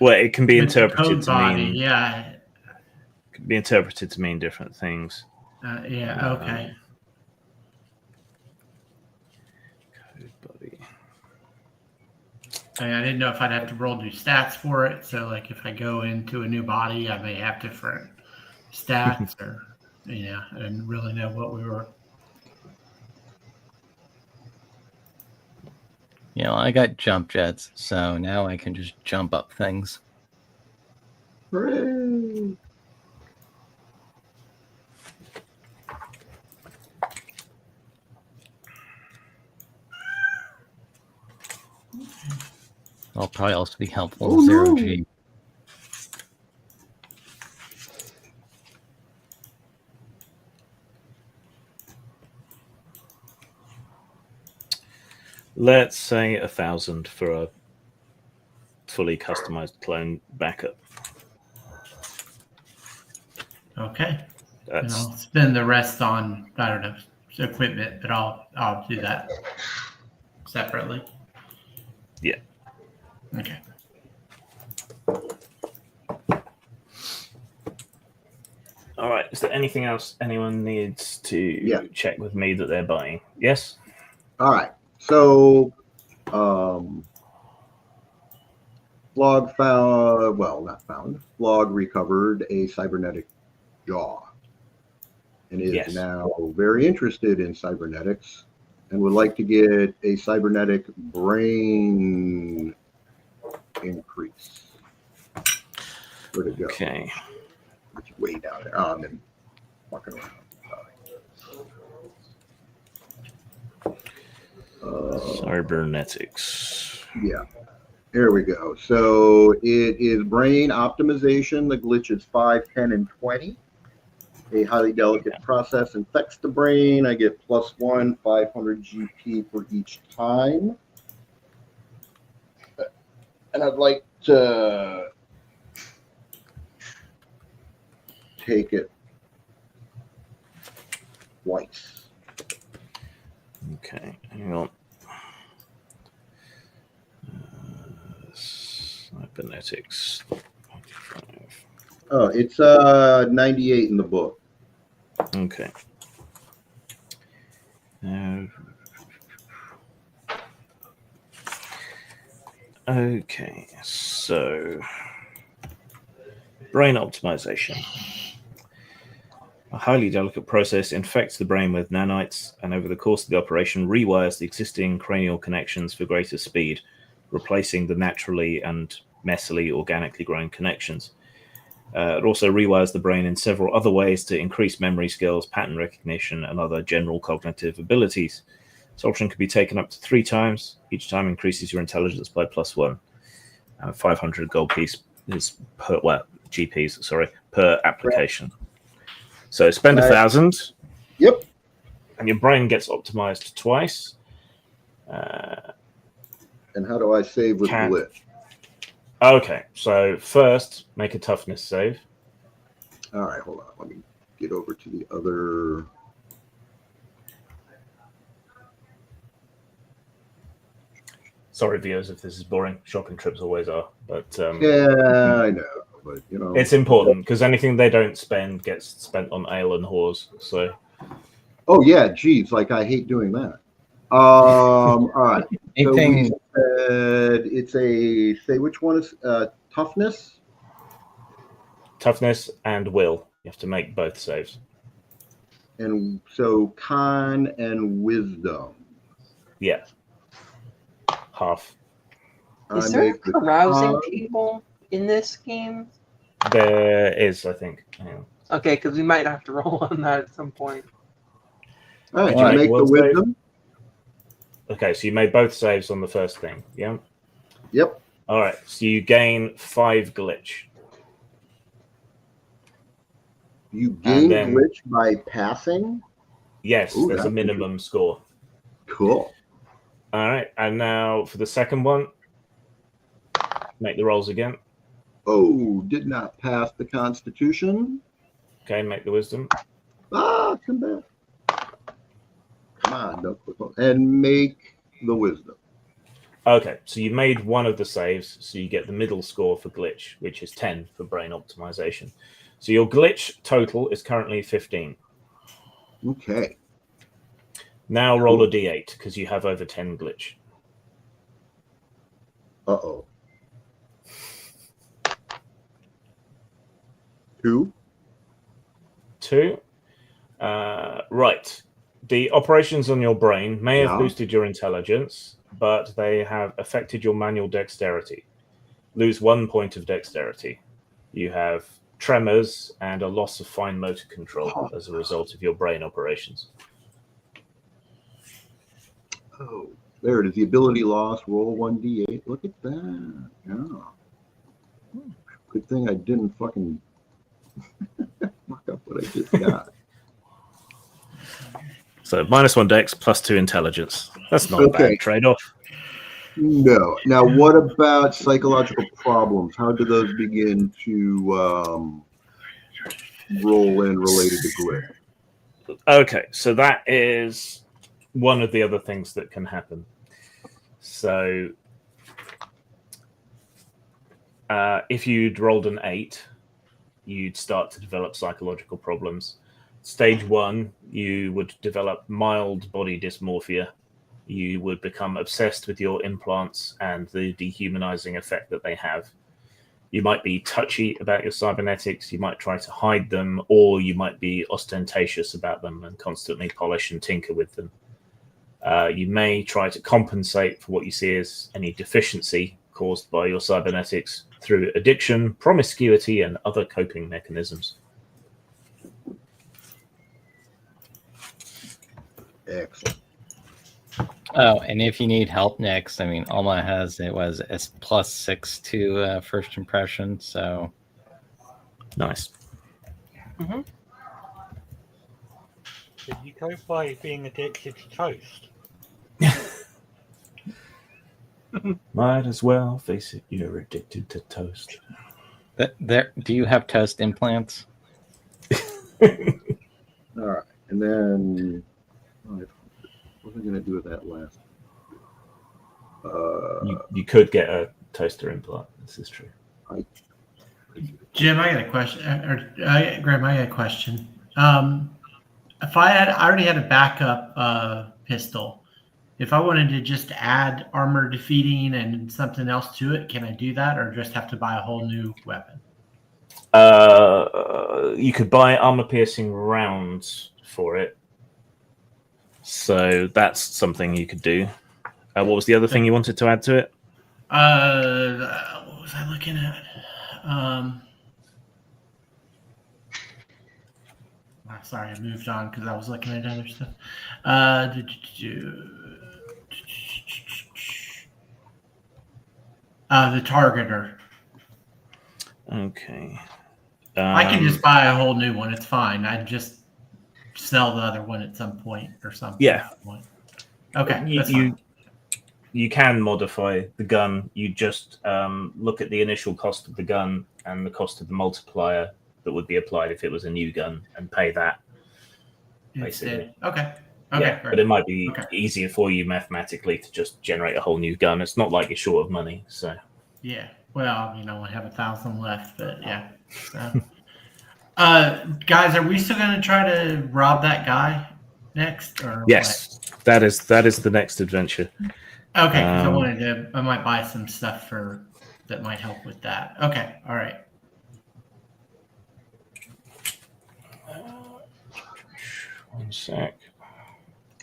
Speaker 1: Well, it can be
Speaker 7: with the
Speaker 1: interpreted
Speaker 7: code
Speaker 1: to
Speaker 7: body.
Speaker 1: mean
Speaker 7: Yeah.
Speaker 1: can be interpreted to mean different things.
Speaker 7: Yeah. Okay.
Speaker 1: Code body.
Speaker 7: I mean, I didn't know if I'd have to roll new stats for it. So, like, if I go into a new body, I may have different stats, or I didn't really know what we were.
Speaker 3: I got jump jets, so now I can just jump up things.
Speaker 8: Hooray!
Speaker 3: That'll probably also be helpful
Speaker 8: Oh,
Speaker 3: to zero
Speaker 8: no.
Speaker 3: G.
Speaker 1: Let's say 1,000 for a fully customized clone backup.
Speaker 7: Okay. And
Speaker 1: That's
Speaker 7: I'll spend the rest on, I don't know, equipment, but I'll do that separately.
Speaker 1: Yeah.
Speaker 7: Okay.
Speaker 1: all right. Is there anything else anyone needs to check with me that they're buying? Yes.
Speaker 8: All right. So, Flog found, well, not found, Flog recovered a cybernetic jaw and is now very interested in cybernetics and would like to get a cybernetic brain increase. Where'd it go?
Speaker 1: Okay.
Speaker 8: It's way down there. Oh, I'm in fucking around.
Speaker 1: Cybernetics.
Speaker 8: Yeah. There we go. So it is brain optimization. The glitch is 5, 10, and 20. A highly delicate process infects the brain. I get +1, 500 GP for each time. And I'd like to take it twice.
Speaker 1: Okay. Hang on. Cybernetics. 95.
Speaker 8: Oh, it's 98 in the book.
Speaker 1: Okay. Okay, so brain optimization. A highly delicate process infects the brain with nanites and over the course of the operation rewires the existing cranial connections for greater speed, replacing the naturally and messily organically grown connections. It also rewires the brain in several other ways to increase memory skills, pattern recognition, and other general cognitive abilities. This option can be taken up to 3 times. Each time increases your intelligence by +1. 500 gold piece is per GPs, sorry, per application. So spend 1,000.
Speaker 8: Yep.
Speaker 1: And your brain gets optimized twice.
Speaker 8: And how do I save with glitch?
Speaker 1: Okay, so first make a toughness save.
Speaker 8: All right, hold on. Let me get over to the other.
Speaker 1: Sorry, viewers, if this is boring. Shopping trips always are, but
Speaker 8: yeah, I know, but
Speaker 1: it's important because anything they don't spend gets spent on ale and whores. So,
Speaker 8: oh yeah, geez, like I hate doing that. All right. So we said it's a, say which one is toughness?
Speaker 1: Toughness and will. You have to make both saves.
Speaker 8: And so con and wisdom.
Speaker 1: Yeah. Half.
Speaker 4: Is there a carousing table in this game?
Speaker 1: There is, I think. Yeah.
Speaker 4: Okay, because we might have to roll on that at some point.
Speaker 8: All right, you make the wisdom.
Speaker 1: Okay, so you made both saves on the first thing, yeah?
Speaker 8: Yep.
Speaker 1: All right, so you gain 5 glitch.
Speaker 8: You
Speaker 1: And
Speaker 8: gain
Speaker 1: then-
Speaker 8: glitch by passing?
Speaker 1: Yes,
Speaker 8: Ooh,
Speaker 1: there's a
Speaker 8: that's
Speaker 1: minimum score.
Speaker 8: Cool.
Speaker 1: All right, and now for the second one, make the rolls again.
Speaker 8: Oh, did not pass the Constitution.
Speaker 1: Okay, make the wisdom.
Speaker 8: Ah, come back. Come on, don't click on. And make the wisdom.
Speaker 1: Okay, so you made one of the saves, so you get the middle score for glitch, which is 10 for brain optimization. So your glitch total is currently 15.
Speaker 8: Okay.
Speaker 1: Now roll a d8 because you have over 10 glitch.
Speaker 8: Uh-oh. 2.
Speaker 1: 2. Right. The operations on your brain may have
Speaker 8: Yeah.
Speaker 1: boosted your intelligence, but they have affected your manual dexterity. Lose 1 point of dexterity. You have tremors and a loss of fine motor control as a result of your brain operations.
Speaker 8: Oh, there it is. The ability loss. Roll 1d8. Look at that. Yeah. Good thing I didn't fucking fuck up what I just got.
Speaker 1: So -1 dex, +2 intelligence. That's not a
Speaker 8: Okay.
Speaker 1: bad trade-off.
Speaker 8: No. Now, what about psychological problems? How do those begin to roll in related to glitch?
Speaker 1: Okay, so that is one of the other things that can happen. So if you'd rolled an 8, you'd start to develop psychological problems. Stage 1, you would develop mild body dysmorphia. You would become obsessed with your implants and the dehumanizing effect that they have. You might be touchy about your cybernetics, you might try to hide them, or you might be ostentatious about them and constantly polish and tinker with them. You may try to compensate for what you see as any deficiency caused by your cybernetics through addiction, promiscuity, and other coping mechanisms.
Speaker 8: Excellent.
Speaker 3: Oh, and if you need help next, I mean, Alma has it was +6 to first impression, so
Speaker 1: Nice.
Speaker 2: Did you go by being addicted to toast?
Speaker 1: Might as well face it, you're addicted to toast.
Speaker 3: there. Do you have toast implants?
Speaker 8: All right. And then, what was I going to do with that last?
Speaker 1: You could get a toaster implant. This is true.
Speaker 7: Jim, I got a question. Graham, I got a question. If I already had a backup pistol, if I wanted to just add armor defeating and something else to it, can I do that, or just have to buy a whole new weapon?
Speaker 1: You could buy armor piercing rounds for it, so that's something you could do. What was the other thing you wanted to add to it?
Speaker 7: What was I looking at? Sorry, I moved on because I was looking at other stuff. The targeter.
Speaker 1: Okay.
Speaker 7: I can just buy a whole new one. It's fine. I'd just sell the other one at some point or something.
Speaker 1: Yeah.
Speaker 7: Okay. That's fine.
Speaker 1: You can modify the gun. You just look at the initial cost of the gun and the cost of the multiplier that would be applied if it was a new gun and pay that. Basically.
Speaker 7: Okay.
Speaker 1: Yeah,
Speaker 7: great.
Speaker 1: but it might be easier for you mathematically to just generate a whole new gun. It's not like you're short of money, so.
Speaker 7: Yeah. Well, I have 1,000 left, but yeah. So. Guys, are we still going to try to rob that guy next, or
Speaker 1: yes, what? that is the next adventure.
Speaker 7: Okay, because I might buy some stuff that might help with that. Okay, all right.
Speaker 1: One sec.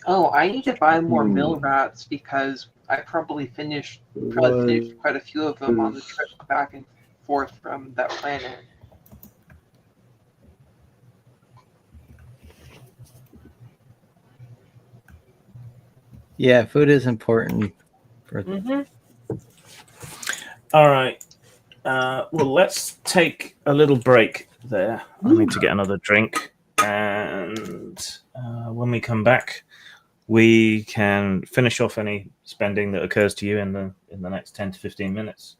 Speaker 4: Oh, I need to buy more mill rats because I probably finished quite a few of them on the trip back and forth from that planet.
Speaker 3: Yeah, food is important.
Speaker 1: All right. Well, let's take a little break there. I need to get another drink, and when we come back, we can finish off any spending that occurs to you in the next 10 to 15 minutes,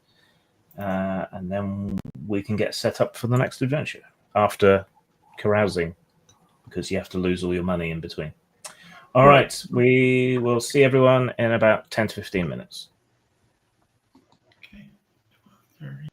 Speaker 1: and then we can get set up for the next adventure after carousing, because you have to lose all your money in between. All right, we will see everyone in about 10 to 15 minutes.
Speaker 7: Okay. 12:30.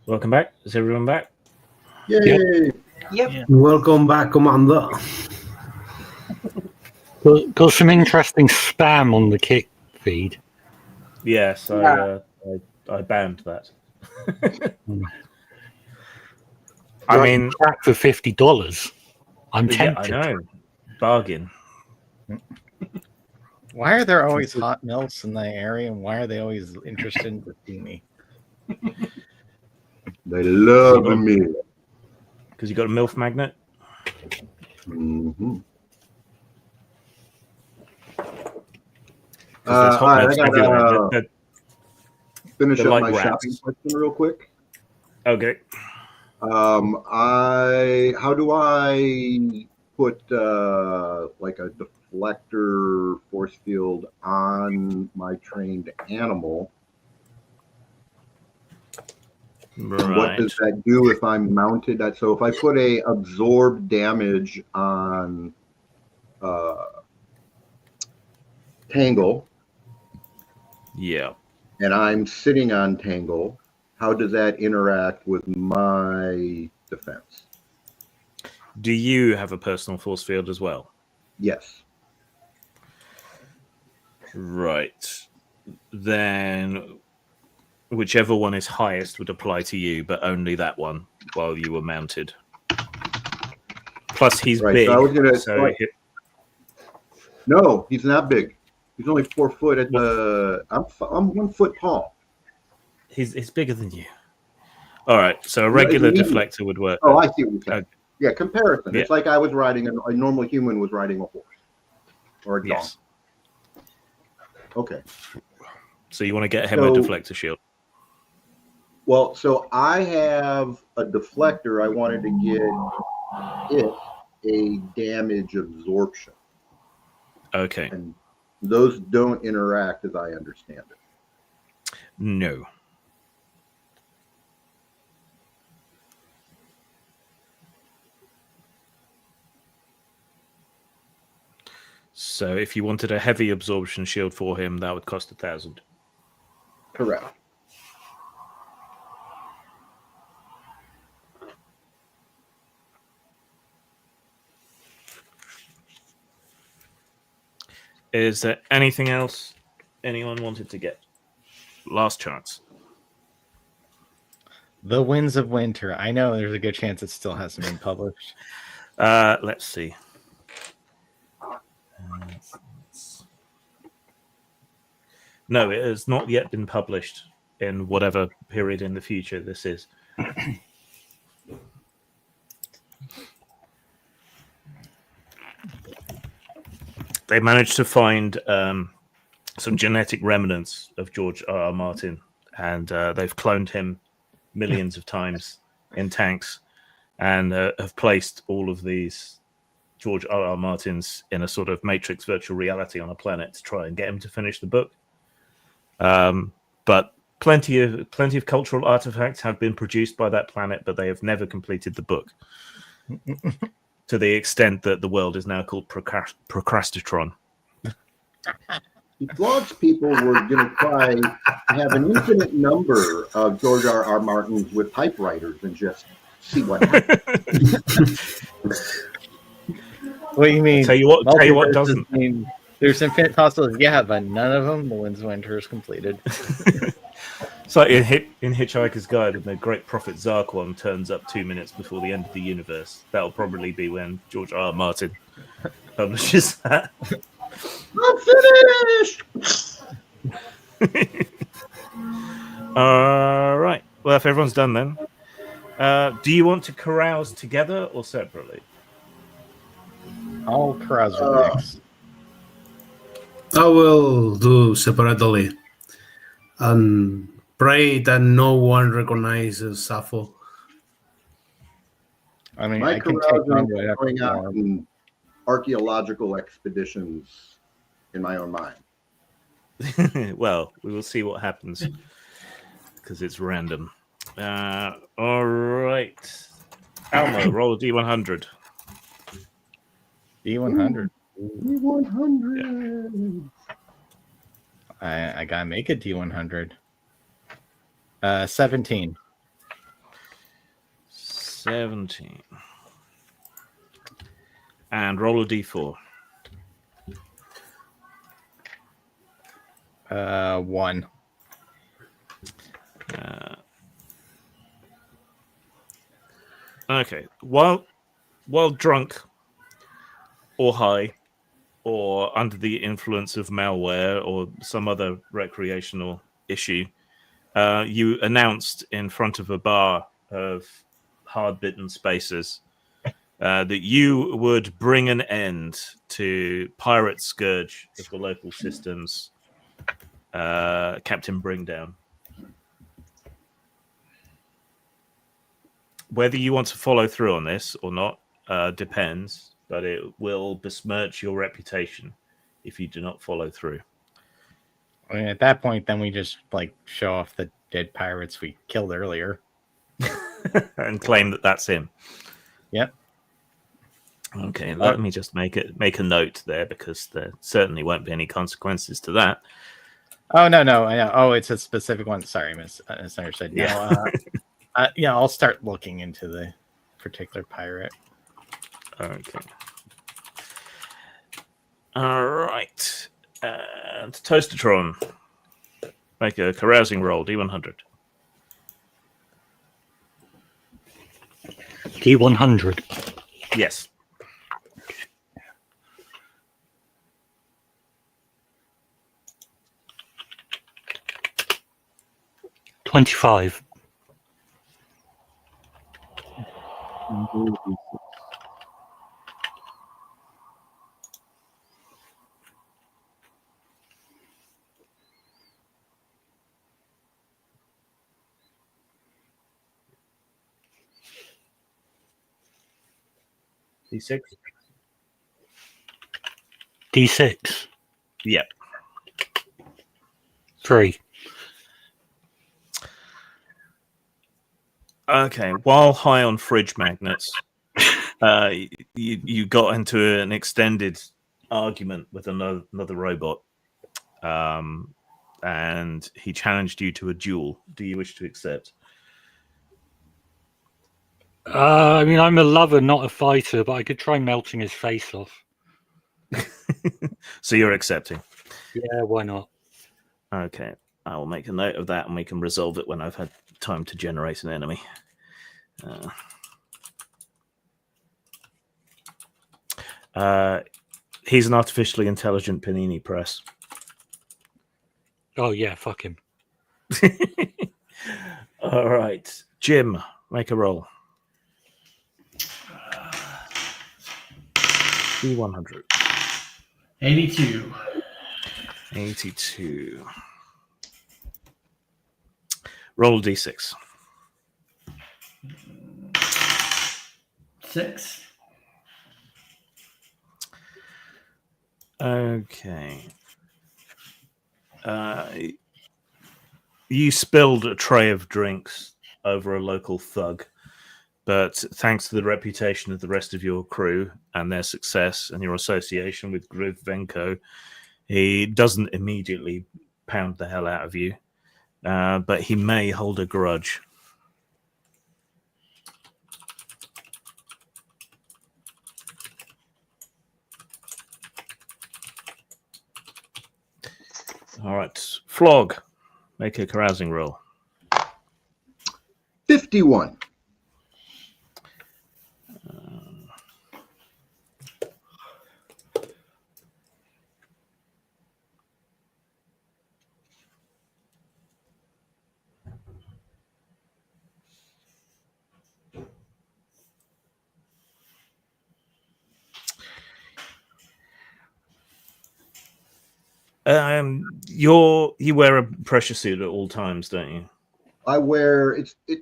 Speaker 1: Welcome back. Is everyone back?
Speaker 8: Yay!
Speaker 4: Yep.
Speaker 6: Welcome back, Commander.
Speaker 2: Got some interesting spam on the kick feed.
Speaker 1: Yes,
Speaker 4: Yeah.
Speaker 1: I banned that.
Speaker 2: I
Speaker 1: I mean,
Speaker 2: crack for $50. I'm
Speaker 1: yeah, I
Speaker 2: tempted.
Speaker 1: know. Bargain.
Speaker 3: Why are there always hot milfs in the area, and why are they always interested in bikini?
Speaker 8: They love me.
Speaker 1: Because you got a MILF magnet?
Speaker 8: Mm-hmm.
Speaker 1: Because there's
Speaker 8: All right,
Speaker 1: hot
Speaker 8: I
Speaker 1: milfs regularly.
Speaker 8: gotta finish
Speaker 1: they're
Speaker 8: up
Speaker 1: like
Speaker 8: my
Speaker 1: rats.
Speaker 8: shopping question real quick.
Speaker 1: Okay.
Speaker 8: How do I put like a deflector force field on my trained animal? And what does that do if I'm mounted? So if I put a absorb damage on Tangle,
Speaker 1: Yeah.
Speaker 8: and I'm sitting on Tangle, how does that interact with my defense?
Speaker 1: Do you have a personal force field as well?
Speaker 8: Yes.
Speaker 1: Right. Then whichever one is highest would apply to you, but only that one while you were mounted. Plus, he's
Speaker 8: Right,
Speaker 1: big.
Speaker 8: so I was gonna-
Speaker 1: so
Speaker 8: No, he's not big. He's only 4 foot at the. I'm 1 foot tall.
Speaker 1: he's bigger than you. All right, so a regular deflector would work.
Speaker 8: Oh, I see what you're saying.
Speaker 1: Okay.
Speaker 8: Yeah, comparison.
Speaker 1: Yeah.
Speaker 8: It's like I was riding a normal human was riding a horse or a dog.
Speaker 1: Yes.
Speaker 8: Okay.
Speaker 1: So you want to get a hemo deflector shield?
Speaker 8: Well, so I have a deflector. I wanted to get it a damage absorption.
Speaker 1: Okay.
Speaker 8: And those don't interact as I understand it.
Speaker 1: No. So if you wanted a heavy absorption shield for him, that would cost 1,000.
Speaker 8: Correct.
Speaker 1: Is there anything else anyone wanted to get? Last chance.
Speaker 3: The Winds of Winter. I know there's a good chance it still hasn't been published.
Speaker 1: Let's see. No, it has not yet been published in whatever period in the future this is. They managed to find some genetic remnants of George R.R. Martin, and they've cloned him millions of times in tanks, and have placed all of these George R.R. Martins in a sort of matrix virtual reality on a planet to try and get him to finish the book. But plenty of cultural artifacts have been produced by that planet, but they have never completed the book. To the extent that the world is now called Procrastitron.
Speaker 8: Blogs people were going to try to have an infinite number of George R.R. Martins with typewriters and just see what happens.
Speaker 3: What do you mean?
Speaker 1: Tell you what
Speaker 3: Multiverses
Speaker 1: doesn't.
Speaker 3: mean there's infinite possibilities. Yeah, but none of them, the Winds of Winter is completed.
Speaker 1: It's like in Hitchhiker's Guide when the great prophet Zarquon turns up 2 minutes before the end of the universe. That'll probably be when George R. R. Martin publishes that.
Speaker 8: I'm finished!
Speaker 1: All right. Well, if everyone's done then, do you want to carouse together or separately?
Speaker 3: All carouse with Nix.
Speaker 6: I will do separately and pray that no one recognizes Sappho.
Speaker 3: I mean,
Speaker 8: My
Speaker 3: I can
Speaker 8: carousing
Speaker 3: take on
Speaker 8: is
Speaker 3: whatever
Speaker 8: going out
Speaker 3: form.
Speaker 8: in archaeological expeditions in my own mind.
Speaker 1: Well, we will see what happens because it's random. All right. Almo, roll a D100.
Speaker 3: D100.
Speaker 8: 100.
Speaker 3: I gotta make a D100. 17.
Speaker 1: 17. And roll a d4.
Speaker 3: 1.
Speaker 1: Okay. While drunk or high or under the influence of malware or some other recreational issue, you announced in front of a bar of hard-bitten spacers that you would bring an end to Pirate Scourge of the local systems, Captain Bringdown. Whether you want to follow through on this or not depends, but it will besmirch your reputation if you do not follow through.
Speaker 3: I mean, at that point, then we just show off the dead pirates we killed earlier.
Speaker 1: And claim that that's him.
Speaker 3: Yep.
Speaker 1: Okay, let me just make a note there, because there certainly won't be any consequences to that.
Speaker 3: Oh no! I know. Oh, it's a specific one. Sorry, misunderstood.
Speaker 1: Yeah.
Speaker 3: No, yeah, I'll start looking into the particular pirate.
Speaker 1: Okay. All right. And Toastertron, make a carousing roll, D100.
Speaker 2: D100.
Speaker 1: Yes.
Speaker 2: $25.
Speaker 1: D6?
Speaker 2: D6.
Speaker 1: Yep.
Speaker 2: 3.
Speaker 1: Okay. While high on fridge magnets, you got into an extended argument with another robot, and he challenged you to a duel. Do you wish to accept?
Speaker 2: I mean, I'm a lover, not a fighter, but I could try melting his face off.
Speaker 1: So you're accepting?
Speaker 2: Yeah, why not?
Speaker 1: Okay. I will make a note of that, and we can resolve it when I've had time to generate an enemy. He's an artificially intelligent panini press.
Speaker 2: Oh yeah, fuck him.
Speaker 1: All right. Jim, make a roll. D100.
Speaker 7: 82.
Speaker 1: 82. Roll D6.
Speaker 7: 6.
Speaker 1: Okay. You spilled a tray of drinks over a local thug, but thanks to the reputation of the rest of your crew and their success and your association with Griv Venko, he doesn't immediately pound the hell out of you, but he may hold a grudge. All right. Flog, make a carousing roll.
Speaker 8: 51.
Speaker 1: You wear a pressure suit at all times, don't you?
Speaker 8: I wear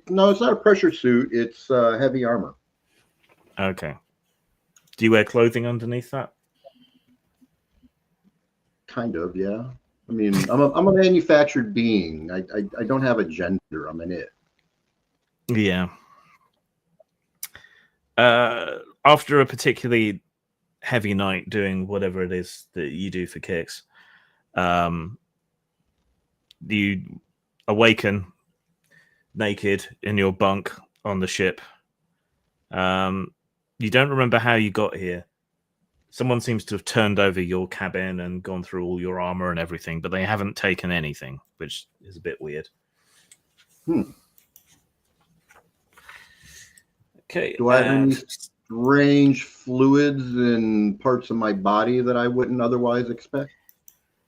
Speaker 8: no, it's not a pressure suit. It's heavy armor.
Speaker 1: Okay. Do you wear clothing underneath that?
Speaker 8: Kind of, yeah. I mean, I'm a manufactured being. I don't have a gender. I'm an it.
Speaker 1: Yeah. After a particularly heavy night doing whatever it is that you do for kicks, you awaken naked in your bunk on the ship, You don't remember how you got here. Someone seems to have turned over your cabin and gone through all your armor and everything, but they haven't taken anything, which is a bit weird. Okay.
Speaker 8: Do I have any strange fluids in parts of my body that I wouldn't otherwise expect?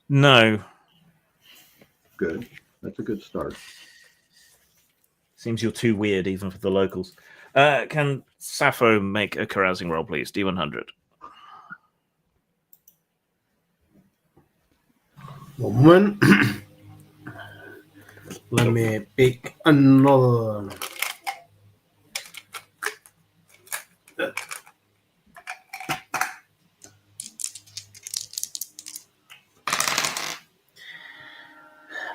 Speaker 1: No.
Speaker 8: Good. That's a good start.
Speaker 1: Seems you're too weird even for the locals. Can Sappho make a carousing roll, please? D100.
Speaker 6: Moment. Let me pick another.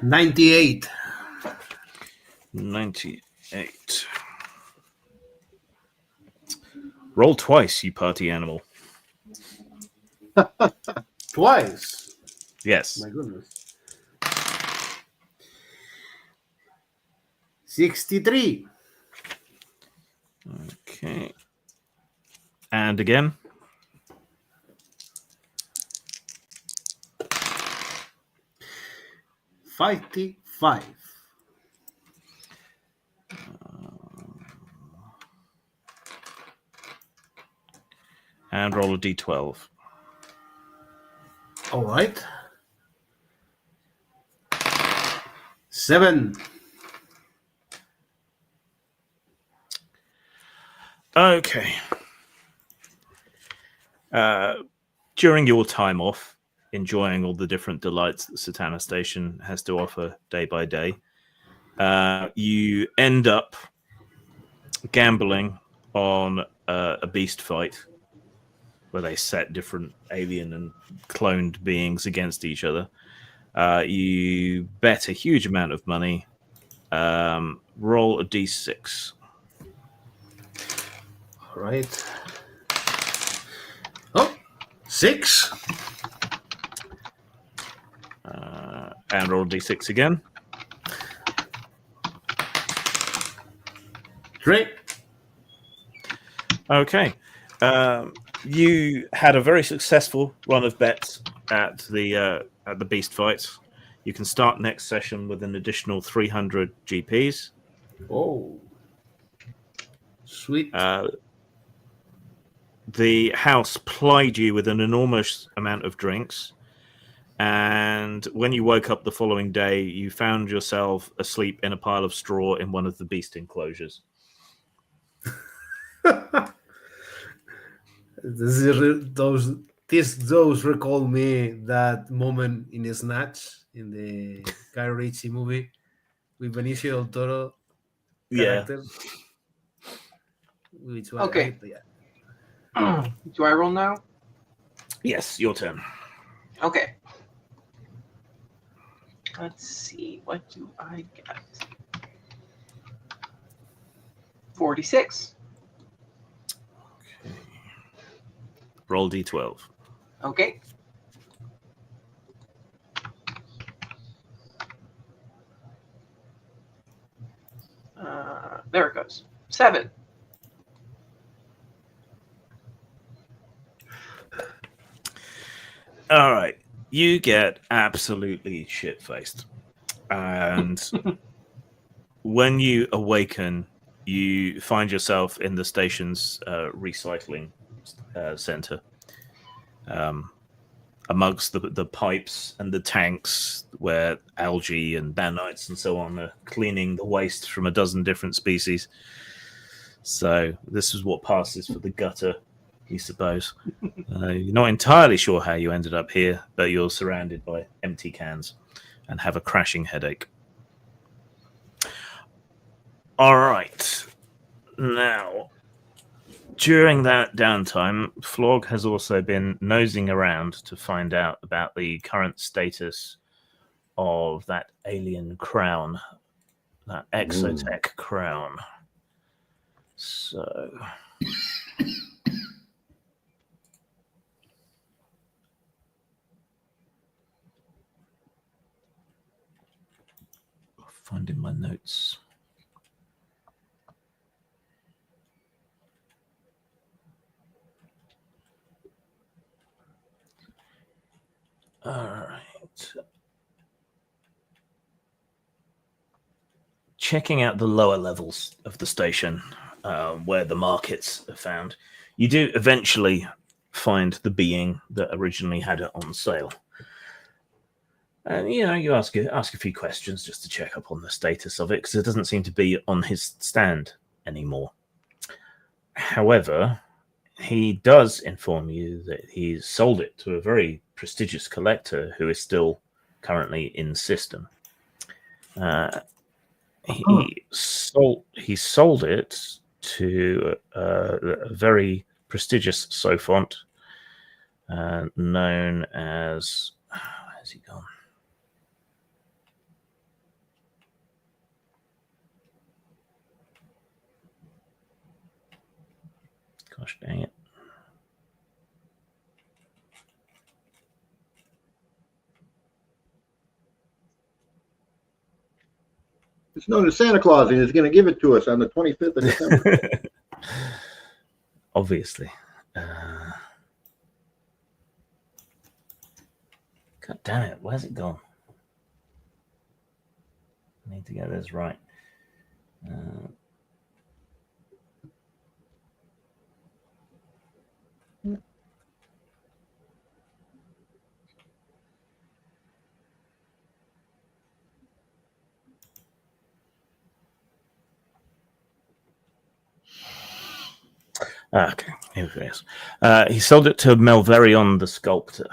Speaker 6: $98.
Speaker 1: 98. Roll twice, you party animal.
Speaker 6: Twice.
Speaker 1: Yes.
Speaker 6: My goodness. 63.
Speaker 1: Okay. And again.
Speaker 6: 55.
Speaker 1: And roll a d12.
Speaker 6: All right. 7.
Speaker 1: Okay. During your time off, enjoying all the different delights that Satana Station has to offer day by day, you end up gambling on a beast fight where they set different alien and cloned beings against each other. You bet a huge amount of money. Roll a d6.
Speaker 6: All right. Oh, 6.
Speaker 1: And roll a d6 again.
Speaker 6: 3.
Speaker 1: Okay. You had a very successful run of bets at the beast fights. You can start next session with an additional 300 GPs.
Speaker 6: Oh, sweet.
Speaker 1: The house plied you with an enormous amount of drinks, and when you woke up the following day, you found yourself asleep in a pile of straw in one of the beast enclosures.
Speaker 6: Those recall me that moment in Snatch in the Guy Ritchie movie with Benicio del Toro character. Which one?
Speaker 4: Okay. Do I roll now?
Speaker 1: Yes, your turn.
Speaker 4: Okay. Let's see. What do I get? 46.
Speaker 1: Okay. Roll d12.
Speaker 4: Okay. There it goes. 7.
Speaker 1: All right. You get absolutely shit-faced. And when you awaken, you find yourself in the station's recycling center. Amongst the pipes and the tanks where algae and banites and so on are cleaning the waste from a dozen different species. So this is what passes for the gutter, you suppose. You're not entirely sure how you ended up here, but you're surrounded by empty cans and have a crashing headache. All right. Now, during that downtime, Flog has also been nosing around to find out about the current status of that alien crown, that exotech crown. So... finding my notes. All right. Checking out the lower levels of the station, where the markets are found, you do eventually find the being that originally had it on sale. And you ask a few questions just to check up on the status of it, because it doesn't seem to be on his stand anymore. However, he does inform you that he's sold it to a very prestigious collector who is still currently in system. He sold it to a very prestigious Sophont known as. Where's he gone? Gosh dang it.
Speaker 8: It's known as Santa Claus, and he's going to give it to us on the 25th of December.
Speaker 1: Obviously. God damn it. Where's it gone? I need to get this right. Okay, here it is. He sold it to Melverion the Sculptor.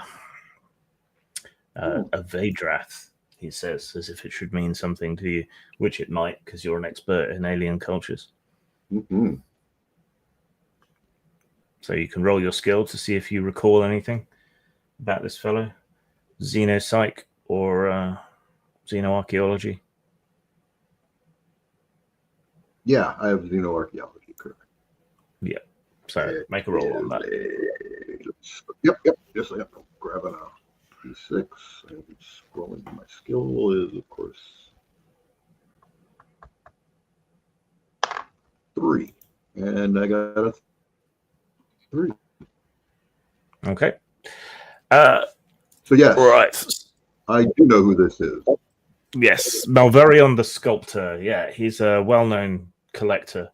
Speaker 1: A Vadrath, he says, as if it should mean something to you, which it might, because you're an expert in alien cultures.
Speaker 8: Mm-hmm.
Speaker 1: So you can roll your skill to see if you recall anything about this fellow. Xenopsych or xenoarchaeology.
Speaker 8: Yeah, I have xenoarchaeology, correct.
Speaker 1: Yeah. So make a roll on that.
Speaker 8: Yep. Just like I'm grabbing a P6 and scrolling. My skill is, of course, 3. And I got a 3.
Speaker 1: Okay.
Speaker 8: So, yes.
Speaker 1: Right.
Speaker 8: I do know who this is.
Speaker 1: Yes, Malverion the Sculptor. Yeah, he's a well-known collector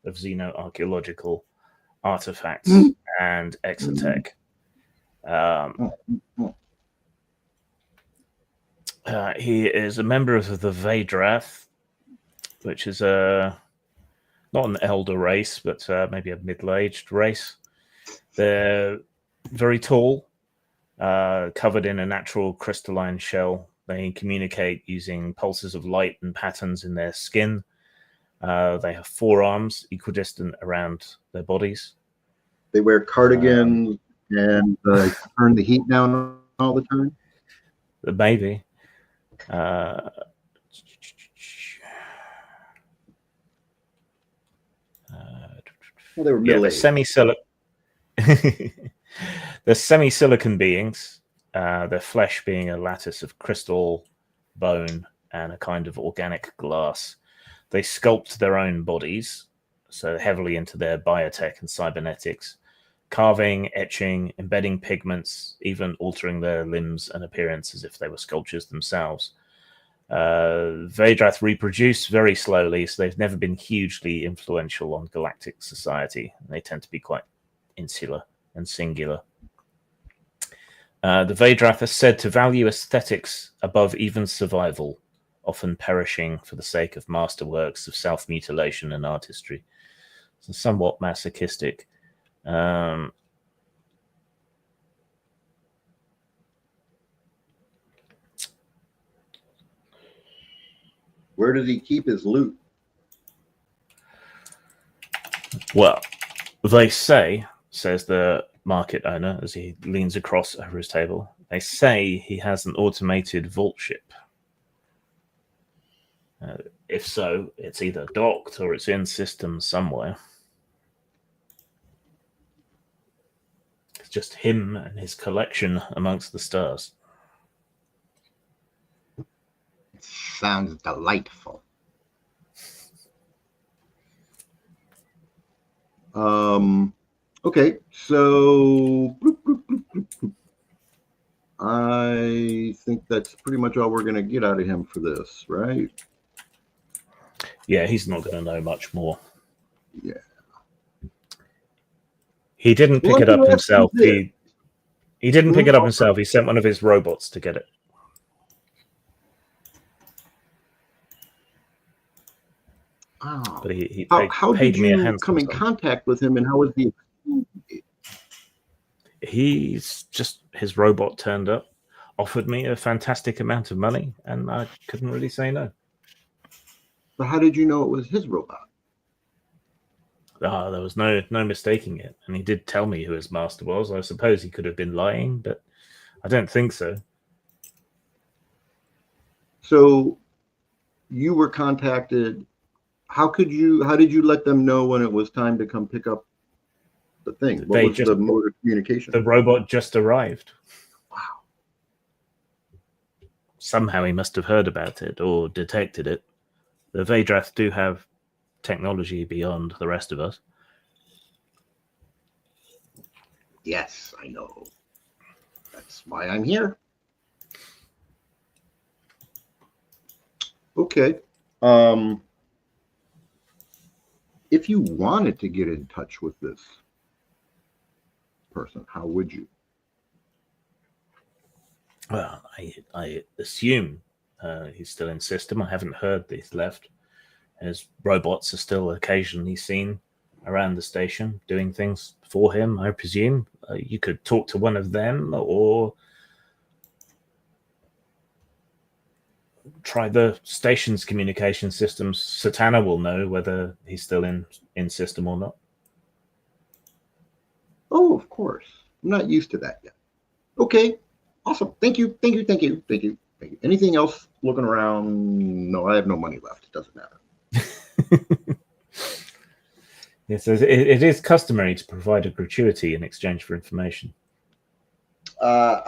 Speaker 1: of xenoarchaeological artifacts and exotech. He is a member of the Vadrath, which is not an elder race, but maybe a middle-aged race. They're very tall, covered in a natural crystalline shell. They communicate using pulses of light and patterns in their skin. They have 4 arms equidistant around their bodies.
Speaker 8: They wear cardigans and turn the heat down all the time.
Speaker 1: Maybe.
Speaker 8: Well, they were
Speaker 1: Yeah,
Speaker 8: middle-aged.
Speaker 1: They're semi-silicon beings, their flesh being a lattice of crystal, bone, and a kind of organic glass. They sculpt their own bodies, so heavily into their biotech and cybernetics, carving, etching, embedding pigments, even altering their limbs and appearance as if they were sculptures themselves. Vadrath reproduce very slowly, so they've never been hugely influential on galactic society. They tend to be quite insular and singular. The Vadrath are said to value aesthetics above even survival, often perishing for the sake of masterworks of self-mutilation and artistry. So somewhat masochistic.
Speaker 8: Where does he keep his loot?
Speaker 1: Well, they say, says the market owner as he leans across over his table, they say he has an automated vault ship. If so, it's either docked or it's in system somewhere. It's just him and his collection amongst the stars.
Speaker 5: Sounds delightful.
Speaker 8: Okay, so I think that's pretty much all we're going to get out of him for this, right?
Speaker 1: Yeah, he's not going to know much more.
Speaker 8: Yeah.
Speaker 1: He didn't pick
Speaker 8: Well,
Speaker 1: it up
Speaker 8: let me ask you
Speaker 1: himself.
Speaker 8: this.
Speaker 1: He didn't pick it up
Speaker 8: Mhm.
Speaker 1: himself. He sent one of his robots to get it.
Speaker 8: Oh.
Speaker 1: But he
Speaker 8: How
Speaker 1: paid
Speaker 8: did
Speaker 1: me a
Speaker 8: you
Speaker 1: handsome
Speaker 8: come in
Speaker 1: sum.
Speaker 8: contact with him, and how was the?
Speaker 1: He's just, his robot turned up, offered me a fantastic amount of money, and I couldn't really say no.
Speaker 8: But how did you know it was his robot?
Speaker 1: There was no mistaking it, and he did tell me who his master was. I suppose he could have been lying, but I don't think so.
Speaker 8: So you were contacted. How did you let them know when it was time to come pick up the thing? What
Speaker 1: They
Speaker 8: was the mode of communication?
Speaker 1: The robot just arrived.
Speaker 8: Wow.
Speaker 1: Somehow he must have heard about it or detected it. The Vadrath do have technology beyond the rest of us.
Speaker 8: Yes, I know. That's why I'm here. Okay. If you wanted to get in touch with this person, how would you?
Speaker 1: Well, I assume he's still in system. I haven't heard that he's left. His robots are still occasionally seen around the station doing things for him, I presume. You could talk to one of them or try the station's communication systems. Satana will know whether he's still in system or not.
Speaker 8: Oh, of course. I'm not used to that yet. Okay. Awesome. Thank you. Anything else looking around? No, I have no money left. It doesn't matter.
Speaker 1: Yes, it is customary to provide a gratuity in exchange for information.
Speaker 8: All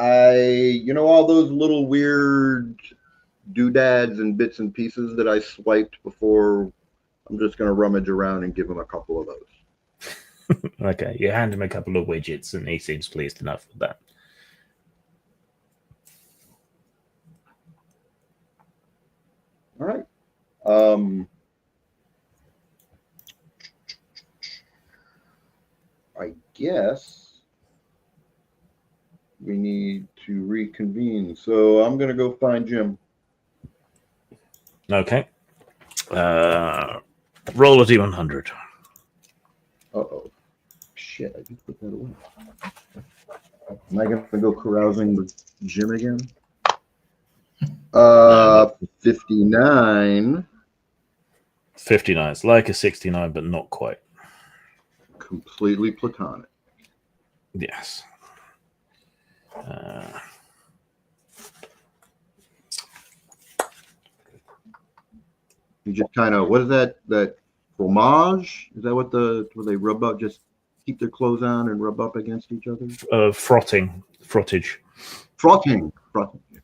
Speaker 8: those little weird doodads and bits and pieces that I swiped before, I'm just going to rummage around and give him a couple of those.
Speaker 1: Okay, you hand him a couple of widgets and he seems pleased enough with that.
Speaker 8: All right. I guess we need to reconvene. So I'm going to go find Jim.
Speaker 1: Okay. Roll a D100.
Speaker 8: Uh-oh. Shit, I just put that away. Am I going to go carousing with Jim again? 59.
Speaker 1: 59. It's like a 69, but not quite.
Speaker 8: Completely platonic.
Speaker 1: Yes.
Speaker 8: You just kind of, what is that fromage? Is that what where they rub up, just keep their clothes on and rub up against each other?
Speaker 1: Frottage.
Speaker 8: Frotting.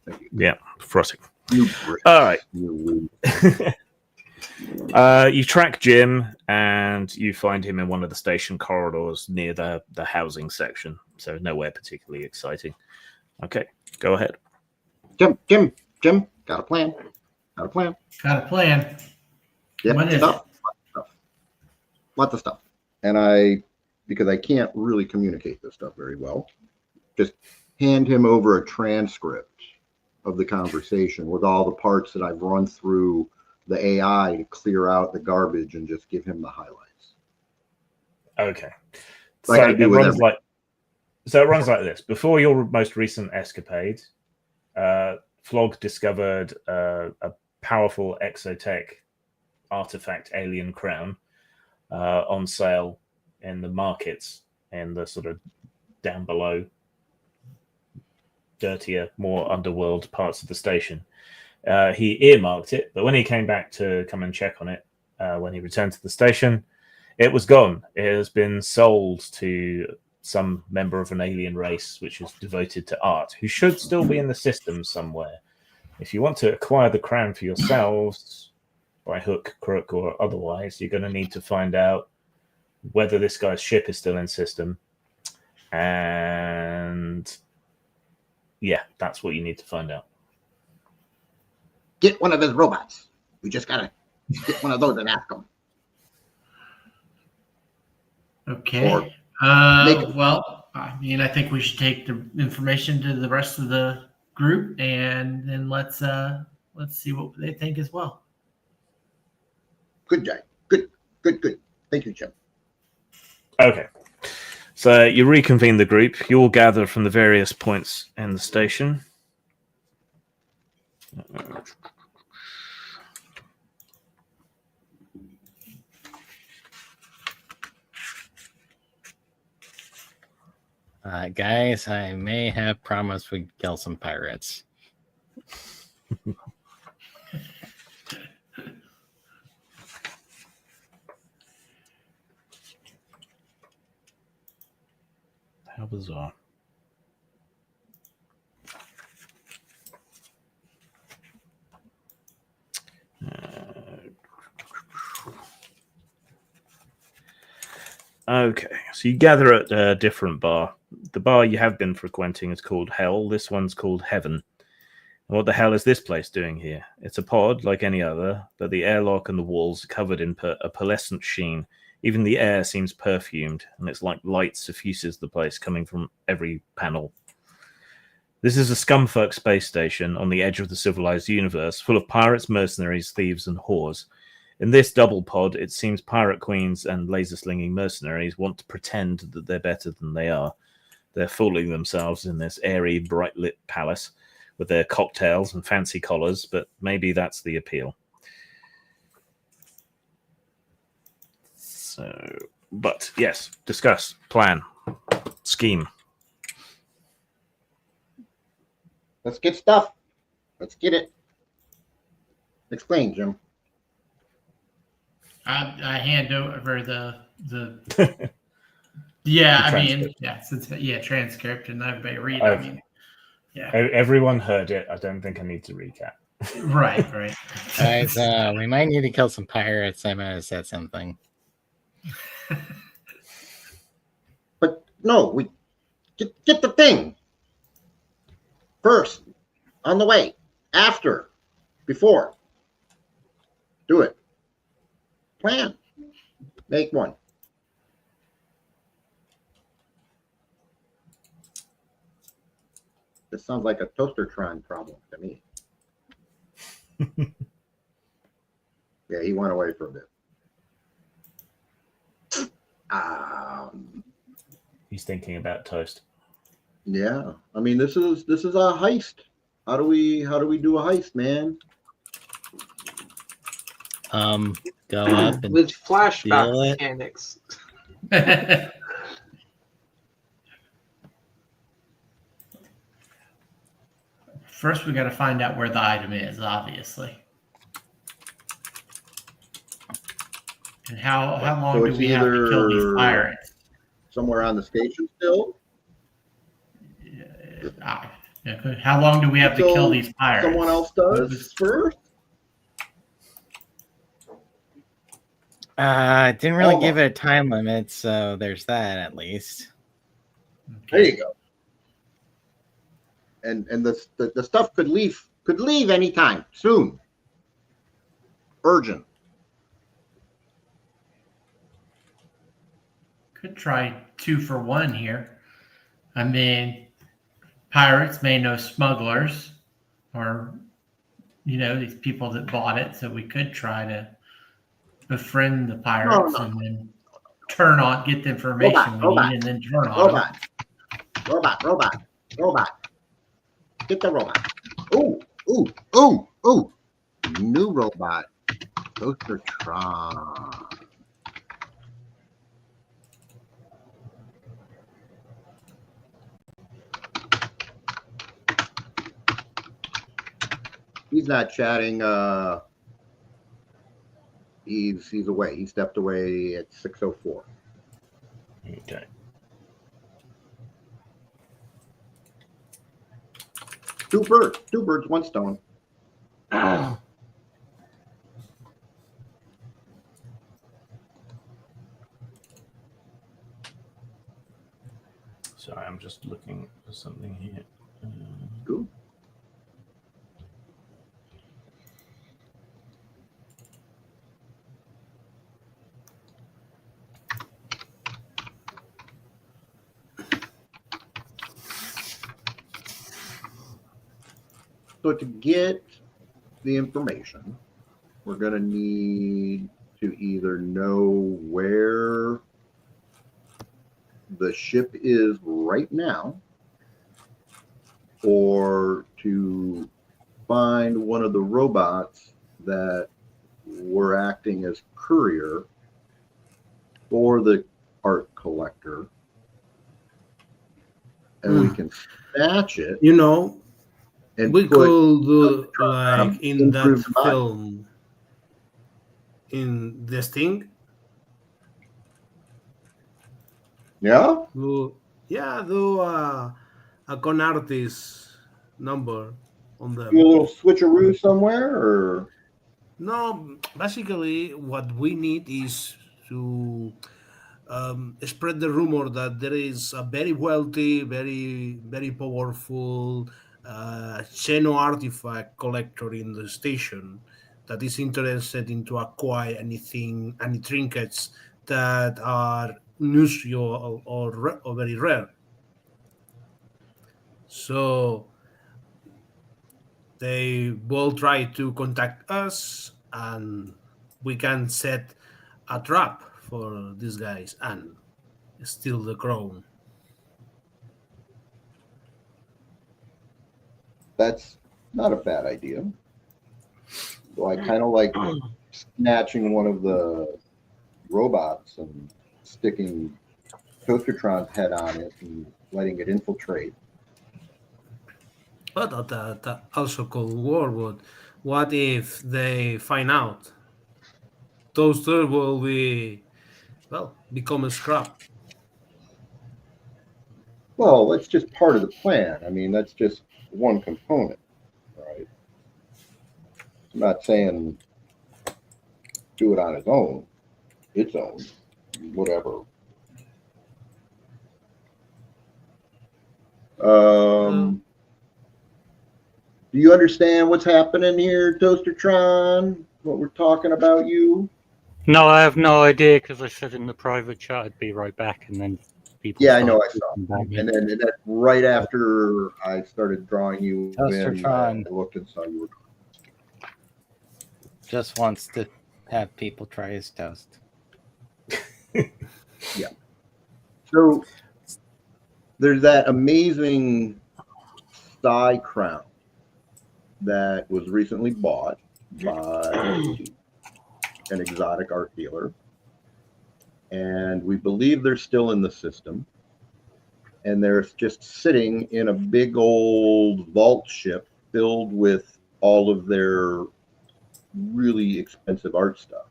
Speaker 8: Thank you.
Speaker 1: Yeah, frotting.
Speaker 8: You Brits.
Speaker 1: All right.
Speaker 8: You
Speaker 1: You track Jim and you find him in one of the station corridors near the housing section. So nowhere particularly exciting. Okay, go ahead.
Speaker 8: Jim, got a plan.
Speaker 7: Got a plan.
Speaker 8: Yep,
Speaker 7: What is
Speaker 8: lots of stuff. And because I can't really communicate this stuff very well, just hand him over a transcript of the conversation with all the parts that I've run through the AI to clear out the garbage and just give him the highlights.
Speaker 1: Okay.
Speaker 8: Like I do with
Speaker 1: it runs like this. Before your most recent escapade, Flog discovered a powerful exotech artifact alien crown on sale in the markets in the sort of down below, dirtier, more underworld parts of the station. He earmarked it, but when he came back to come and check on it, when he returned to the station, it was gone. It has been sold to some member of an alien race which is devoted to art, who should still be in the system somewhere. If you want to acquire the crown for yourselves, by hook, crook, or otherwise, you're going to need to find out whether this guy's ship is still in system and Yeah, that's what you need to find out.
Speaker 5: Get one of his robots. We just gotta get one of those and ask him.
Speaker 7: Okay.
Speaker 5: Or make him.
Speaker 7: Well, I mean, I think we should take the information to the rest of the group, and then let's see what they think as well.
Speaker 5: Good, Jack. Good. Thank you, Jim.
Speaker 1: Okay. So you reconvene the group. You all gather from the various points in the station.
Speaker 3: Guys, I may have promised we'd kill some pirates.
Speaker 1: How bizarre. Okay, so you gather at a different bar. The bar you have been frequenting is called Hell. This one's called Heaven. And what the hell is this place doing here? It's a pod like any other, but the airlock and the walls are covered in a pearlescent sheen. Even the air seems perfumed, and it's like light suffuses the place coming from every panel. This is a scumfuck space station on the edge of the civilized universe, full of pirates, mercenaries, thieves, and whores. In this double pod, it seems pirate queens and laser-slinging mercenaries want to pretend that they're better than they are. They're fooling themselves in this airy, bright-lit palace with their cocktails and fancy collars, but maybe that's the appeal. So, but yes, discuss, plan, scheme.
Speaker 5: Let's get stuff. Let's get it. Explain, Jim.
Speaker 7: I hand over the yeah. I mean, yeah, transcript, and everybody read. I mean, yeah.
Speaker 1: Everyone heard it. I don't think I need to recap.
Speaker 7: Right.
Speaker 3: Guys, we might need to kill some pirates. I might have said something.
Speaker 5: But no, we get the thing. First, on the way, after, before. Do it. Plan. Make one. This sounds like a Toastertron problem to me. Yeah, he went away for a bit.
Speaker 1: He's thinking about toast.
Speaker 5: Yeah, I mean this is a heist. How do we do a heist, man?
Speaker 3: Go up and
Speaker 4: with flashback
Speaker 3: steal it.
Speaker 4: mechanics.
Speaker 7: First, we got to find out where the item is, obviously. And how long
Speaker 5: So
Speaker 7: do
Speaker 5: it's
Speaker 7: we have to kill these pirates?
Speaker 5: Somewhere on the station still?
Speaker 7: How long do we have to
Speaker 5: Until
Speaker 7: kill these pirates?
Speaker 5: Someone else does first?
Speaker 3: Didn't really give it a time limit, so there's that at least.
Speaker 5: There you go. And the stuff could leave anytime soon. Urgent.
Speaker 7: Could try 2 for 1 here. I mean, pirates may know smugglers or, these people that bought it. So we could try to befriend the pirates and then get the information we need and then turn on them.
Speaker 5: Robot. Get the robot. Ooh. New robot. Toastertron. He's not chatting. He's away. He stepped away at 6:04.
Speaker 1: Okay.
Speaker 5: Two birds, one stone.
Speaker 1: Sorry, I'm just looking for something here.
Speaker 8: Cool. So to get the information, we're going to need to either know where the ship is right now, or to find one of the robots that were acting as courier for the art collector, and we can snatch it
Speaker 6: You know,
Speaker 8: and
Speaker 6: we
Speaker 8: put
Speaker 6: could do
Speaker 8: on
Speaker 6: like in that
Speaker 8: improved body.
Speaker 6: film, in the Sting.
Speaker 8: Yeah,
Speaker 6: Do a con artist number on
Speaker 8: do a
Speaker 6: them.
Speaker 8: little switcheroo somewhere, or
Speaker 6: No, basically, what we need is to spread the rumor that there is a very wealthy, very powerful Xeno artifact collector in the station that is interested in to acquire any trinkets that are unusual or very rare. So they will try to contact us, and we can set a trap for these guys and steal the crown.
Speaker 8: that's not a bad idea. So I kind of like snatching one of the robots and sticking Toastertron's head on it and letting it infiltrate.
Speaker 6: But that also could work. But what if they find out? Toaster will become a scrap.
Speaker 8: Well, that's just part of the plan. I mean, that's just one component, right? I'm not saying do it on its own, whatever. Do you understand what's happening here, Toastertron? What we're talking about, you?
Speaker 2: No, I have no idea because I said in the private chat I'd be right back, and then people.
Speaker 8: Yeah, I know. I saw.
Speaker 2: talking about me.
Speaker 8: And then that's right after I started drawing you in.
Speaker 3: Toastertron
Speaker 8: I looked and saw you were.
Speaker 3: just wants to have people try his toast.
Speaker 8: Yeah. So there's that amazing thigh crown that was recently bought by an exotic art dealer, and we believe they're still in the system, and they're just sitting in a big old vault ship filled with all of their really expensive art stuff.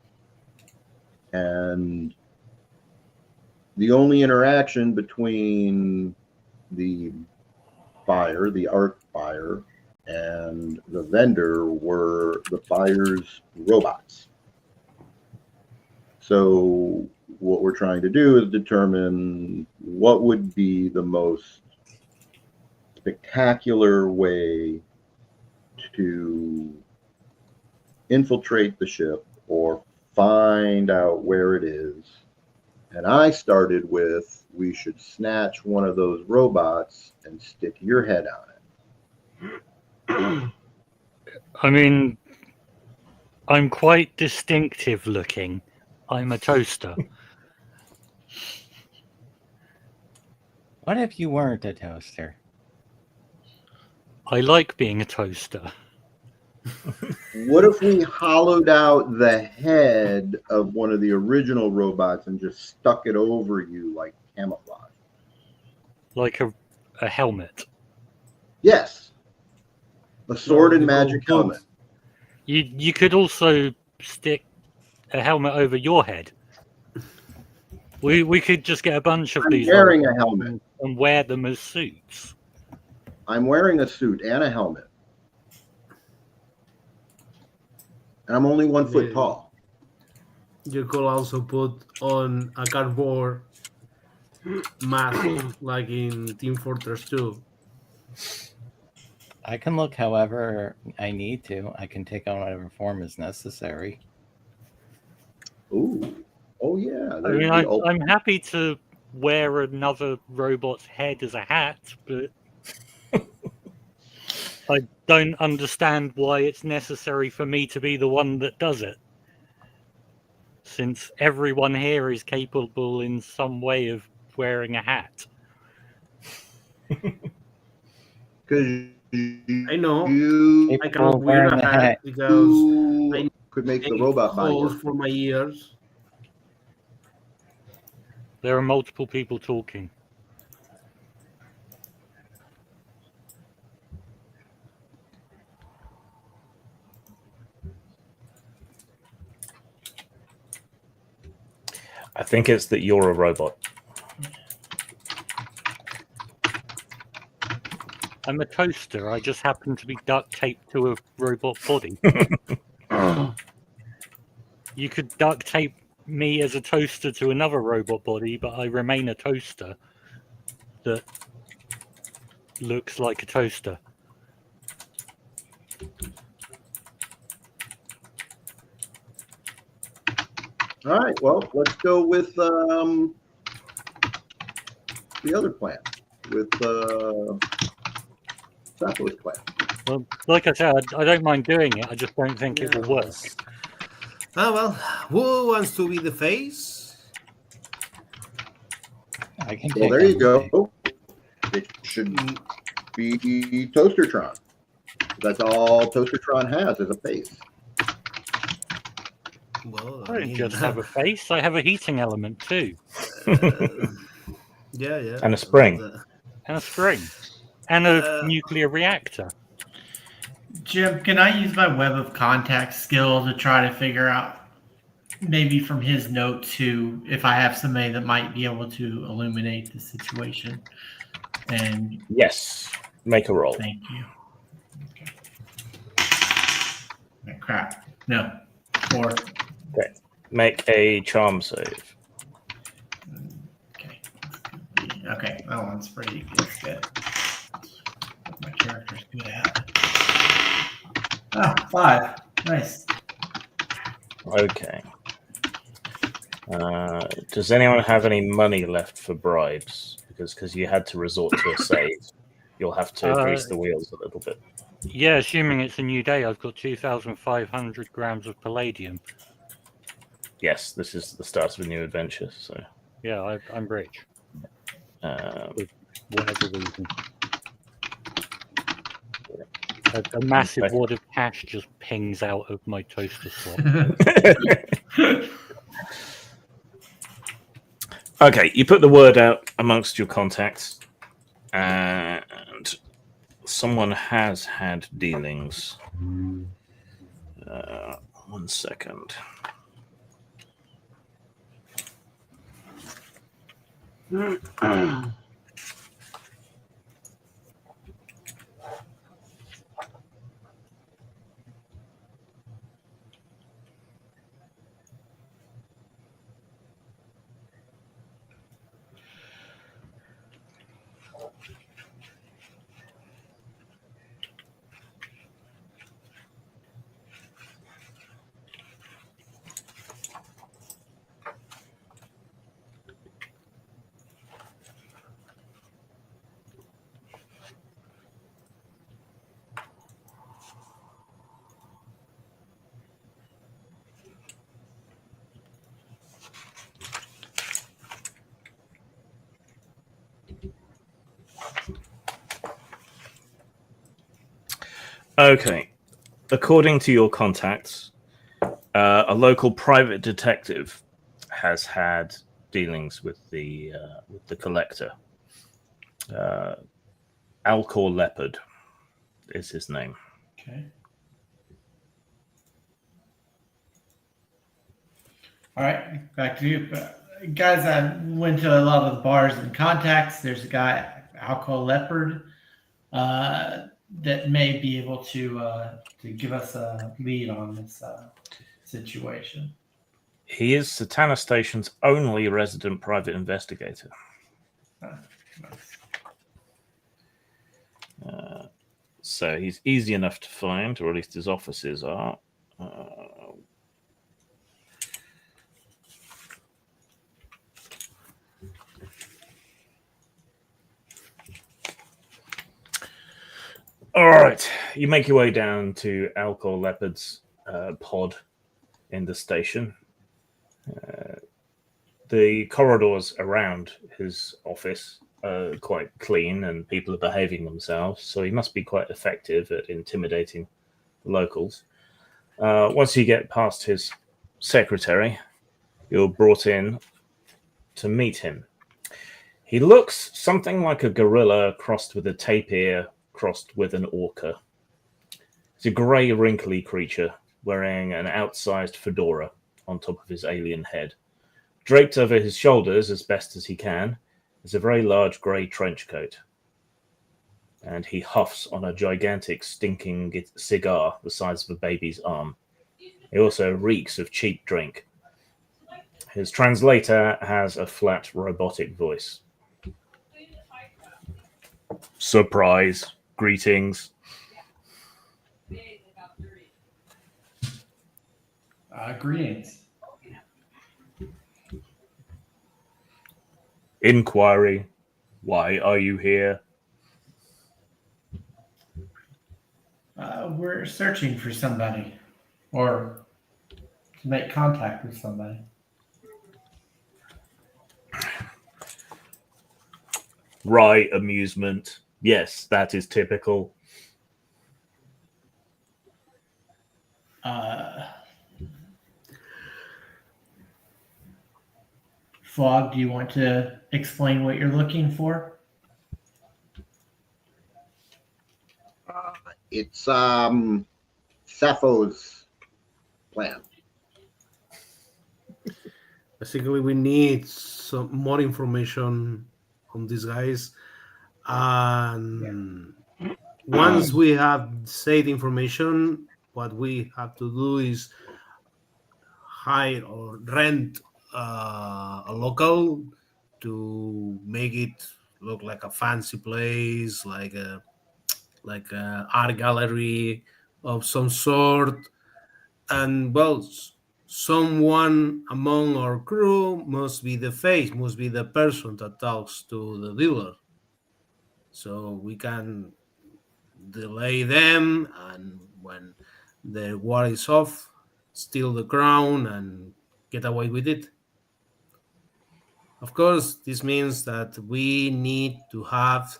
Speaker 8: And the only interaction between the buyer, the art buyer, and the vendor were the buyer's robots. So what we're trying to do is determine what would be the most spectacular way to infiltrate the ship or find out where it is. And I started with, we should snatch one of those robots and stick your head on it.
Speaker 2: I mean, I'm quite distinctive looking. I'm a toaster.
Speaker 3: What if you weren't a toaster?
Speaker 2: I like being a toaster.
Speaker 8: What if we hollowed out the head of one of the original robots and just stuck it over you like camouflage?
Speaker 2: Like a helmet.
Speaker 8: Yes. A sword and magic helmet.
Speaker 2: You could also stick a helmet over your head. We could just get a bunch of these
Speaker 8: wearing a helmet
Speaker 2: and wear them as suits.
Speaker 8: I'm wearing a suit and a helmet. And I'm only 1 foot tall.
Speaker 6: You could also put on a cardboard mask like in Team Fortress 2.
Speaker 3: I can look however I need to. I can take on whatever form is necessary.
Speaker 8: Ooh. Oh yeah.
Speaker 2: I
Speaker 8: There's
Speaker 2: mean,
Speaker 8: the ult-
Speaker 2: I'm happy to wear another robot's head as a hat, but I don't understand why it's necessary for me to be the one that does it. Since everyone here is capable in some way of wearing a hat.
Speaker 8: Because
Speaker 6: I know
Speaker 8: you
Speaker 6: I
Speaker 3: Capable
Speaker 6: cannot
Speaker 3: of
Speaker 6: wear
Speaker 3: wearing
Speaker 6: a
Speaker 3: a
Speaker 6: hat
Speaker 3: hat.
Speaker 6: because I
Speaker 8: could make the
Speaker 6: need
Speaker 8: robot buy
Speaker 6: holes
Speaker 8: you.
Speaker 6: for my ears.
Speaker 2: There are multiple people talking.
Speaker 1: I think it's that you're a robot.
Speaker 2: I'm a toaster. I just happen to be duct taped to a robot body. You could duct tape me as a toaster to another robot body, but I remain a toaster that looks like a toaster.
Speaker 8: All right. Well, let's go with the other plan, with Sapo's plan.
Speaker 2: Well, like I said, I don't mind doing it. I just don't think it will work.
Speaker 6: Ah well, who wants to be the face?
Speaker 3: I can
Speaker 8: Well,
Speaker 3: take
Speaker 8: there
Speaker 3: on
Speaker 8: you
Speaker 3: the
Speaker 8: go. It should be Toastertron. That's all Toastertron has is a face.
Speaker 6: Well,
Speaker 2: I don't just have a face. I have a heating element too,
Speaker 6: yeah.
Speaker 1: And a spring.
Speaker 6: but,
Speaker 2: and a spring, and a nuclear reactor.
Speaker 7: Jim, can I use my web of contact skill to try to figure out, maybe from his note too, if I have somebody that might be able to illuminate the situation? And
Speaker 1: Yes. Make a roll.
Speaker 7: thank you. Okay. Oh, crap. No. 4.
Speaker 1: Okay. Make a charm save.
Speaker 7: Okay. Okay. That one's pretty good. What my character's good at. Ah, 5. Nice.
Speaker 1: Okay. Does anyone have any money left for bribes? Because you had to resort to a save. You'll have to grease the wheels a little bit.
Speaker 2: Yeah, assuming it's a new day, I've got 2,500 grams of palladium.
Speaker 1: Yes, this is the start of a new adventure. So
Speaker 2: Yeah, I'm rich. For whatever reason. A massive
Speaker 1: Okay.
Speaker 2: wad of cash just pings out of my toaster slot.
Speaker 1: Okay, you put the word out amongst your contacts, and someone has had dealings. 1 second. Okay. According to your contacts, a local private detective has had dealings with the collector. Alcor Leopard is his name.
Speaker 7: Okay. All right, back to you. Guys, I went to a lot of the bars and contacts. There's a guy, Alcohol Leopard, that may be able to give us a lead on this situation.
Speaker 1: He is Satana Station's only resident private investigator.
Speaker 7: Nice.
Speaker 1: So he's easy enough to find, or at least his offices are. All right, you make your way down to Alcor Leopard's pod in the station. The corridors around his office are quite clean and people are behaving themselves, so he must be quite effective at intimidating the locals. Once you get past his secretary, you're brought in to meet him. He looks something like a gorilla crossed with a tapir crossed with an orca. He's a grey, wrinkly creature wearing an outsized fedora on top of his alien head. Draped over his shoulders as best as he can is a very large grey trench coat. And he huffs on a gigantic, stinking cigar the size of a baby's arm. He also reeks of cheap drink. His translator has a flat, robotic voice. Surprise. Greetings.
Speaker 7: Greetings.
Speaker 1: Inquiry. Why are you here?
Speaker 7: We're searching for somebody, or to make contact with somebody.
Speaker 1: Wry amusement. Yes, that is typical.
Speaker 7: Fog, do you want to explain what you're looking for?
Speaker 5: It's Sappho's plan.
Speaker 6: Basically, we need some more information on these guys. And once we have said information, what we have to do is hire or rent a local to make it look like a fancy place, like a art gallery of some sort. And well, someone among our crew must be the face, must be the person that talks to the dealer, so we can delay them, and when the war is off, steal the crown and get away with it. Of course, this means that we need to have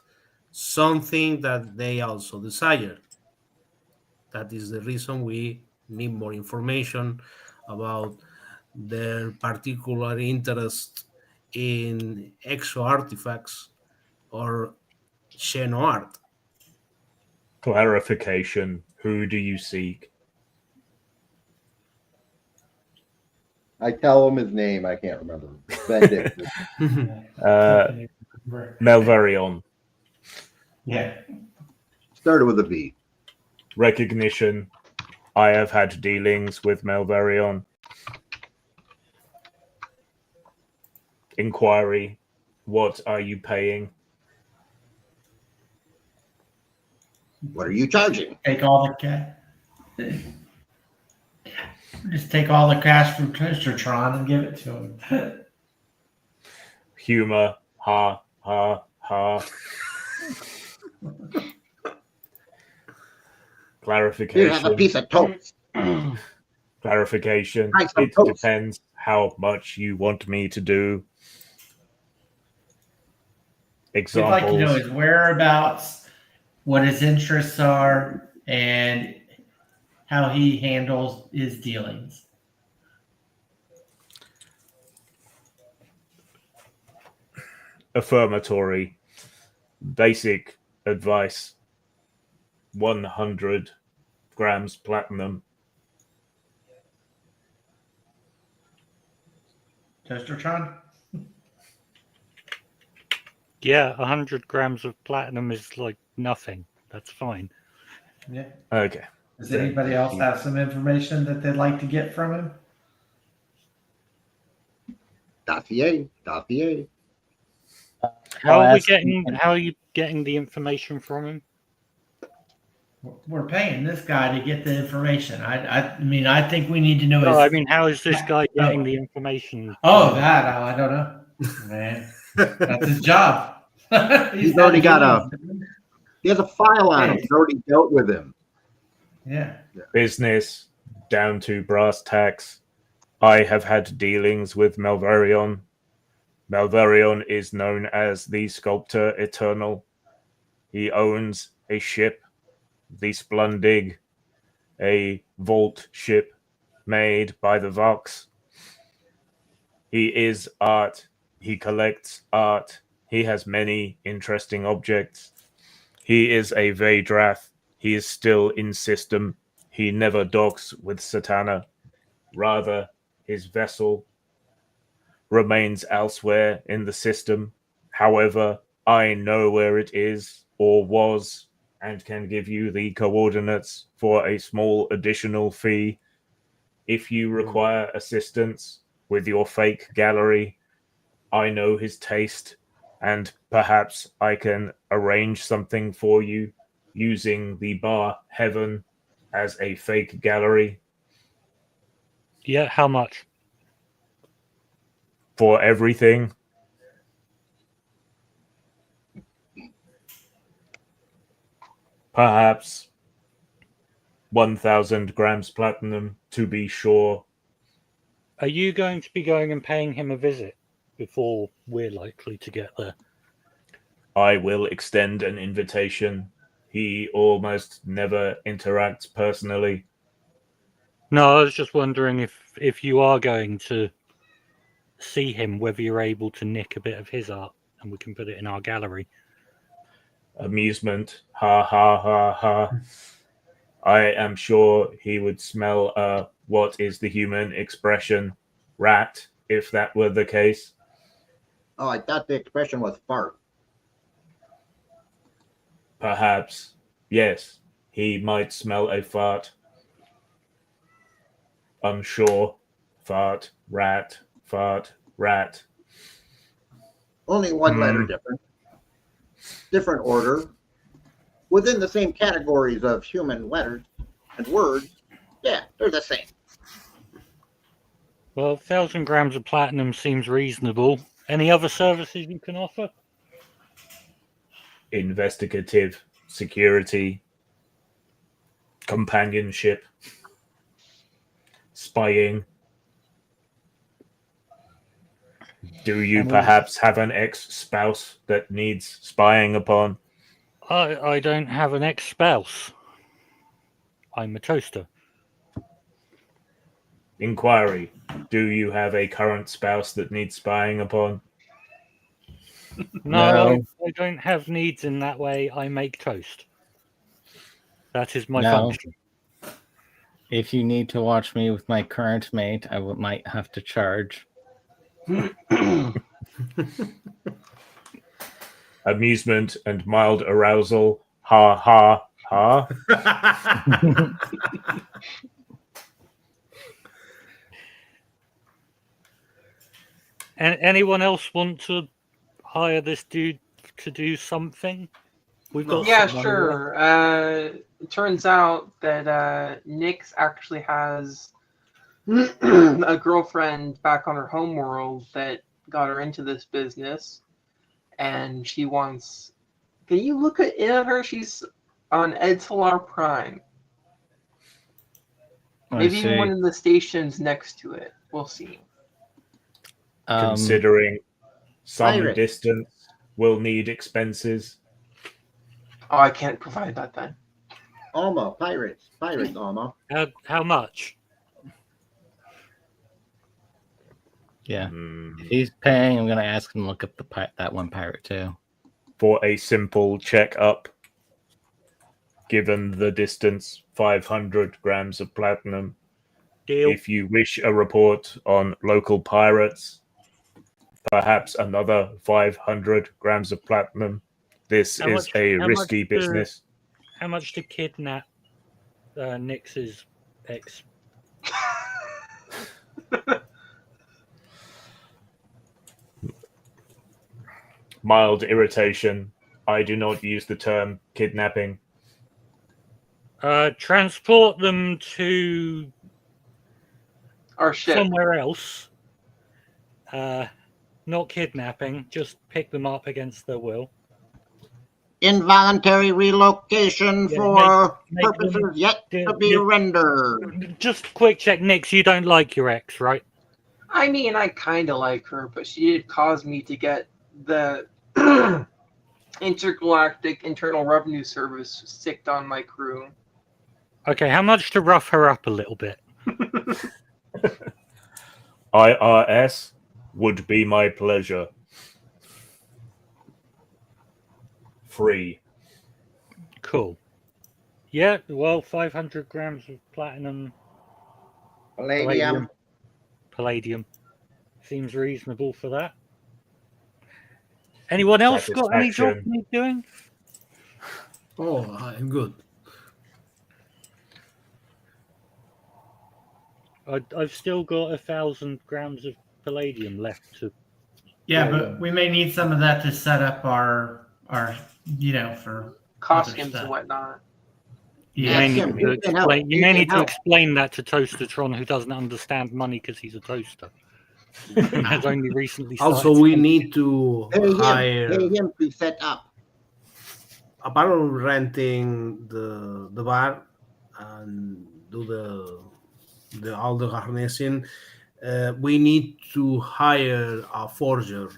Speaker 6: something that they also desire. That is the reason we need more information about their particular interest in exo artifacts or Xeno art.
Speaker 1: Clarification. Who do you seek?
Speaker 8: I tell him his name. I can't remember. Benedict.
Speaker 1: Melvarion.
Speaker 7: Yeah.
Speaker 8: Started with a V.
Speaker 1: Recognition. I have had dealings with Melvarion. Inquiry. What are you paying?
Speaker 5: What are you charging?
Speaker 7: Take all the cash. Just take all the cash from Tron and give it to him.
Speaker 1: Humor. Ha, ha, ha. Clarification.
Speaker 5: You have a piece of toast.
Speaker 1: Clarification.
Speaker 5: Nice
Speaker 1: It
Speaker 5: toast.
Speaker 1: depends how much you want me to do.
Speaker 7: We'd
Speaker 1: Examples.
Speaker 7: like to know his whereabouts, what his interests are, and how he handles his dealings.
Speaker 1: Affirmatory. Basic advice. 100 grams platinum.
Speaker 7: Toastertron?
Speaker 2: Yeah, 100 grams of platinum is like nothing. That's fine.
Speaker 7: Yeah.
Speaker 1: Okay.
Speaker 7: Does anybody else have some information that they'd like to get from him?
Speaker 5: Dossier.
Speaker 2: How
Speaker 3: I'll
Speaker 2: are we
Speaker 3: ask
Speaker 2: getting?
Speaker 3: him-
Speaker 2: How are you getting the information from him?
Speaker 7: We're paying this guy to get the information. I mean, I think we need to know.
Speaker 2: No,
Speaker 7: his,
Speaker 2: I mean, how is this guy getting the information?
Speaker 7: that I don't know, man. That's his job.
Speaker 5: He's already got he has a file on him.
Speaker 7: Hey.
Speaker 5: He's already dealt with him.
Speaker 7: Yeah.
Speaker 1: Business down to brass tacks. I have had dealings with Malvarion. Malvarion is known as the Sculptor Eternal. He owns a ship, the Splundig, a vault ship made by the Vox. He is art. He collects art. He has many interesting objects. He is a Vaydrath. He is still in system. He never docks with Satana. Rather, his vessel remains elsewhere in the system. However, I know where it is or was and can give you the coordinates for a small additional fee. If you require assistance with your fake gallery, I know his taste, and perhaps I can arrange something for you using the bar Heaven as a fake gallery.
Speaker 2: Yeah, how much?
Speaker 1: For everything. Perhaps 1,000 grams platinum, to be sure.
Speaker 2: Are you going to be going and paying him a visit before we're likely to get there?
Speaker 1: I will extend an invitation. He almost never interacts personally.
Speaker 2: No, I was just wondering if you are going to see him, whether you're able to nick a bit of his art and we can put it in our gallery.
Speaker 1: Amusement. Ha ha ha ha. I am sure he would smell what is the human expression? Rat, if that were the case.
Speaker 5: Oh, I thought the expression was fart.
Speaker 1: Perhaps. Yes, he might smell a fart. Unsure. Fart, rat, fart, rat.
Speaker 5: Only one letter different. Different order. Within the same categories of human letters and words, yeah, they're the same.
Speaker 2: Well, 1,000 grams of platinum seems reasonable. Any other services you can offer?
Speaker 1: Investigative, security, companionship, spying. Do you perhaps have an ex-spouse that needs spying upon?
Speaker 2: I don't have an ex-spouse. I'm a toaster.
Speaker 1: Inquiry. Do you have a current spouse that needs spying upon?
Speaker 2: No. I don't have needs in that way. I make toast. That is my function.
Speaker 3: If you need to watch me with my current mate, I might have to charge.
Speaker 1: Amusement and mild arousal. Ha ha ha.
Speaker 2: And anyone else want to hire this dude to do something? We've got
Speaker 4: sure. It turns out that Nyx actually has a girlfriend back on her home world that got her into this business, and she wants. Can you look in at her? She's on Edsolar Prime. Maybe even one of the stations next to it. We'll see.
Speaker 1: Considering some
Speaker 5: Pirate.
Speaker 1: distance will need expenses.
Speaker 4: Oh, I can't provide that then.
Speaker 5: Alma, pirates, Alma.
Speaker 2: How much?
Speaker 3: Yeah. If he's paying, I'm going to ask him to look up that one pirate too.
Speaker 1: For a simple checkup, given the distance, 500 grams of platinum.
Speaker 2: Deal.
Speaker 1: If you wish a report on local pirates, perhaps another 500 grams of platinum. This is a risky business.
Speaker 2: How much to kidnap Nyx's ex?
Speaker 1: Mild irritation. I do not use the term kidnapping.
Speaker 2: Transport them to
Speaker 4: Our ship.
Speaker 2: somewhere else. Not kidnapping, just pick them up against their will.
Speaker 5: Involuntary relocation
Speaker 2: Yeah,
Speaker 5: for
Speaker 2: make them
Speaker 5: purposes yet to be
Speaker 2: yeah.
Speaker 5: rendered.
Speaker 2: Just quick check, Nix, you don't like your ex, right?
Speaker 4: I mean, I kind of like her, but she did cause me to get the Intergalactic Internal Revenue Service sicked on my crew.
Speaker 2: Okay, how much to rough her up a little bit?
Speaker 1: IRS would be my pleasure. Free.
Speaker 2: Cool. Yeah, well, 500 grams of platinum. Palladium. Seems reasonable for that. Anyone else got any job need doing?
Speaker 6: Oh, I'm good.
Speaker 2: I've still got 1,000 grams of palladium left to.
Speaker 7: Yeah, but we may need some of that to set up our for
Speaker 4: costumes and whatnot.
Speaker 2: You
Speaker 7: Yeah,
Speaker 2: may need to explain that to Toastertron, who doesn't understand money because he's a toaster. He has only recently started.
Speaker 6: Also, we need to hire.
Speaker 5: Pay him to set up.
Speaker 6: Apart from renting the bar and do the all the harnessing, we need to hire a forger,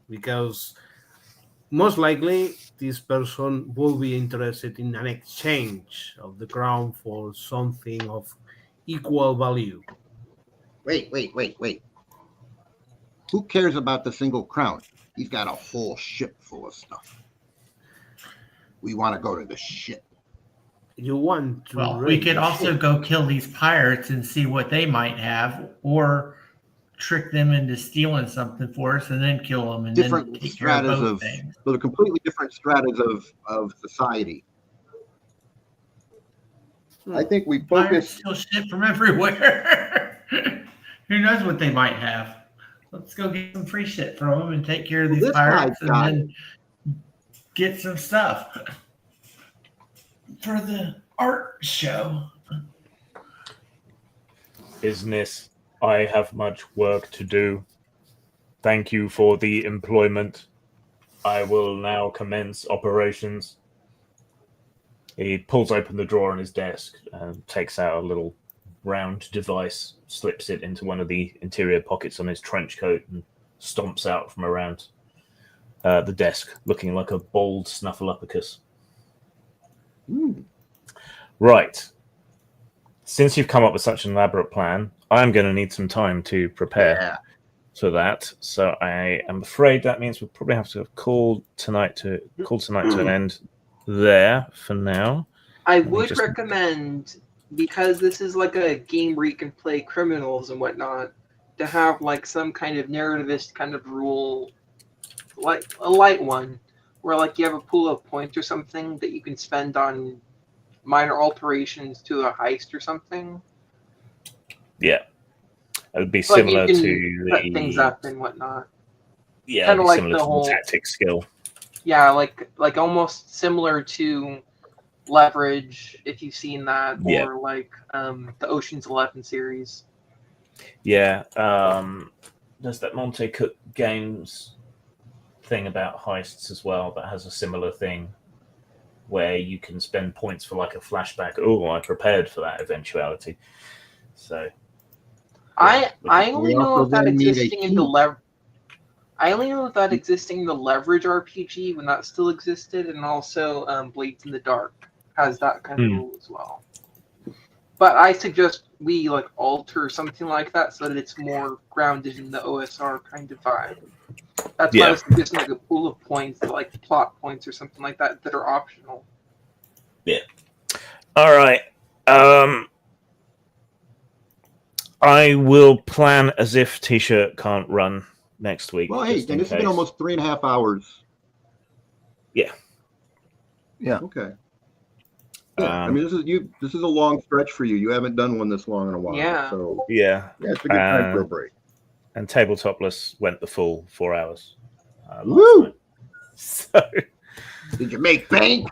Speaker 6: because most likely this person will be interested in an exchange of the crown for something of equal value.
Speaker 5: Wait. Who cares about the single crown? He's got a whole ship full of stuff. We want to go to the ship.
Speaker 6: You want to?
Speaker 7: Well, we could also go kill these pirates and see what they might have, or trick them into stealing something for us and then kill them and
Speaker 5: different
Speaker 7: then take care of both things.
Speaker 5: So they're completely different stratas of society. I think we
Speaker 7: Pirates
Speaker 5: focus.
Speaker 7: steal shit from everywhere. Who knows what they might have? Let's go get some free shit from them and take care of these pirates and then get some stuff for the art show.
Speaker 1: Business. I have much work to do. Thank you for the employment. I will now commence operations. He pulls open the drawer on his desk and takes out a little round device, slips it into one of the interior pockets on his trench coat, and stomps out from around the desk, looking like a bald Snuffleupagus. Right. Since you've come up with such an elaborate plan, I'm going to need some time to prepare for that. So I am afraid that means we'll probably have to call tonight to an end there for now.
Speaker 4: I would recommend, because this is like a game where you can play criminals and whatnot, to have like some kind of narrativist kind of rule, like a light one, where like you have a pool of points or something that you can spend on minor alterations to a heist or something.
Speaker 1: Yeah, it would be similar to
Speaker 4: set things up and whatnot.
Speaker 1: Yeah,
Speaker 4: kind of like
Speaker 1: similar
Speaker 4: the
Speaker 1: to
Speaker 4: whole
Speaker 1: the tactic skill.
Speaker 4: Yeah, like almost similar to Leverage, if you've seen that, or like the Ocean's 11 series.
Speaker 1: Yeah, there's that Monte Cook Games thing about heists as well that has a similar thing where you can spend points for like a flashback. Oh, I prepared for that eventuality. So
Speaker 4: I only know of that existing in the I only know of that existing in the Leverage RPG when that still existed, and also Blades in the Dark has that kind of rule as well. But I suggest we like alter something like that so that it's more grounded in the OSR kind of vibe. That's why I was suggesting like a pool of points, like plot points or something like that, that are optional.
Speaker 1: Yeah. All right. I will plan as if T-shirt can't run next week.
Speaker 5: Well, hey, then this has been almost 3.5 hours.
Speaker 1: Yeah.
Speaker 8: Yeah.
Speaker 5: Okay. Yeah, I mean, this is a long stretch for you. You haven't done one this long in a while.
Speaker 4: Yeah.
Speaker 5: So
Speaker 1: yeah,
Speaker 5: it's a good time for a break.
Speaker 1: And Tabletopless went the full 4 hours.
Speaker 5: Woo!
Speaker 1: So,
Speaker 5: did you make bank?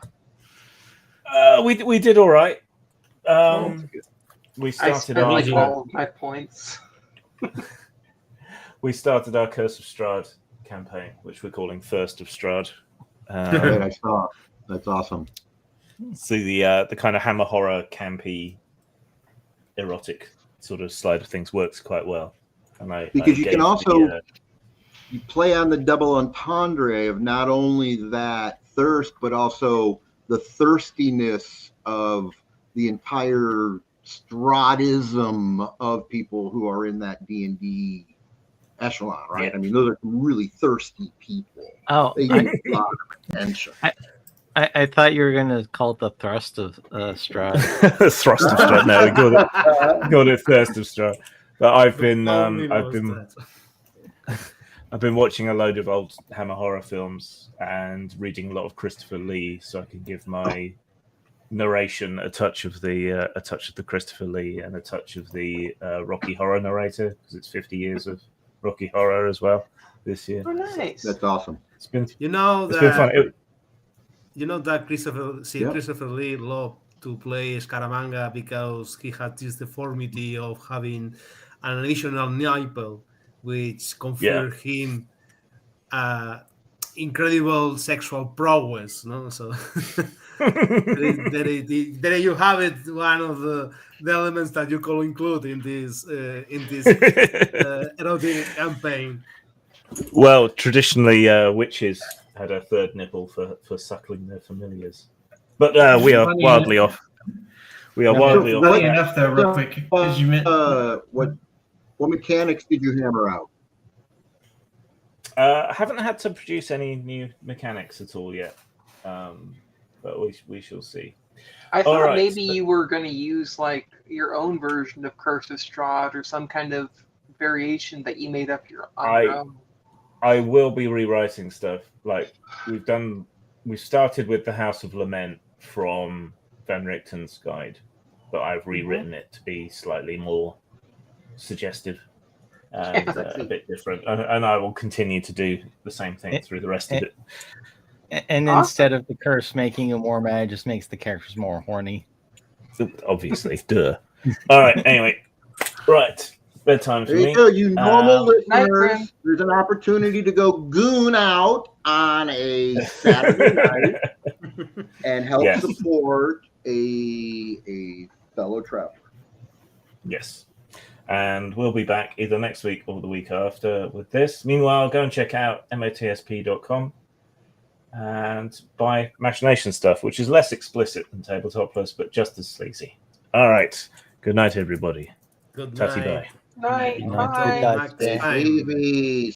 Speaker 1: We did all right.
Speaker 6: Oh,
Speaker 1: We
Speaker 4: I
Speaker 1: started
Speaker 4: spent
Speaker 1: our
Speaker 4: like all of my points.
Speaker 1: we started our Curse of Strahd campaign, which we're calling First of Strahd.
Speaker 8: Right, I saw. That's awesome.
Speaker 1: So the kind of hammer horror, campy, erotic sort of slide of things works quite well. And
Speaker 8: Because you can
Speaker 1: gave
Speaker 8: also you play on the double entendre of not only that thirst, but also the thirstiness of the entire Strahdism of people who are in that D&D echelon, right?
Speaker 1: Yeah.
Speaker 8: I mean, those are some really thirsty people.
Speaker 3: Oh,
Speaker 8: They
Speaker 3: I,
Speaker 8: need a lot of attention.
Speaker 3: I thought you were gonna call it the thrust of Strahd.
Speaker 1: Thrust of Strahd. No, we got it Thirst of Strahd. But I've been
Speaker 6: only
Speaker 1: I've
Speaker 6: knows
Speaker 1: been
Speaker 6: that.
Speaker 1: I've been watching a load of old hammer horror films and reading a lot of Christopher Lee, so I can give my narration a touch of the Christopher Lee and a touch of the Rocky Horror narrator, because it's 50 years of Rocky Horror as well this year.
Speaker 4: Oh, nice.
Speaker 8: That's awesome.
Speaker 1: It's been
Speaker 6: You know
Speaker 1: it's been fun.
Speaker 6: that you know that Christopher
Speaker 8: Yep.
Speaker 6: Christopher Lee loved to play Scaramanga because he had this deformity of having an additional nipple, which conferred him incredible sexual prowess. No, so there you have it. One of the elements that you could include in this erotic campaign.
Speaker 1: Well, traditionally, witches had a third nipple for suckling their familiars, but we are
Speaker 7: Funny
Speaker 1: wildly
Speaker 7: enough-
Speaker 1: off. We are
Speaker 3: No,
Speaker 1: wildly off.
Speaker 7: Funny
Speaker 1: track.
Speaker 7: enough, though, real quick, because you meant
Speaker 8: What mechanics did you hammer out?
Speaker 1: I haven't had to produce any new mechanics at all yet, but we shall see.
Speaker 4: I thought
Speaker 1: Alright,
Speaker 4: maybe
Speaker 1: but-
Speaker 4: you were going to use like your own version of Curse of Strahd or some kind of variation that you made up on your own.
Speaker 1: I will be rewriting stuff. Like we've started with the House of Lament from Van Richten's guide, but I've rewritten it to be slightly more suggestive and a bit different. And I will continue to do the same thing through the rest of it.
Speaker 3: And
Speaker 4: Awesome.
Speaker 3: instead of the curse making you more mad, it just makes the characters more horny.
Speaker 1: Obviously, duh. All right. Anyway, right. Bedtime for
Speaker 8: There you
Speaker 1: me.
Speaker 8: go, you normal
Speaker 4: Night,
Speaker 8: listeners.
Speaker 4: friend.
Speaker 8: There's an opportunity to go goon out on a Saturday night and help
Speaker 1: Yes.
Speaker 8: support a fellow traveler.
Speaker 1: Yes. And we'll be back either next week or the week after with this. Meanwhile, go and check out motsp.com and buy Machination stuff, which is less explicit than Tabletop Plus, but just as sleazy. All right. Good night, everybody.
Speaker 6: Good
Speaker 1: Tatty
Speaker 6: night.
Speaker 1: bye.
Speaker 4: Night.
Speaker 3: Night.
Speaker 4: Bye.
Speaker 3: Night.
Speaker 6: Next time.
Speaker 8: Baby.